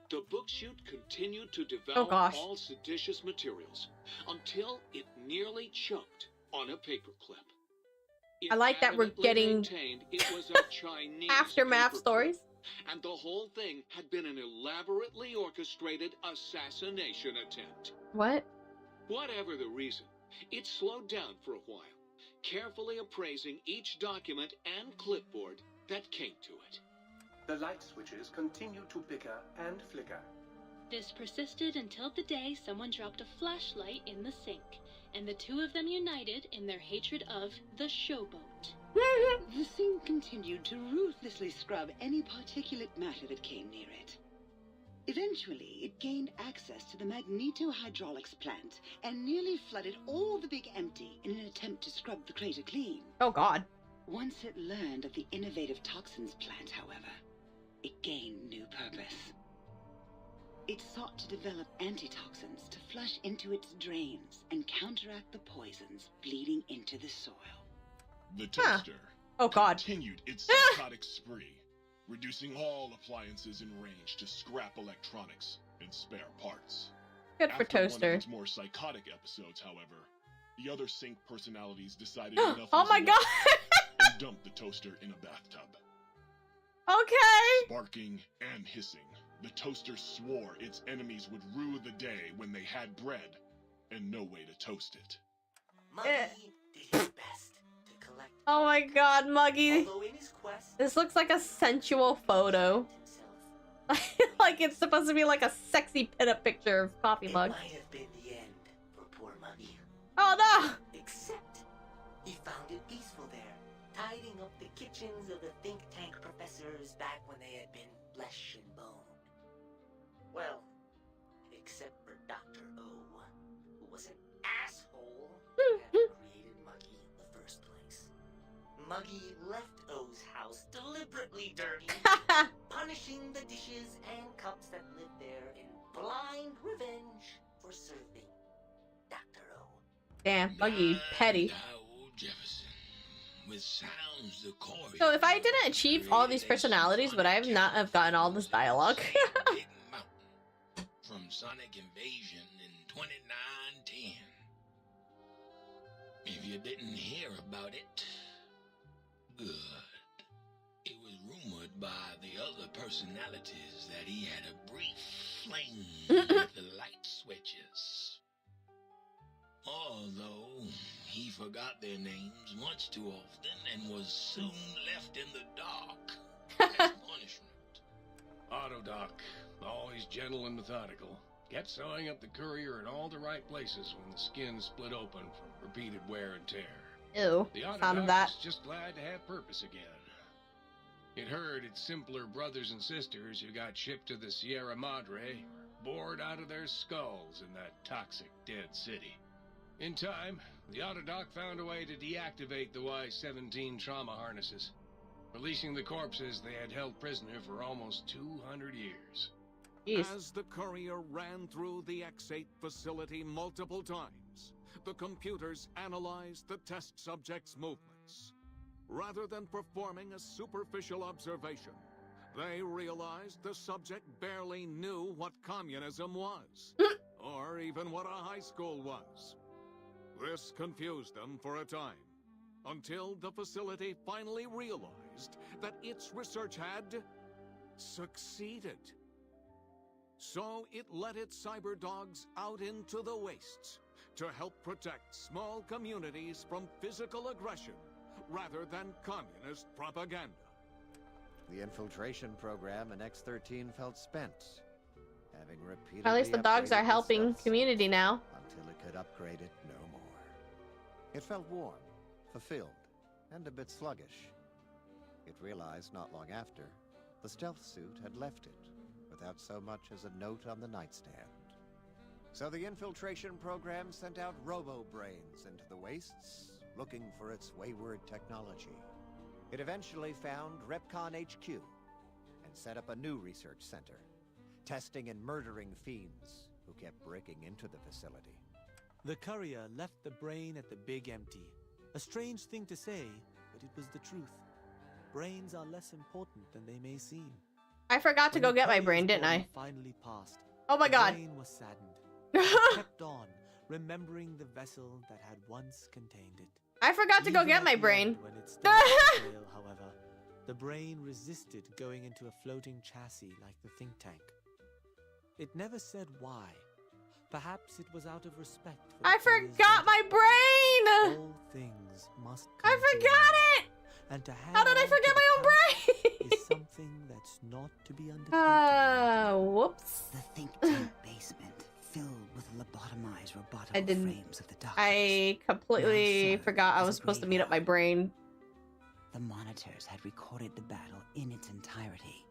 The book chute continued to devour all seditious materials until it nearly choked on a paperclip. I like that we're getting it was a Chinese aftermath stories. And the whole thing had been an elaborately orchestrated assassination attempt. What? Whatever the reason, it slowed down for a while, carefully appraising each document and clipboard that came to it. The light switches continued to bicker and flicker. This persisted until the day someone dropped a flashlight in the sink, and the two of them united in their hatred of the showboat. The sink continued to ruthlessly scrub any particulate matter that came near it. Eventually, it gained access to the magnetohydraulics plant and nearly flooded all the Big Empty in an attempt to scrub the crater clean. Oh, God. Once it learned of the innovative toxins plant, however, it gained new purpose. It sought to develop antitoxins to flush into its drains and counteract the poisons bleeding into the soil. The toaster continued its psychotic spree, reducing all appliances in range to scrap electronics and spare parts. Good for Toaster. One of its more psychotic episodes, however, the other Sync personalities decided enough oh was my enough God! dumped the toaster in a bathtub. Okay. Barking and hissing, the toaster swore its enemies would rue the day when they had bread and no way to toast it. Muggy did his best to collect. Oh my god, Muggy. Although in his quest, This looks like a sensual photo. Like it's supposed to be like a sexy pinup picture of coffee mug. It might have been the end for poor Muggy. Oh no! Except he found it peaceful there, tidying up the kitchens of the think tank professors back when they had been flesh and bone. Well, except for Dr. O, who was an asshole who had created Muggy in the first place. Muggy left O's house deliberately dirty, punishing the dishes and cups that lived there in blind revenge for serving Dr. O. Damn, Muggy, petty. With sounds the chorus. So if I didn't achieve all these personalities, would I have not have gotten all this dialogue? From Sonic Invasion in 2910. If you didn't hear about it, good. It was rumored by the other personalities that he had a brief fling with the light switches. Although he forgot their names much too often and was soon left in the dark as punishment. Autodoc, always gentle and methodical, kept sewing up the courier in all the right places when the skin split open from repeated wear and tear. Ew, The sound Autodoc of that. was just glad to have purpose again. It heard its simpler brothers and sisters who got shipped to the Sierra Madre bored out of their skulls in that toxic dead city. In time, the Autodoc found a way to deactivate the Y-17 trauma harnesses, releasing the corpses they had held prisoner for almost 200 years. Jeez. As the courier ran through the X8 facility multiple times, the computers analyzed the test subject's movements. Rather than performing a superficial observation, they realized the subject barely knew what communism was, or even what a high school was. This confused them for a time, until the facility finally realized that its research had succeeded. So it let its cyber dogs out into the wastes to help protect small communities from physical aggression rather than communist propaganda. The infiltration program in X-13 felt spent, having repeatedly At least the dogs are upgraded helping itself community now. until it could upgrade it no more. It felt warm, fulfilled, and a bit sluggish. It realized not long after, the stealth suit had left it, without so much as a note on the nightstand. So the infiltration program sent out robo-brains into the wastes, looking for its wayward technology. It eventually found Repcon HQ, and set up a new research center, testing and murdering fiends who kept breaking into the facility. The courier left the brain at the Big Empty. A strange thing to say, but it was the truth. Brains are less important than they may seem. I forgot to go get my brain, didn't I? Finally passed. Oh my god. The brain was saddened. It kept on, remembering the vessel that had once contained it. I forgot to go Even get at my the brain. end, when it started to fail, however, the brain resisted going into a floating chassis like the think tank. It never said why. Perhaps it was out of respect for the I courier's forgot my brain! All things must I come to an forgot end. it! And to hang How did I on to forget the my own brain? is something that's not to be undertaken. Whoops. The think tank basement filled with lobotomized robotic I didn't. frames of the doctors. I completely forgot I was supposed to meet up my brain. The monitors had recorded the battle in its entirety,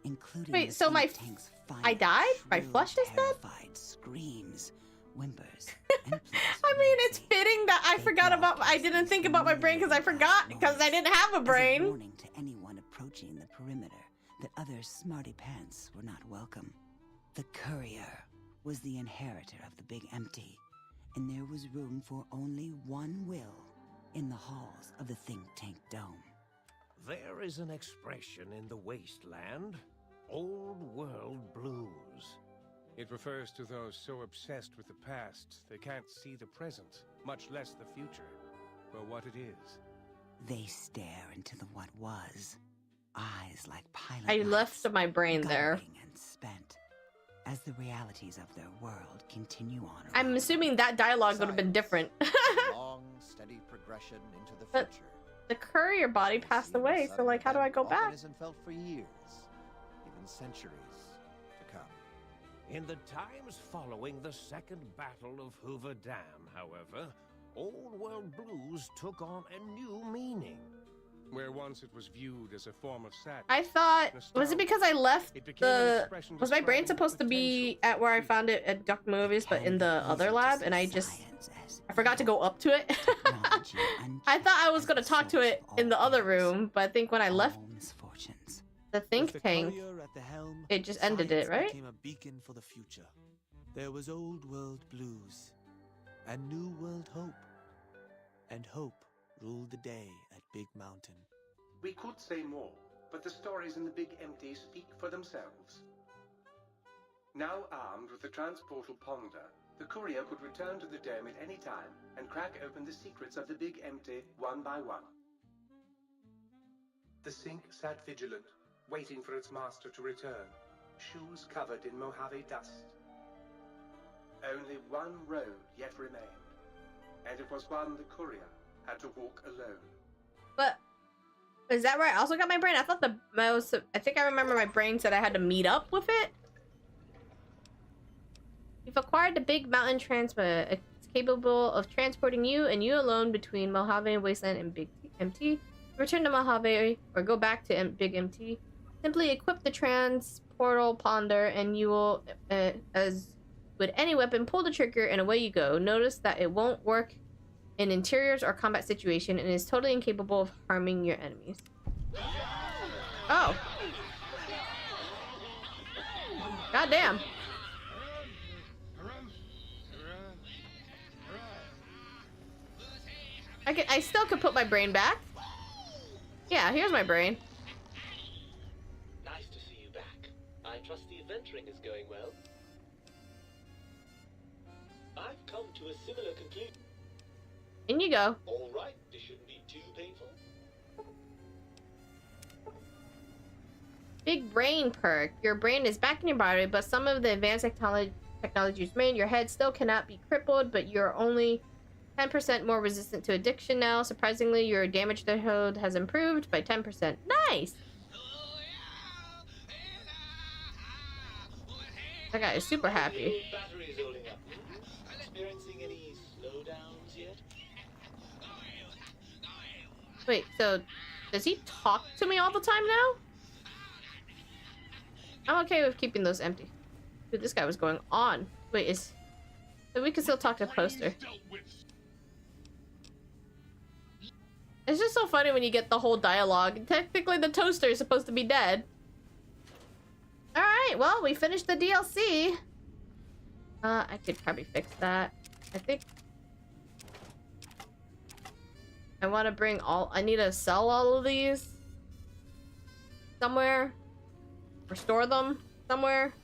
including Wait, the so my think tank's I died? My shrill, flesh is dead? terrified screams, whimpers, and I mean, it's fitting that I forgot about. I didn't think about my brain because I forgot because I didn't have a brain. warning to anyone approaching the perimeter that other smarty pants were not welcome. The courier was the inheritor of the Big Empty, and there was room for only one will in the halls of the think tank dome. There is an expression in the wasteland, old world blues. It refers to those so obsessed with the past they can't see the present, much less the future, for what it is. They stare into the what was, eyes like pilot I lights, left my brain there. guttering and spent, as the realities of their world continue on. I'm assuming that dialogue would have been different. Long, steady progression into the But future. the courier body passed away, so like, how do I go Often back? isn't felt for years, even centuries to come. In the times following the Second Battle of Hoover Dam, however, Old World blues took on a new meaning. Where once it was viewed as a form of sadness. I thought, was it because I left the, was my brain supposed to be at where I found it at Duck Movies, but in the other lab, and I forgot to go up to it? I thought I was gonna talk to it in the other room, but I think when I left the think tank, it just ended it, right? Became a beacon for the future. There was Old World blues and New World hope, and hope ruled the day at Big Mountain. We could say more, but the stories in the Big Empty speak for themselves. Now armed with the transportal ponder, the courier could return to the dome at any time and crack open the secrets of the Big Empty one by one. The sink sat vigilant, waiting for its master to return, shoes covered in Mojave dust. Only one road yet remained, and it was one the courier had to walk alone. But is that where I also got my brain? I thought I think I remember my brain said I had to meet up with it. You've acquired the Big Mountain Transport. It's capable of transporting you and you alone between Mojave Wasteland and Big MT. Return to Mojave or go back to Big MT. Simply equip the transportal ponder and you will, as with any weapon, pull the trigger and away you go. Notice that it won't work in interiors or combat situation and is totally incapable of harming your enemies. Oh. Goddamn. I still could put my brain back. Yeah, here's my brain. Nice to see you back. I trust the adventuring is going well. I've come to a similar conclusion. In you go. All right, this shouldn't be too painful. Big brain perk. Your brain is back in your body, but some of the advanced technologies made your head still cannot be crippled, but you're only 10% more resistant to addiction now. Surprisingly, your damage threshold has improved by 10%. Nice! That guy is super happy. Battery's holding up. Experiencing any slowdowns yet? Wait, so does he talk to me all the time now? I'm okay with keeping those empty. Dude, this guy was going on. Wait, so we can still talk to Poster. It's just so funny when you get the whole dialogue. Technically, the toaster is supposed to be dead. Alright, well, we finished the DLC. I could probably fix that. I think I want to bring I need to sell all of these somewhere. Or store them somewhere.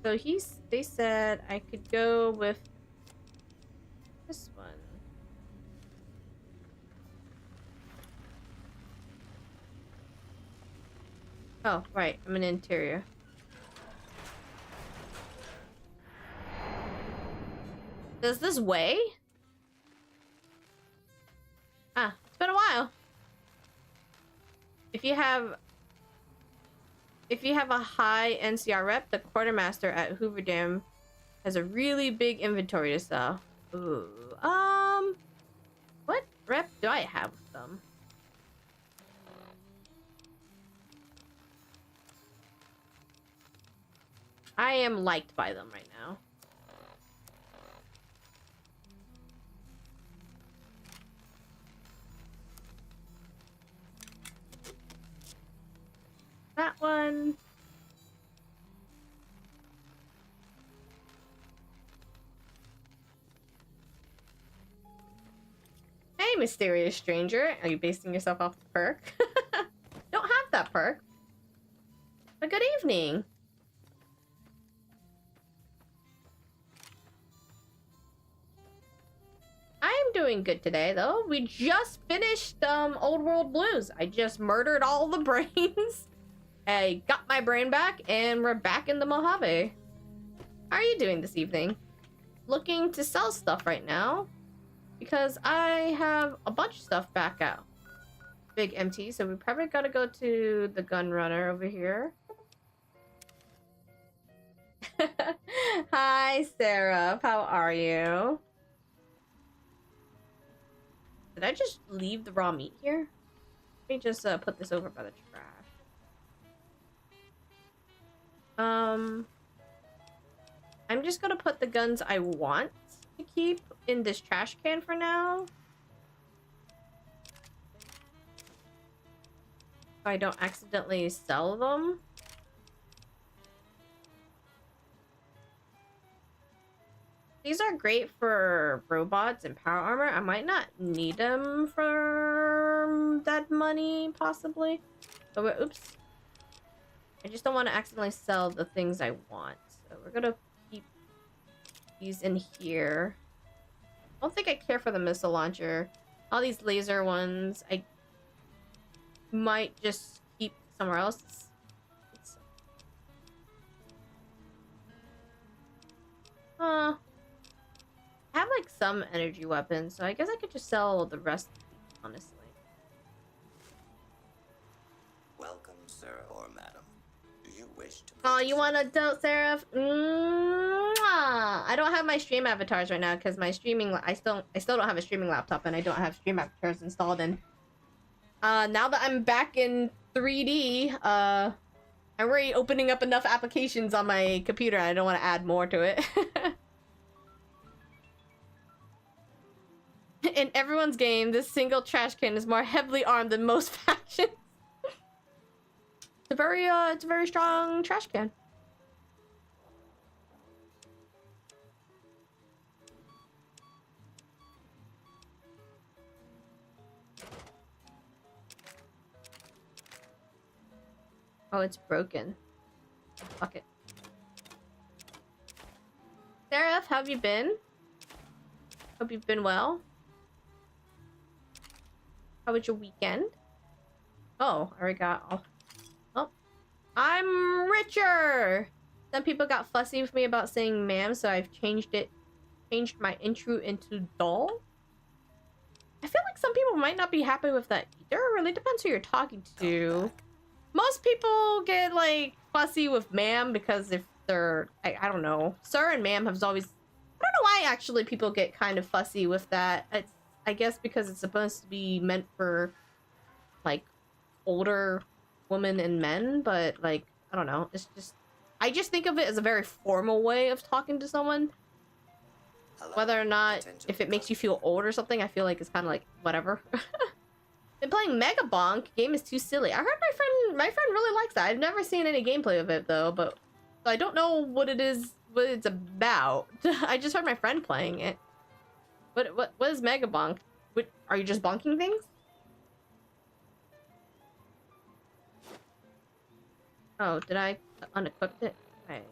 So they said I could go with this one. Oh, right. I'm an interior. Does this weigh? Ah, it's been a while. If you have a high NCR rep, the quartermaster at Hoover Dam has a really big inventory to sell. Ooh. What rep do I have with them? I am liked by them right now. That one. Hey, mysterious stranger. Are you basing yourself off the perk? Don't have that perk. But good evening. doing good today, though. We just finished Old World Blues. I just murdered all the brains. I got my brain back, and we're back in the Mojave. How are you doing this evening? Looking to sell stuff right now, because I have a bunch of stuff back out. Big empty, so we probably gotta go to the gun runner over here. Hi, Sarah. How are you? Did I just leave the raw meat here? Let me just put this over by the trash. I'm just gonna put the guns I want to keep in this trash can for now. So I don't accidentally sell them. These are great for robots and power armor. I might not need them for dead money, possibly. But oops. I just don't want to accidentally sell the things I want. So we're gonna keep these in here. I don't think I care for the missile launcher. All these laser ones, I might just keep somewhere else. I have like some energy weapons, so I guess I could just sell the rest, honestly. Welcome, sir or madam. Do you wish to? Oh, you want a dope, Seraph? I don't have my stream avatars right now because my streaming. I still don't have a streaming laptop, and I don't have stream avatars installed. And now that I'm back in 3D, I'm already opening up enough applications on my computer. I don't want to add more to it. In everyone's game, this single trash can is more heavily armed than most factions. It's a very strong trash can. Oh, it's broken. Fuck it. Seraph, how have you been? Hope you've been well. How was your weekend? Oh, I already got... Oh. I'm richer! Some people got fussy with me about saying ma'am, so I've changed my intro into doll. I feel like some people might not be happy with that either. It really depends who you're talking to. Most people get, like, fussy with ma'am because if they're... I don't know. Sir and ma'am have always... I don't know why, actually, people get kind of fussy with that. It's... I guess because it's supposed to be meant for, like, older women and men, but, like, I don't know. It's just... I just think of it as a very formal way of talking to someone. Hello. Whether or not, if it makes you feel old or something, I feel like it's kind of like, whatever. Been playing Mega Bonk. Game is too silly. I heard my friend really likes that. I've never seen any gameplay of it, though, but... So I don't know what it is, what it's about. I just heard my friend playing it. What is Mega Bonk? Are you just bonking things? Oh, did I unequip it? Okay.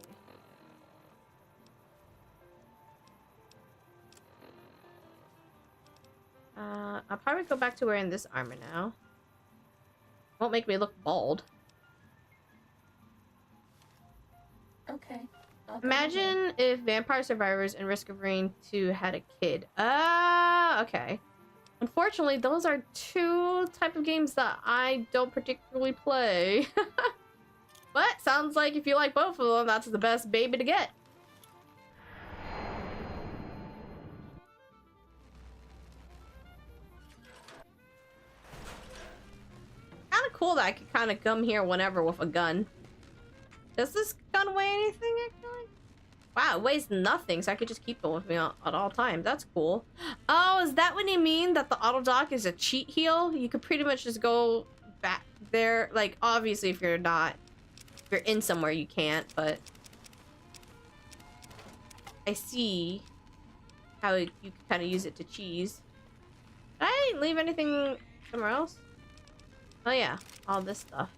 I'll probably go back to wearing this armor now. Won't make me look bald. Okay. Imagine if Vampire Survivors and Risk of Rain 2 had a kid. Okay. Unfortunately, those are two type of games that I don't particularly play. But sounds like if you like both of them, that's the best baby to get. Kind of cool that I could kind of come here whenever with a gun. Does this gun weigh anything, actually? Wow, it weighs nothing, so I could just keep it with me at all times. That's cool. Oh, is that what you mean? That the auto dock is a cheat heal? You could pretty much just go back there. Like, obviously, if you're in somewhere, you can't, but... I see how you can kind of use it to cheese. Did I leave anything somewhere else? Oh, yeah. All this stuff.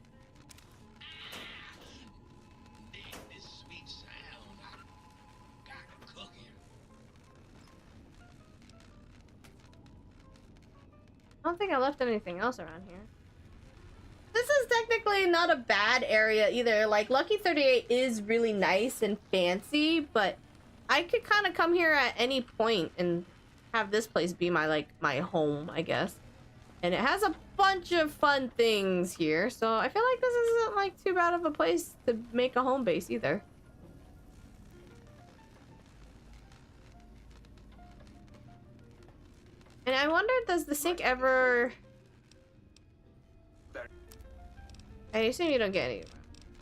I don't think I left anything else around here. This is technically not a bad area either. Like, Lucky 38 is really nice and fancy, but I could kind of come here at any point and have this place be my home, I guess. And it has a bunch of fun things here, so I feel like this isn't like too bad of a place to make a home base either. And I wonder, does the sink ever... I assume you don't get any,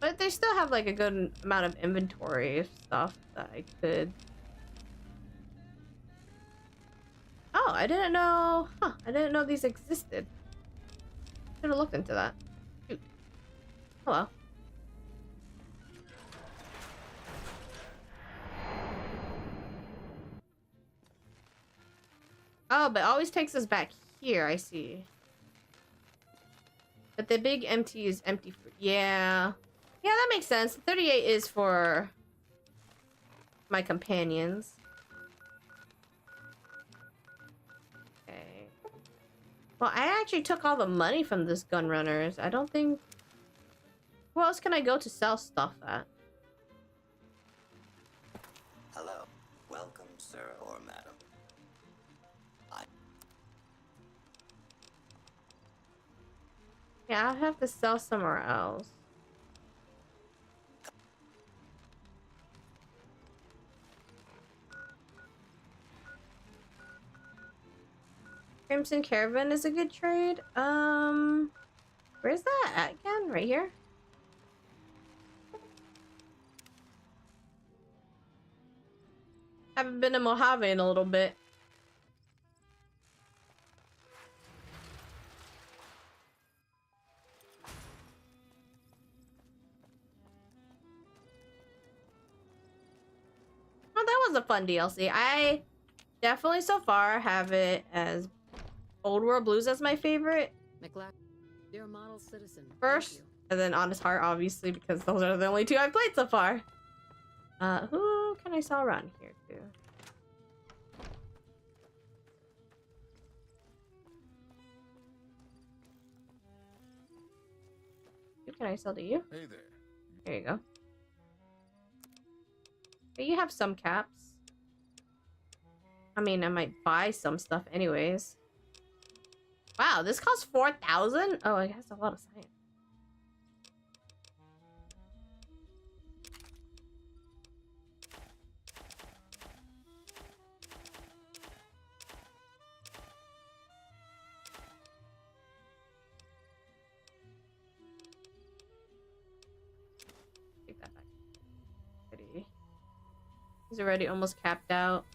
but they still have like a good amount of inventory of stuff that I could... Oh, I didn't know... Huh, I didn't know these existed. Should have looked into that. Shoot. Hello. Oh, but it always takes us back here, I see. But the big empty is empty for... Yeah. Yeah, that makes sense. 38 is for my companions. Okay. Well, I actually took all the money from this gun runners. I don't think... Who else can I go to sell stuff at? Hello. Welcome, sir or madam. Yeah, I'll have to sell somewhere else. Crimson Caravan is a good trade. Where's that at again? Right here? Haven't been to Mojave in a little bit. Oh, that was a fun DLC. I definitely so far have it as Old World Blues as my favorite. You're a model citizen. First, and then Honest Heart, obviously, because those are the only two I've played so far. Who can I sell around here to? Who can I sell to you? Hey there. There you go. Okay, you have some caps. I mean, I might buy some stuff anyways. Wow, this costs 4,000? Oh, it has a lot of science. Take that back. Pretty. He's already almost capped out.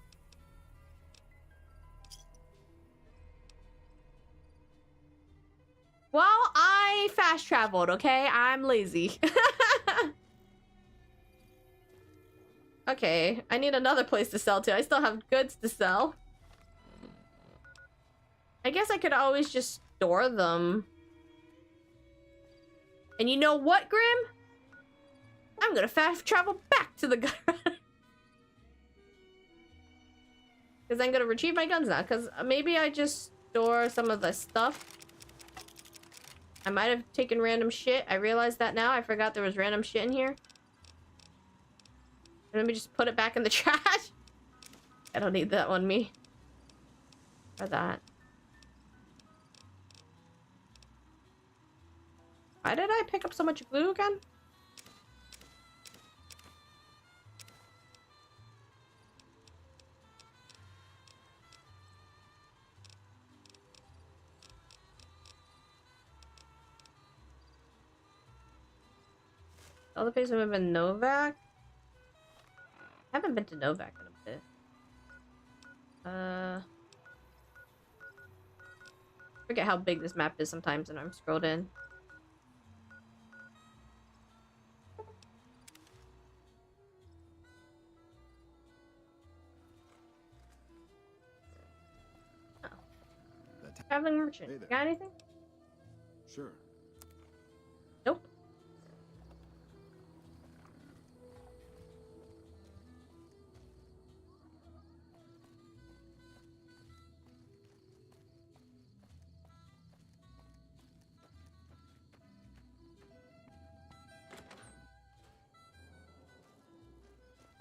Well, I fast traveled, okay? I'm lazy. Okay, I need another place to sell to. I still have goods to sell. I guess I could always just store them. And you know what, Grim? I'm gonna fast travel back to the gun. Because I'm gonna retrieve my guns now. Because maybe I just store some of the stuff. I might have taken random shit. I realized that now. I forgot there was random shit in here. Let me just put it back in the trash. I don't need that on me. Or that. Why did I pick up so much glue again? All the places we've been Novak. I haven't been to Novak in a bit. Forget how big this map is sometimes when I'm scrolled in. Oh. Traveling merchant. Hey there. Got anything? Sure. Nope.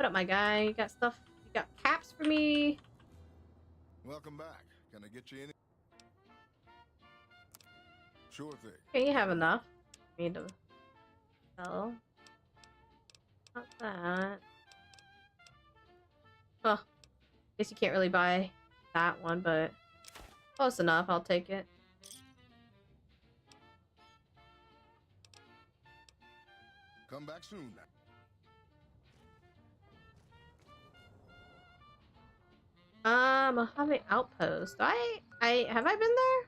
What up, my guy? You got stuff? You got caps for me? Welcome back. Can I get you any? Sure thing. Okay, you have enough for me to sell. Not that. Huh. Guess you can't really buy that one, but close enough. I'll take it. Come back soon now. Mojave Outpost. Have I been there?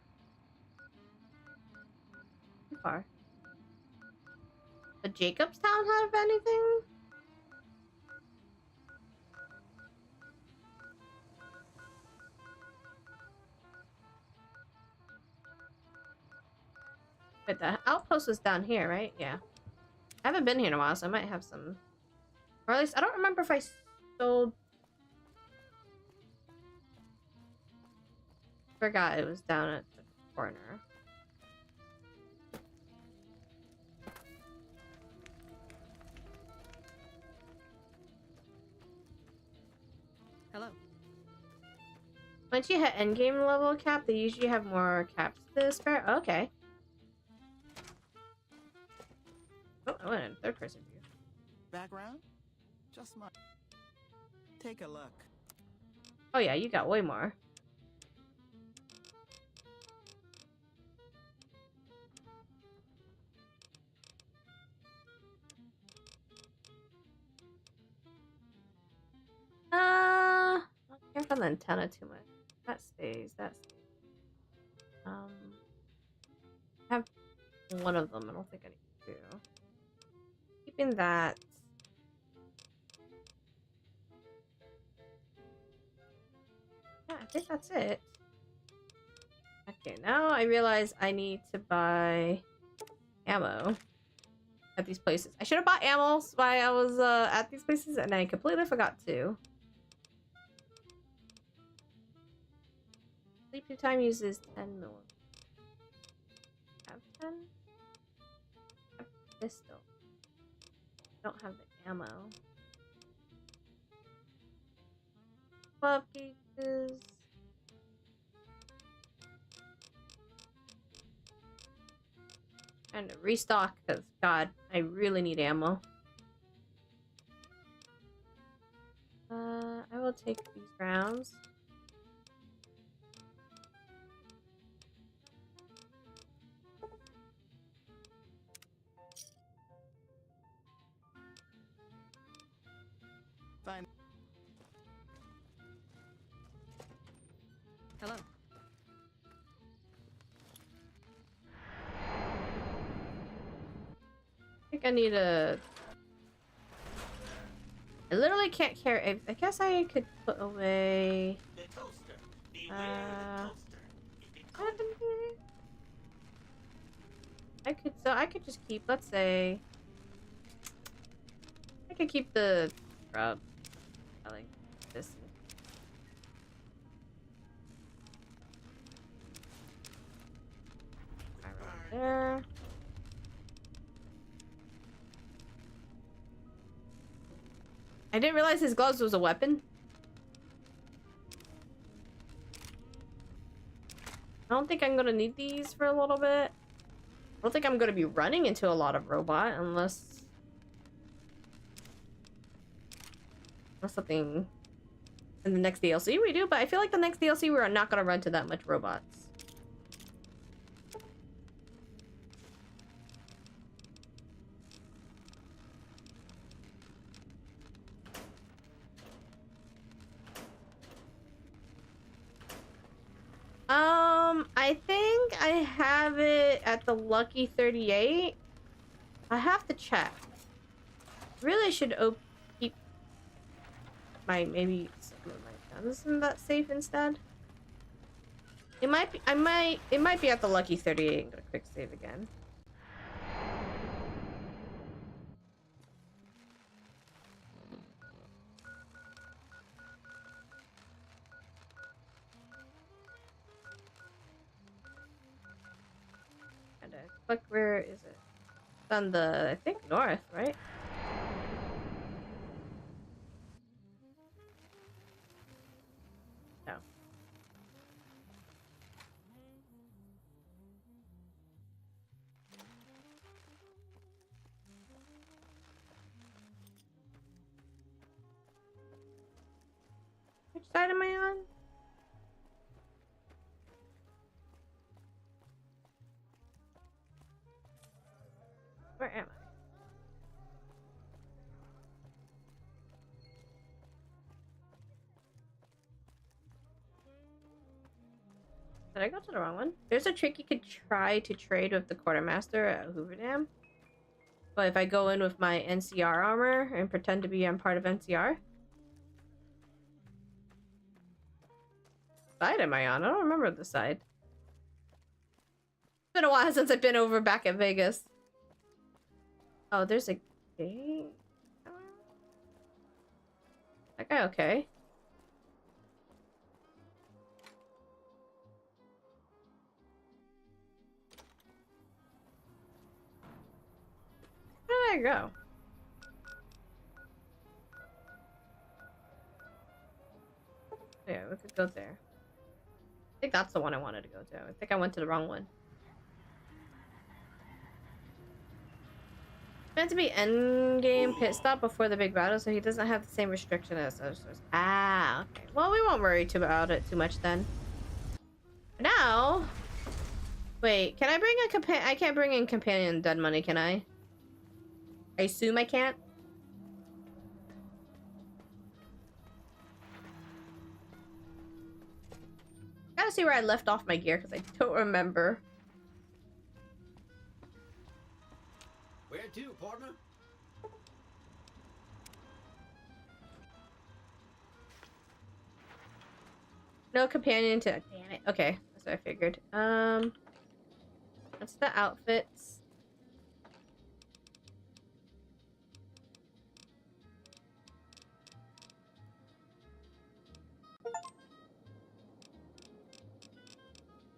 Too far. But Jacobstown have anything? Wait, the outpost is down here, right? Yeah. I haven't been here in a while, so I might have some. Or at least, I don't remember if I sold. Forgot it was down at the corner. Hello. Once you hit endgame level cap, they usually have more caps to spare. Oh, okay. Oh, I went in third person view. Background? Just my. Take a look. Oh yeah, you got way more. Not care for the antenna too much. That stays. That stays. I have one of them. I don't think I need two. Keeping that. Yeah, I think that's it. Okay, now I realize I need to buy ammo at these places. I should have bought ammo while I was at these places, and I completely forgot to. Sleepy time uses 10 mil. Have 10? I have pistol. I don't have the ammo. 12 gauges. And restock because God, I really need ammo. I will take these rounds. Fine. Hello. I think I need a... I literally can't carry... I guess I could put away... I could just keep, let's say... I could keep the scrub. I like this. Right there. I didn't realize his gloves was a weapon. I don't think I'm gonna need these for a little bit. I don't think I'm gonna be running into a lot of robot unless something in the next DLC we do, but I feel like the next DLC we're not gonna run to that much robots. I think I have it at the Lucky 38. I have to check. Really should keep my maybe some of my guns in that safe instead. It might be it might be at the Lucky 38. I'm gonna quick save again. Click, where is it? It's on the, I think, north, right? side am I on? Where am I? Did I go to the wrong one? There's a trick you could try to trade with the quartermaster at Hoover Dam. But if I go in with my NCR armor and pretend to be I'm part of NCR. Side am I on? I don't remember the side. It's been a while since I've been over back at Vegas. Oh, there's a gate? That guy okay? Where did I go? Yeah, we could go there. I think that's the one I wanted to go to. I think I went to the wrong one. Meant to be endgame pit stop before the big battle, so he doesn't have the same restriction as us. Ah, okay. Well, we won't worry about it too much then. Now, wait, can I bring a companion? I can't bring in companion dead money, can I? I assume I can't. Gotta see where I left off my gear because I don't remember. Where to, partner? No companion to. Damn it. Okay, that's what I figured. That's the outfits.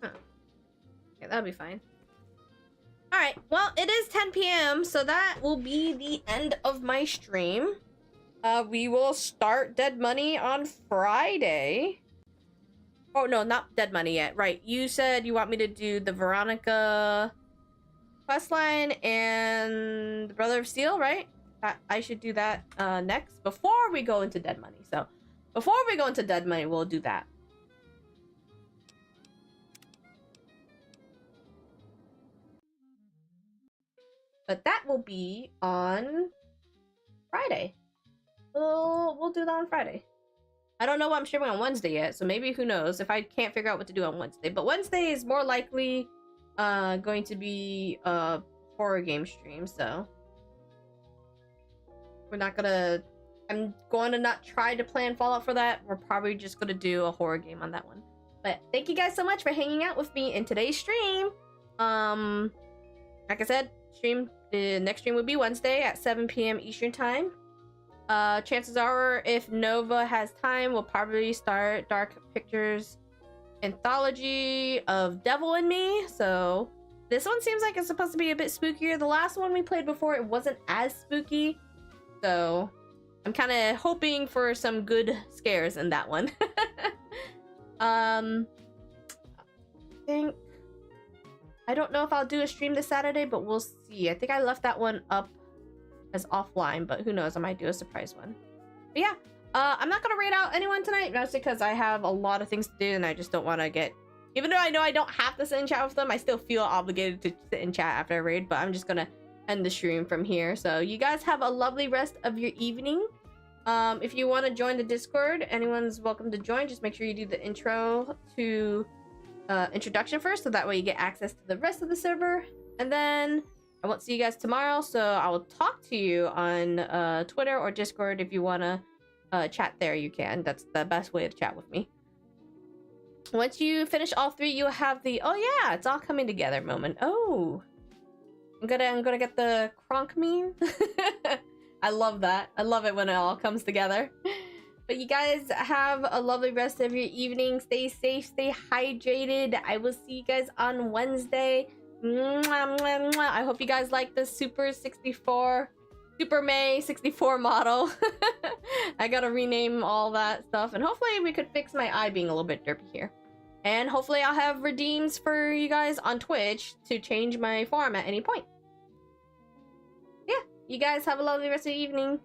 Huh. Yeah, that'll be fine. Alright, well, it is 10 p.m., so that will be the end of my stream. We will start Dead Money on Friday. Oh, no, not Dead Money yet. Right, you said you want me to do the Veronica questline and the Brother of Steel, right? I should do that next, before we go into Dead Money. So, before we go into Dead Money, we'll do that. But that will be on Friday. We'll do that on Friday. I don't know what I'm streaming on Wednesday yet, so maybe who knows if I can't figure out what to do on Wednesday. But Wednesday is more likely going to be a horror game stream, so we're not gonna. I'm going to not try to plan Fallout for that. We're probably just gonna do a horror game on that one. But thank you guys so much for hanging out with me in today's stream. Like I said, the next stream will be Wednesday at 7 p.m. Eastern time. Chances are, if Nova has time, we'll probably start Dark Pictures anthology of Devil in Me. So this one seems like it's supposed to be a bit spookier. The last one we played before, it wasn't as spooky. So I'm kind of hoping for some good scares in that one. I don't know if I'll do a stream this Saturday, but we'll see. I think I left that one up as offline, but who knows? I might do a surprise one. But yeah, I'm not gonna raid out anyone tonight, mostly because I have a lot of things to do and I just don't want to get... Even though I know I don't have to sit in chat with them, I still feel obligated to sit in chat after I raid, but I'm just gonna end the stream from here. So you guys have a lovely rest of your evening. If you want to join the Discord, anyone's welcome to join. Just make sure you do the intro to introduction first, so that way you get access to the rest of the server. And then I won't see you guys tomorrow, so I will talk to you on Twitter or Discord. If you want to chat there, you can. That's the best way to chat with me. Once you finish all three, you'll have the oh yeah, it's all coming together moment. Oh, I'm gonna get the Kronk meme. I love that. I love it when it all comes together. But you guys have a lovely rest of your evening. Stay safe, stay hydrated. I will see you guys on Wednesday. Mwah, mwah, mwah. I hope you guys like the Super May 64 model. I gotta rename all that stuff. And hopefully we could fix my eye being a little bit derpy here. And hopefully I'll have redeems for you guys on Twitch to change my form at any point. Yeah, you guys have a lovely rest of the evening.